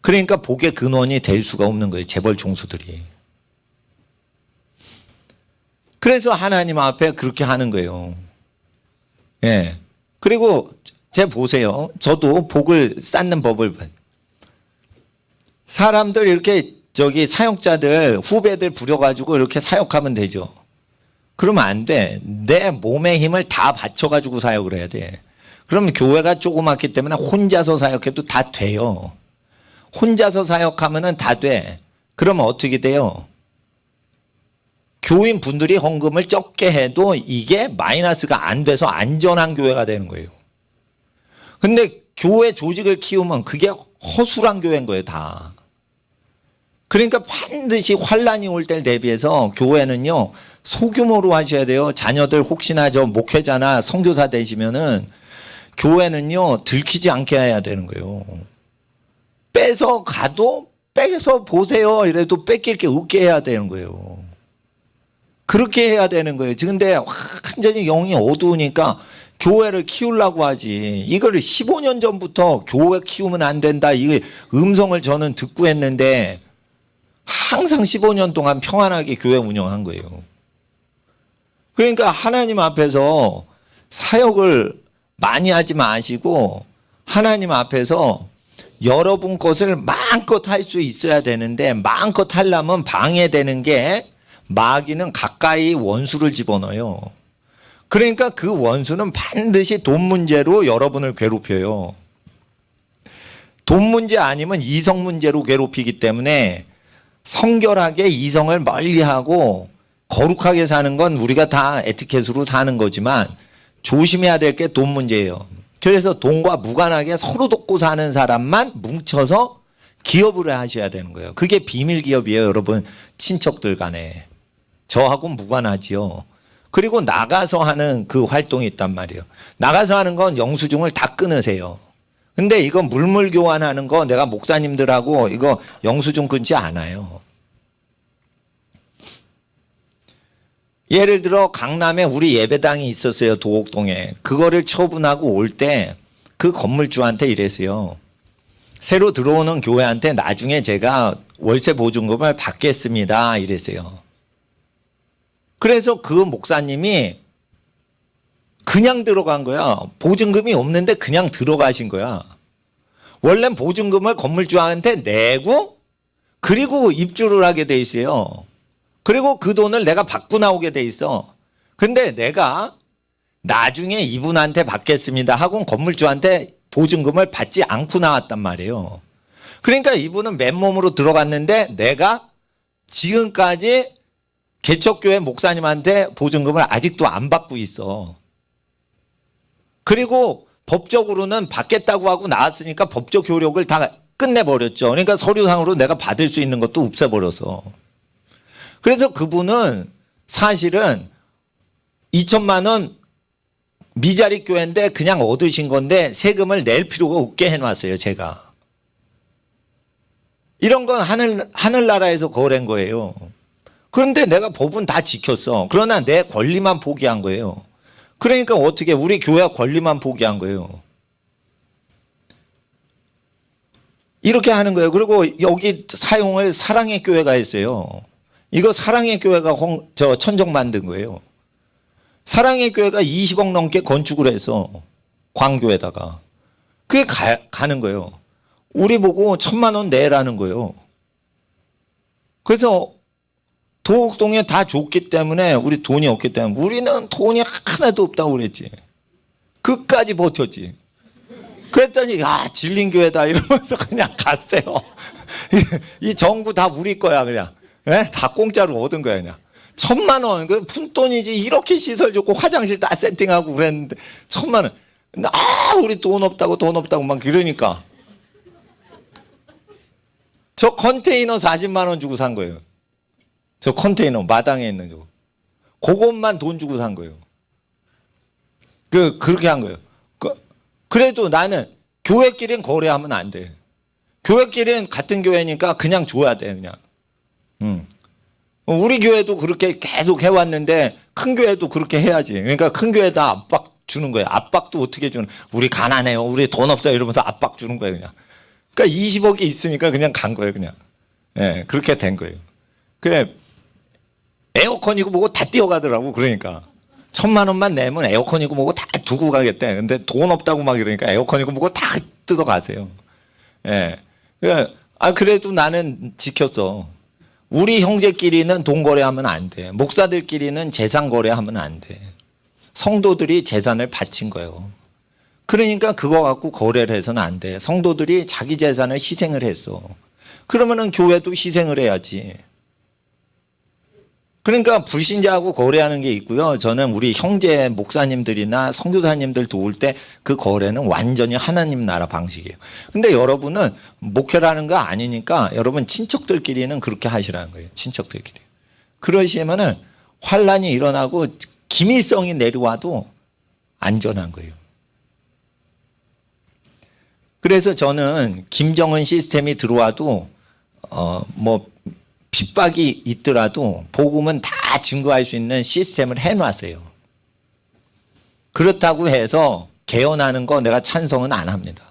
A: 그러니까 복의 근원이 될 수가 없는 거예요. 재벌 총수들이. 그래서 하나님 앞에 그렇게 하는 거예요. 예. 그리고 제 보세요. 저도 복을 쌓는 법을 사람들 이렇게 사역자들 후배들 부려가지고 이렇게 사역하면 되죠. 그러면 안 돼. 내 몸의 힘을 다 바쳐가지고 사역을 해야 돼. 그러면 교회가 조그맣기 때문에 혼자서 사역해도 다 돼요. 혼자서 사역하면은 다 돼. 그러면 어떻게 돼요? 교인 분들이 헌금을 적게 해도 이게 마이너스가 안 돼서 안전한 교회가 되는 거예요. 근데 교회 조직을 키우면 그게 허술한 교회인 거예요, 다. 그러니까 반드시 환란이 올 때를 대비해서 교회는요, 소규모로 하셔야 돼요. 자녀들 혹시나 저 목회자나 선교사 되시면은 교회는요, 들키지 않게 해야 되는 거예요. 빼서 가도 빼서 보세요. 이래도 뺏길 게 없게 해야 되는 거예요. 그렇게 해야 되는 거예요. 근데 완전히 영이 어두우니까 교회를 키우려고 하지. 이걸 15년 전부터 교회 키우면 안 된다. 이 음성을 저는 듣고 했는데 항상 15년 동안 평안하게 교회 운영한 거예요. 그러니까 하나님 앞에서 사역을 많이 하지 마시고 하나님 앞에서 여러분 것을 마음껏 할 수 있어야 되는데 마음껏 하려면 방해되는 게 마귀는 가까이 원수를 집어넣어요. 그러니까 그 원수는 반드시 돈 문제로 여러분을 괴롭혀요. 돈 문제 아니면 이성 문제로 괴롭히기 때문에 성결하게 이성을 멀리하고 거룩하게 사는 건 우리가 다 에티켓으로 사는 거지만 조심해야 될 게 돈 문제예요. 그래서 돈과 무관하게 서로 돕고 사는 사람만 뭉쳐서 기업을 하셔야 되는 거예요. 그게 비밀 기업이에요, 여러분. 친척들 간에. 저하고 무관하지요. 그리고 나가서 하는 그 활동이 있단 말이에요. 나가서 하는 건 영수증을 다 끊으세요. 근데 이거 물물 교환하는 거 내가 목사님들하고 이거 영수증 끊지 않아요. 예를 들어 강남에 우리 예배당이 있었어요. 도곡동에. 그거를 처분하고 올 때 그 건물주한테 이랬어요. 새로 들어오는 교회한테 나중에 제가 월세 보증금을 받겠습니다. 이랬어요. 그래서 그 목사님이 그냥 들어간 거야. 보증금이 없는데 그냥 들어가신 거야. 원래 보증금을 건물주한테 내고 그리고 입주를 하게 돼 있어요. 그리고 그 돈을 내가 받고 나오게 돼 있어. 근데 내가 나중에 이분한테 받겠습니다 하고 건물주한테 보증금을 받지 않고 나왔단 말이에요. 그러니까 이분은 맨몸으로 들어갔는데 내가 지금까지 개척교회 목사님한테 보증금을 아직도 안 받고 있어. 그리고 법적으로는 받겠다고 하고 나왔으니까 법적 효력을 다 끝내버렸죠. 그러니까 서류상으로 내가 받을 수 있는 것도 없애버려서. 그래서 그분은 사실은 2천만 원 미자리 교회인데 그냥 얻으신 건데 세금을 낼 필요가 없게 해놨어요, 제가. 이런 건 하늘나라에서 거래한 거예요. 그런데 내가 법은 다 지켰어. 그러나 내 권리만 포기한 거예요. 그러니까 어떻게 우리 교회 권리만 포기한 거예요. 이렇게 하는 거예요. 그리고 여기 사용을 사랑의 교회가 했어요. 이거 사랑의 교회가 천정 만든 거예요. 사랑의 교회가 20억 넘게 건축을 해서 광교에다가. 그게 가는 거예요. 우리 보고 1,000만 원 내라는 거예요. 그래서 도곡동에 다 줬기 때문에 우리 돈이 없기 때문에 우리는 돈이 하나도 없다고 그랬지. 끝까지 버텼지. 그랬더니 질린 교회다 이러면서 그냥 갔어요. 이 정부 다 우리 거야 그냥. 네? 다 공짜로 얻은 거야 그냥. 1,000만 원, 그 푼돈이지. 이렇게 시설 좋고 화장실 다 세팅하고 그랬는데 1,000만 원. 우리 돈 없다고 막 그러니까. 저 컨테이너 40만 원 주고 산 거예요. 저 컨테이너 마당에 있는 거. 그것만 돈 주고 산 거예요. 그렇게 한 거예요. 그래도 나는 교회끼리는 거래하면 안 돼. 교회끼리는 같은 교회니까 그냥 줘야 돼, 그냥. 우리 교회도 그렇게 계속 해왔는데 큰 교회도 그렇게 해야지. 그러니까 큰 교회다 압박 주는 거예요. 압박도 어떻게 주는? 우리 가난해요. 우리 돈 없어요. 이러면서 압박 주는 거예요, 그냥. 그러니까 20억이 있으니까 그냥 간 거예요, 그냥. 예, 그렇게 된 거예요. 에어컨이고 뭐고 다 뛰어가더라고. 그러니까 1,000만 원만 내면 에어컨이고 뭐고 다 두고 가겠대. 근데 돈 없다고 막 이러니까 에어컨이고 뭐고 다 뜯어가세요. 예. 그래도 나는 지켰어. 우리 형제끼리는 돈 거래하면 안 돼. 목사들끼리는 재산 거래하면 안 돼. 성도들이 재산을 바친 거예요. 그러니까 그거 갖고 거래를 해서는 안 돼. 성도들이 자기 재산을 희생을 했어. 그러면은 교회도 희생을 해야지. 그러니까 불신자하고 거래하는 게 있고요. 저는 우리 형제 목사님들이나 선교사님들 도울 때 그 거래는 완전히 하나님 나라 방식이에요. 근데 여러분은 목회라는 거 아니니까 여러분 친척들끼리는 그렇게 하시라는 거예요. 친척들끼리. 그러시면은 환란이 일어나고 기밀성이 내려와도 안전한 거예요. 그래서 저는 김정은 시스템이 들어와도 핍박이 있더라도 복음은 다 증거할 수 있는 시스템을 해놨어요. 그렇다고 해서 개헌하는 거 내가 찬성은 안 합니다.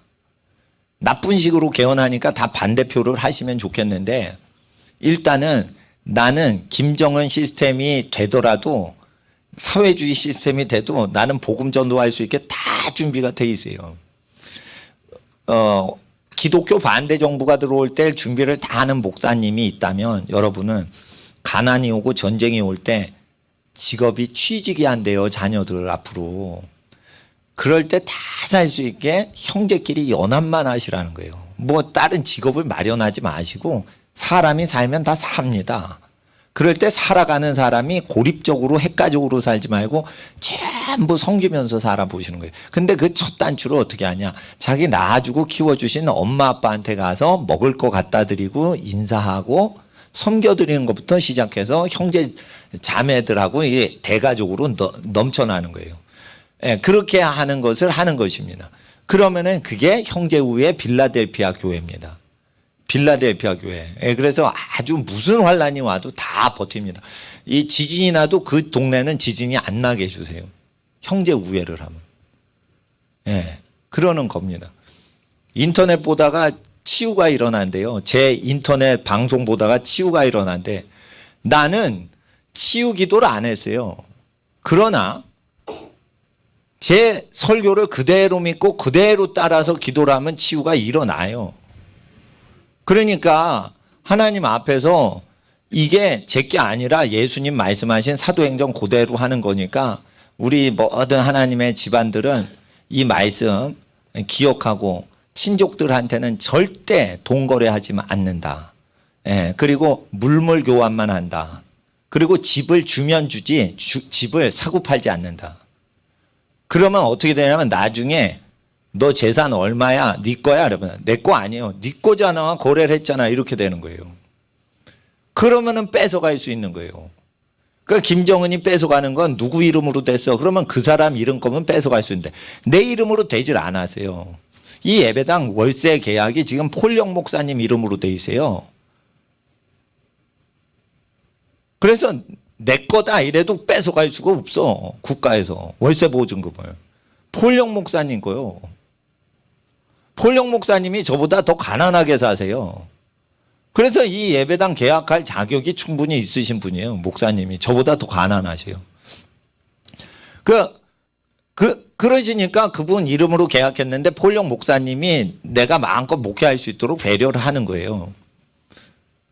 A: 나쁜 식으로 개헌하니까 다 반대표를 하시면 좋겠는데 일단은 나는 김정은 시스템이 되더라도 사회주의 시스템이 돼도 나는 복음 전도할 수 있게 다 준비가 돼 있어요. 기독교 반대 정부가 들어올 때 준비를 다 하는 목사님이 있다면 여러분은 가난이 오고 전쟁이 올 때 직업이 취직이 안 돼요. 자녀들 앞으로. 그럴 때 다 살 수 있게 형제끼리 연합만 하시라는 거예요. 뭐 다른 직업을 마련하지 마시고 사람이 살면 다 삽니다. 그럴 때 살아가는 사람이 고립적으로 핵가족으로 살지 말고 전부 섬기면서 살아보시는 거예요. 근데 그 첫 단추를 어떻게 하냐. 자기 낳아주고 키워주신 엄마 아빠한테 가서 먹을 거 갖다 드리고 인사하고 섬겨드리는 것부터 시작해서 형제 자매들하고 이게 대가족으로 넘쳐나는 거예요. 예, 그렇게 하는 것을 하는 것입니다. 그러면은 그게 형제우의 빌라델피아 교회입니다. 빌라델피아 교회. 예, 그래서 아주 무슨 환란이 와도 다 버팁니다. 이 지진이 나도 그 동네는 지진이 안 나게 해주세요. 형제 우애를 하면. 예, 그러는 겁니다. 인터넷 보다가 치유가 일어난대요. 제 인터넷 방송 보다가 치유가 일어난대. 나는 치유 기도를 안 했어요. 그러나 제 설교를 그대로 믿고 그대로 따라서 기도를 하면 치유가 일어나요. 그러니까 하나님 앞에서 이게 제게 아니라 예수님 말씀하신 사도행전 그대로 하는 거니까 우리 모든 하나님의 집안들은 이 말씀 기억하고 친족들한테는 절대 돈거래하지 않는다. 예, 그리고 물물 교환만 한다. 그리고 집을 주면 주지 집을 사고 팔지 않는다. 그러면 어떻게 되냐면 나중에 너 재산 얼마야? 네 거야? 그러면 내 거 아니에요. 네 거잖아. 거래를 했잖아. 이렇게 되는 거예요. 그러면은 뺏어갈 수 있는 거예요. 그러니까 김정은이 뺏어가는 건 누구 이름으로 됐어? 그러면 그 사람 이름 거면 뺏어갈 수 있는데 내 이름으로 되질 않았어요. 이 예배당 월세 계약이 지금 폴령 목사님 이름으로 돼 있어요. 그래서 내 거다 이래도 뺏어갈 수가 없어. 국가에서 월세 보증금을. 폴령 목사님 거요. 폴령 목사님이 저보다 더 가난하게 사세요. 그래서 이 예배당 계약할 자격이 충분히 있으신 분이에요. 목사님이 저보다 더 가난하세요. 그러시니까 그분 이름으로 계약했는데 폴령 목사님이 내가 마음껏 목회할 수 있도록 배려를 하는 거예요.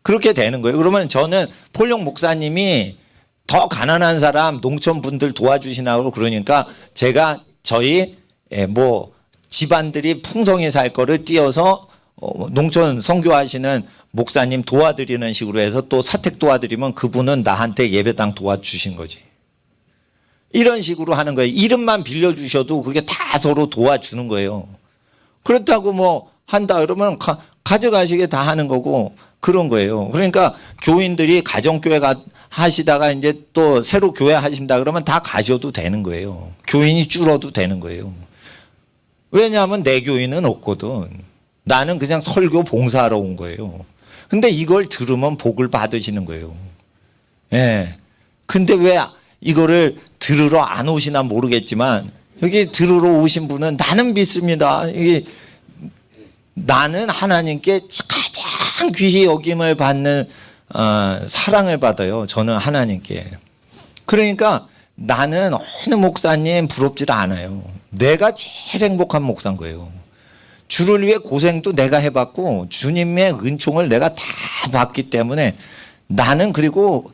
A: 그렇게 되는 거예요. 그러면 저는 폴령 목사님이 더 가난한 사람 농촌 분들 도와주시나고 그러니까 제가 저희 집안들이 풍성히 살 거를 띄어서 농촌 선교하시는 목사님 도와드리는 식으로 해서 또 사택 도와드리면 그분은 나한테 예배당 도와주신 거지. 이런 식으로 하는 거예요. 이름만 빌려주셔도 그게 다 서로 도와주는 거예요. 그렇다고 뭐 한다 그러면 가져가시게 다 하는 거고 그런 거예요. 그러니까 교인들이 가정교회 하시다가 이제 또 새로 교회 하신다 그러면 다 가셔도 되는 거예요. 교인이 줄어도 되는 거예요. 왜냐하면 내 교인은 없거든. 나는 그냥 설교 봉사하러 온 거예요. 근데 이걸 들으면 복을 받으시는 거예요. 예. 근데 왜 이거를 들으러 안 오시나 모르겠지만 여기 들으러 오신 분은 나는 믿습니다. 이게 나는 하나님께 가장 귀히 여김을 받는 사랑을 받아요. 저는 하나님께. 그러니까 나는 어느 목사님 부럽지 않아요. 내가 제일 행복한 목사인 거예요. 주를 위해 고생도 내가 해봤고 주님의 은총을 내가 다 받기 때문에 나는 그리고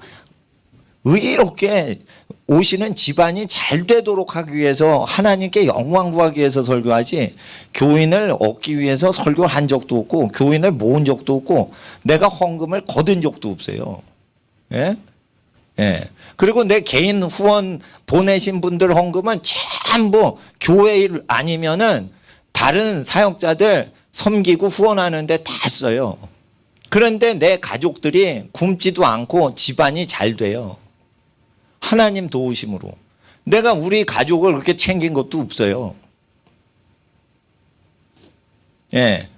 A: 의롭게 오시는 집안이 잘 되도록 하기 위해서 하나님께 영광 구하기 위해서 설교하지 교인을 얻기 위해서 설교를 한 적도 없고 교인을 모은 적도 없고 내가 헌금을 거둔 적도 없어요. 예? 예. 그리고 내 개인 후원 보내신 분들 헌금은 전부 교회 일 아니면은 다른 사역자들 섬기고 후원하는데 다 써요. 그런데 내 가족들이 굶지도 않고 집안이 잘 돼요. 하나님 도우심으로. 내가 우리 가족을 그렇게 챙긴 것도 없어요. 예.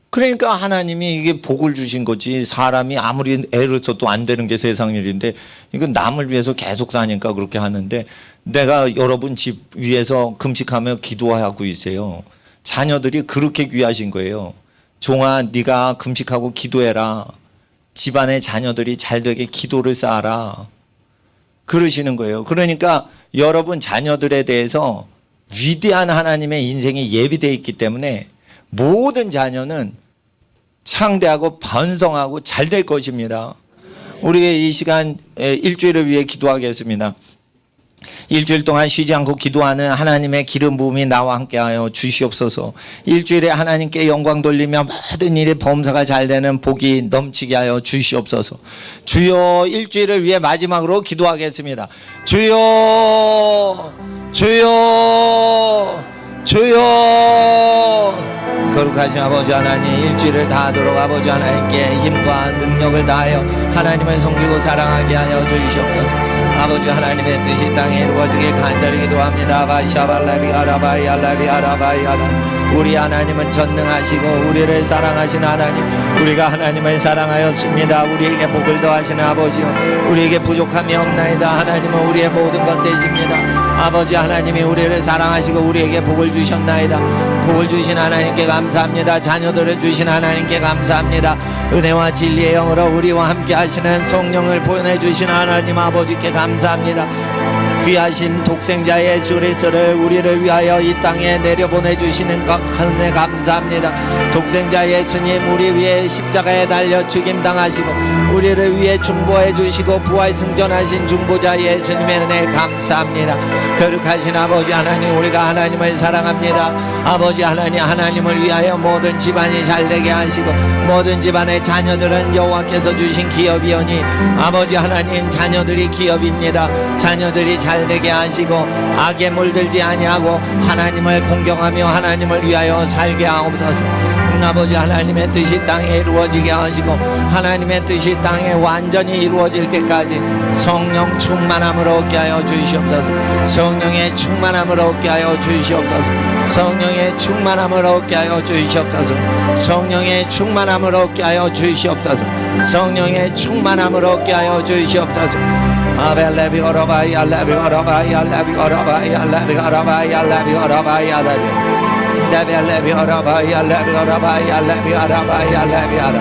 A: 그러니까 하나님이 이게 복을 주신 거지. 사람이 아무리 애를 써도 안 되는 게 세상 일인데 이건 남을 위해서 계속 사니까 그렇게 하는데 내가 여러분 집 위해서 금식하며 기도하고 있어요. 자녀들이 그렇게 귀하신 거예요. 종아 네가 금식하고 기도해라. 집안의 자녀들이 잘 되게 기도를 쌓아라. 그러시는 거예요. 그러니까 여러분 자녀들에 대해서 위대한 하나님의 인생이 예비되어 있기 때문에 모든 자녀는 창대하고 번성하고 잘 될 것입니다. 우리가 이 시간 일주일을 위해 기도하겠습니다. 일주일 동안 쉬지 않고 기도하는 하나님의 기름 부음이 나와 함께하여 주시옵소서. 일주일에 하나님께 영광 돌리며 모든 일이 범사가 잘 되는 복이 넘치게 하여 주시옵소서. 주여, 일주일을 위해 마지막으로 기도하겠습니다. 주여, 주여, 주여. 거룩하신 아버지 하나님, 일주일을 다하도록 아버지 하나님께 힘과 능력을 다하여 하나님을 섬기고 사랑하게 하여 주시옵소서. 아버지 하나님의 뜻이 땅에 이루어지게 간절히 기도합니다. 우리 하나님은 전능하시고 우리를 사랑하신 하나님, 우리가 하나님을 사랑하였습니다. 우리에게 복을 더하시는 아버지요, 우리에게 부족함이 없나이다. 하나님은 우리의 모든 것 되십니다. 아버지 하나님이 우리를 사랑하시고 우리에게 복을 주셨나이다. 복을 주신 하나님께 감사합니다. 자녀들을 주신 하나님께 감사합니다. 은혜와 진리의 영으로 우리와 함께 하시는 성령을 보내주신 하나님 아버지께 감사합니다. 귀하신 독생자 예수 그리스도를 우리를 위하여 이 땅에 내려보내주시는 것 은혜 감사합니다. 독생자 예수님, 우리 위해 십자가에 달려 죽임당하시고 우리를 위해 중보해 주시고 부활 승천하신 중보자 예수님의 은혜 감사합니다. 거룩하신 아버지 하나님, 우리가 하나님을 사랑합니다. 아버지 하나님, 하나님을 위하여 모든 집안이 잘되게 하시고 모든 집안의 자녀들은 여호와께서 주신 기업이오니 아버지 하나님, 자녀들이 기업입니다. 자녀들이 잘되게 하시고 악에 물들지 아니하고 하나님을 공경하며 하나님을 위하여 살게 하옵소서. 아버지 하나님의 뜻이 땅에 이루어지게 하시고 하나님의 뜻이 땅에 완전히 이루어질 때까지 성령 충만함으로 얻게 하여 주시옵소서. 성령의 충만함으로 얻게 하여 주시옵소서. 성령의 충만함으로 얻게 하여 주시옵소서. 성령의 충만함으로 얻게 하여 주시옵소서. 성령의 충만함으로 얻게 하여 주시옵소서. 아벨레비 어라바이 알레비 어라바이 알레비 어라바이 알레비 어라바이 알레비 어라바이 알레비 데벨레비 어라바이 알레비 어라바이 알레비 어라바이 알레비 어라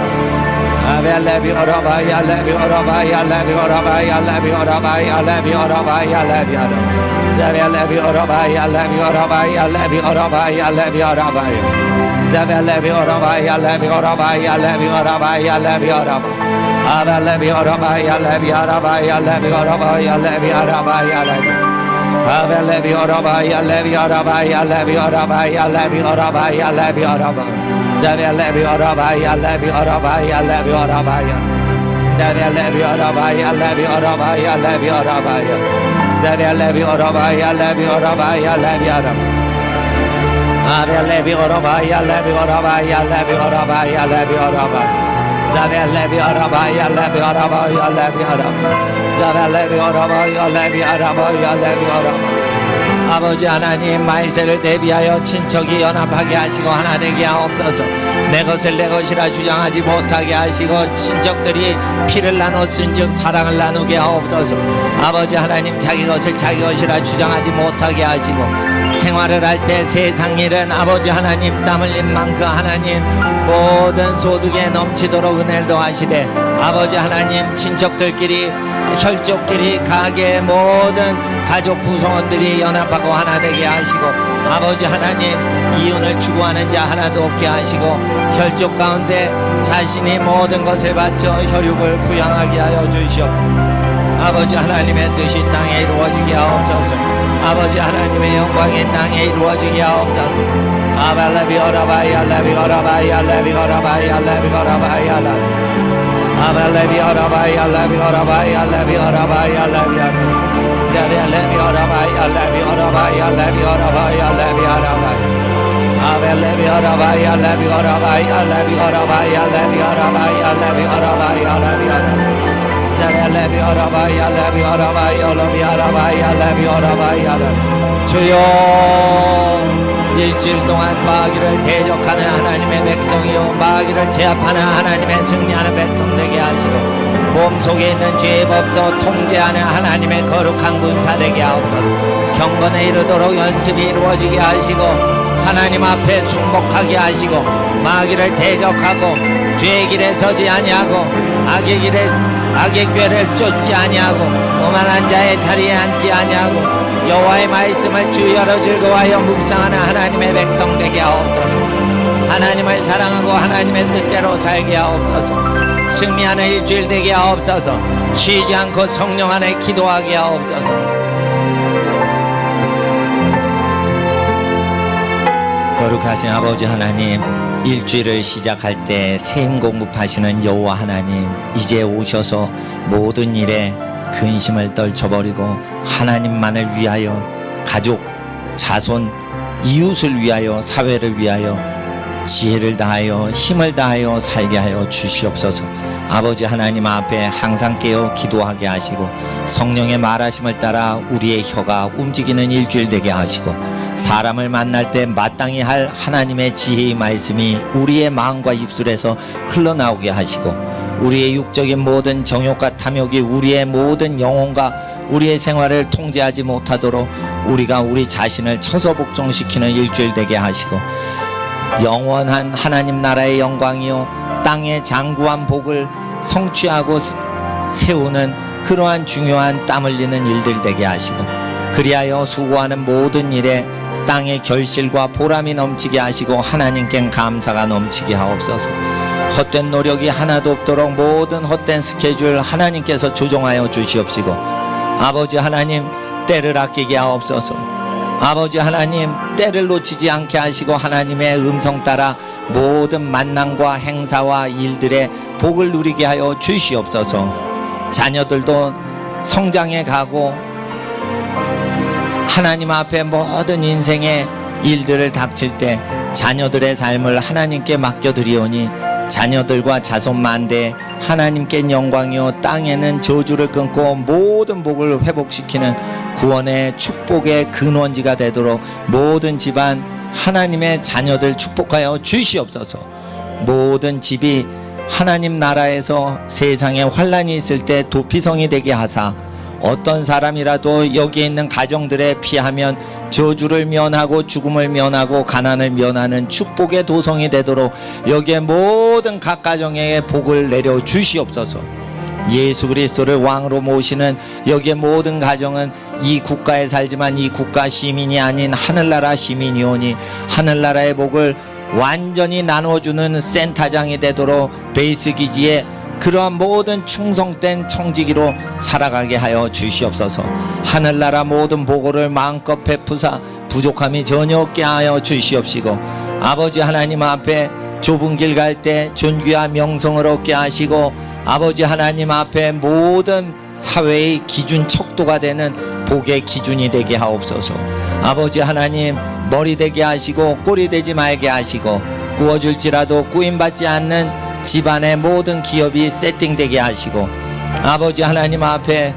A: 아벨레비 어라바이 알레비 어라바이 알레비 어라바이 알레비 어라바이 알레비 어라바이 알레비 어라 데벨레비 어라바이 알레비 어라바이 알레비 어라바이 알레비 어라바이 데벨레비 어라바이 알레비 어라바이 알레비 어라바이 알레비 어라바이 Abelebi arabai alebi arabai alebi arabai alebi arabai alebi Abelebi arabai alebi arabai alebi arabai alebi arabai alebi arabai Zebelebi arabai alebi arabai alebi arabai Debelebi arabai alebi arabai alebi arabai Zebelebi arabai alebi arabai alebi arabai Abelebi arabai alebi arabai alebi arabai alebi arabai Zabelebi arabai alebi arabai alebi arabai Zabelebi arabai alebi arabai alebi arabai 아버지 하나님, 말세를 대비하여 친척이 연합하게 하시고 하나 되게 하옵소서. 내 것을 내 것이라 주장하지 못하게 하시고 친척들이 피를 나눴은즉 사랑을 나누게 하옵소서. 아버지 하나님, 자기 것을 자기 것이라 주장하지 못하게 하시고 생활을 할 때 세상 일은 아버지 하나님 땀 흘린 만큼 하나님 모든 소득에 넘치도록 은혜를 더하시되 아버지 하나님, 친척들끼리 혈족끼리 가게 모든 가족 구성원들이 연합하고 하나 되게 하시고 아버지 하나님, 이윤을 추구하는 자 하나도 없게 하시고 혈족 가운데 자신이 모든 것을 바쳐 혈육을 부양하게 하여 주시옵소서. 아버지 하나님의 뜻이 땅에 이루어지게 하옵소서. 아버지 하나님의 영광이 땅에 이루어지게 하옵소서. 아발레비 어라바이 알레비 어라바이 알레비 어라바이 알레비 어라바이 알레비 아발레비 어라바이 알레비 어라바이 알레비 어라바이 알레비 데벨레비 어라바이 알레비 어라바이 알레비 어라바이 알레비 어라바이 아벨레비 어라바이 알레비 어라바이 알레비 어라바이 알레비 어라바이 알레비 어라바이 알레비 어라바이 자벨레비 어라바이 알레비 어라바이 알레비 어라바이 알레비 어라바이 알레비 주여, 일주일 동안 마귀를 대적하는 하나님의 백성이요 마귀를 제압하는 하나님의 승리하는 백성 되게 하시고 몸속에 있는 죄의 법도 통제하는 하나님의 거룩한 군사 되게 하옵소서. 경건에 이르도록 연습이 이루어지게 하시고 하나님 앞에 충복하게 하시고 마귀를 대적하고 죄의 길에 서지 아니하고 악의 꾀를 쫓지 아니하고 오만한 자의 자리에 앉지 아니하고 여호와의 말씀을 주여로 즐거워하여 묵상하는 하나님의 백성 되게 하옵소서. 하나님을 사랑하고 하나님의 뜻대로 살게 하옵소서. 승리하는 일주일 되게 하옵소서. 쉬지 않고 성령 안에 기도하게 하옵소서. 거룩하신 아버지 하나님, 일주일을 시작할 때 세임 공급하시는 여호와 하나님, 이제 오셔서 모든 일에 근심을 떨쳐버리고 하나님만을 위하여, 가족, 자손, 이웃을 위하여, 사회를 위하여 지혜를 다하여 힘을 다하여 살게 하여 주시옵소서. 아버지 하나님 앞에 항상 깨어 기도하게 하시고 성령의 말하심을 따라 우리의 혀가 움직이는 일주일 되게 하시고 사람을 만날 때 마땅히 할 하나님의 지혜의 말씀이 우리의 마음과 입술에서 흘러나오게 하시고 우리의 육적인 모든 정욕과 탐욕이 우리의 모든 영혼과 우리의 생활을 통제하지 못하도록 우리가 우리 자신을 처소복종시키는 일주일 되게 하시고 영원한 하나님 나라의 영광이요 땅의 장구한 복을 성취하고 세우는 그러한 중요한 땀 흘리는 일들 되게 하시고 그리하여 수고하는 모든 일에 땅의 결실과 보람이 넘치게 하시고 하나님께 감사가 넘치게 하옵소서. 헛된 노력이 하나도 없도록 모든 헛된 스케줄 하나님께서 조정하여 주시옵시고 아버지 하나님 때를 아끼게 하옵소서. 아버지 하나님 때를 놓치지 않게 하시고 하나님의 음성 따라 모든 만남과 행사와 일들의 복을 누리게 하여 주시옵소서. 자녀들도 성장해 가고 하나님 앞에 모든 인생의 일들을 닥칠 때 자녀들의 삶을 하나님께 맡겨드리오니 자녀들과 자손 만대 하나님께 영광이요 땅에는 저주를 끊고 모든 복을 회복시키는 구원의 축복의 근원지가 되도록 모든 집안 하나님의 자녀들 축복하여 주시옵소서. 모든 집이 하나님 나라에서 세상에 환난이 있을 때 도피성이 되게 하사 어떤 사람이라도 여기에 있는 가정들에 피하면 저주를 면하고 죽음을 면하고 가난을 면하는 축복의 도성이 되도록 여기에 모든 각 가정에 복을 내려 주시옵소서. 예수 그리스도를 왕으로 모시는 여기에 모든 가정은 이 국가에 살지만 이 국가 시민이 아닌 하늘나라 시민이오니 하늘나라의 복을 완전히 나눠주는 센터장이 되도록 베이스 기지에 그러한 모든 충성된 청지기로 살아가게 하여 주시옵소서. 하늘나라 모든 보고를 마음껏 베푸사 부족함이 전혀 없게 하여 주시옵시고 아버지 하나님 앞에 좁은 길 갈 때 존귀와 명성을 얻게 하시고 아버지 하나님 앞에 모든 사회의 기준 척도가 되는 복의 기준이 되게 하옵소서. 아버지 하나님 머리 되게 하시고 꼬리 되지 말게 하시고 구워줄지라도 구임받지 않는 집안의 모든 기업이 세팅되게 하시고 아버지 하나님 앞에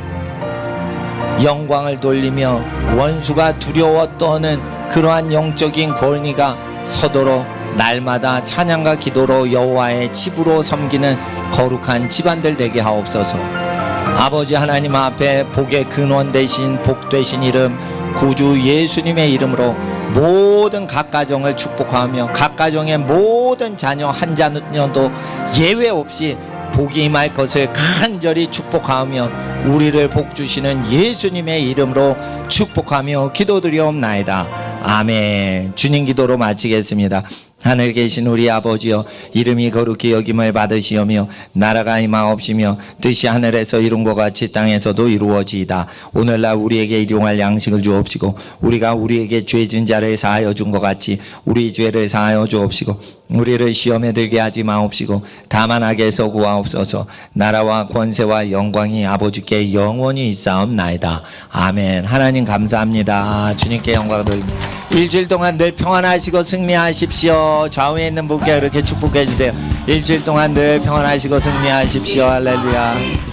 A: 영광을 돌리며 원수가 두려워 떠는 그러한 영적인 권위가 서도록 날마다 찬양과 기도로 여호와의 집으로 섬기는 거룩한 집안들 되게 하옵소서. 아버지 하나님 앞에 복의 근원 되신 복 되신 이름 구주 예수님의 이름으로 모든 각 가정을 축복하며 각 가정의 모든 자녀 한 자녀도 예외 없이 복이 임할 것을 간절히 축복하며 우리를 복 주시는 예수님의 이름으로 축복하며 기도드리옵나이다. 아멘. 주님 기도로 마치겠습니다. 하늘에 계신 우리 아버지여 이름이 거룩히 여김을 받으시오며 나라가 임하옵시며 뜻이 하늘에서 이룬 것 같이 땅에서도 이루어지이다. 오늘날 우리에게 일용할 양식을 주옵시고 우리가 우리에게 죄진 자를 사하여 준 것 같이 우리 죄를 사하여 주옵시고 우리를 시험에 들게 하지 마옵시고 다만 악에서 구하옵소서. 나라와 권세와 영광이 아버지께 영원히 있사옵나이다. 아멘. 하나님 감사합니다. 주님께 영광을 돌립니다. 일주일 동안 늘 평안하시고 승리하십시오. 좌우에 있는 분께 그렇게 축복해 주세요. 일주일 동안 늘 평안하시고 승리하십시오. 할렐루야.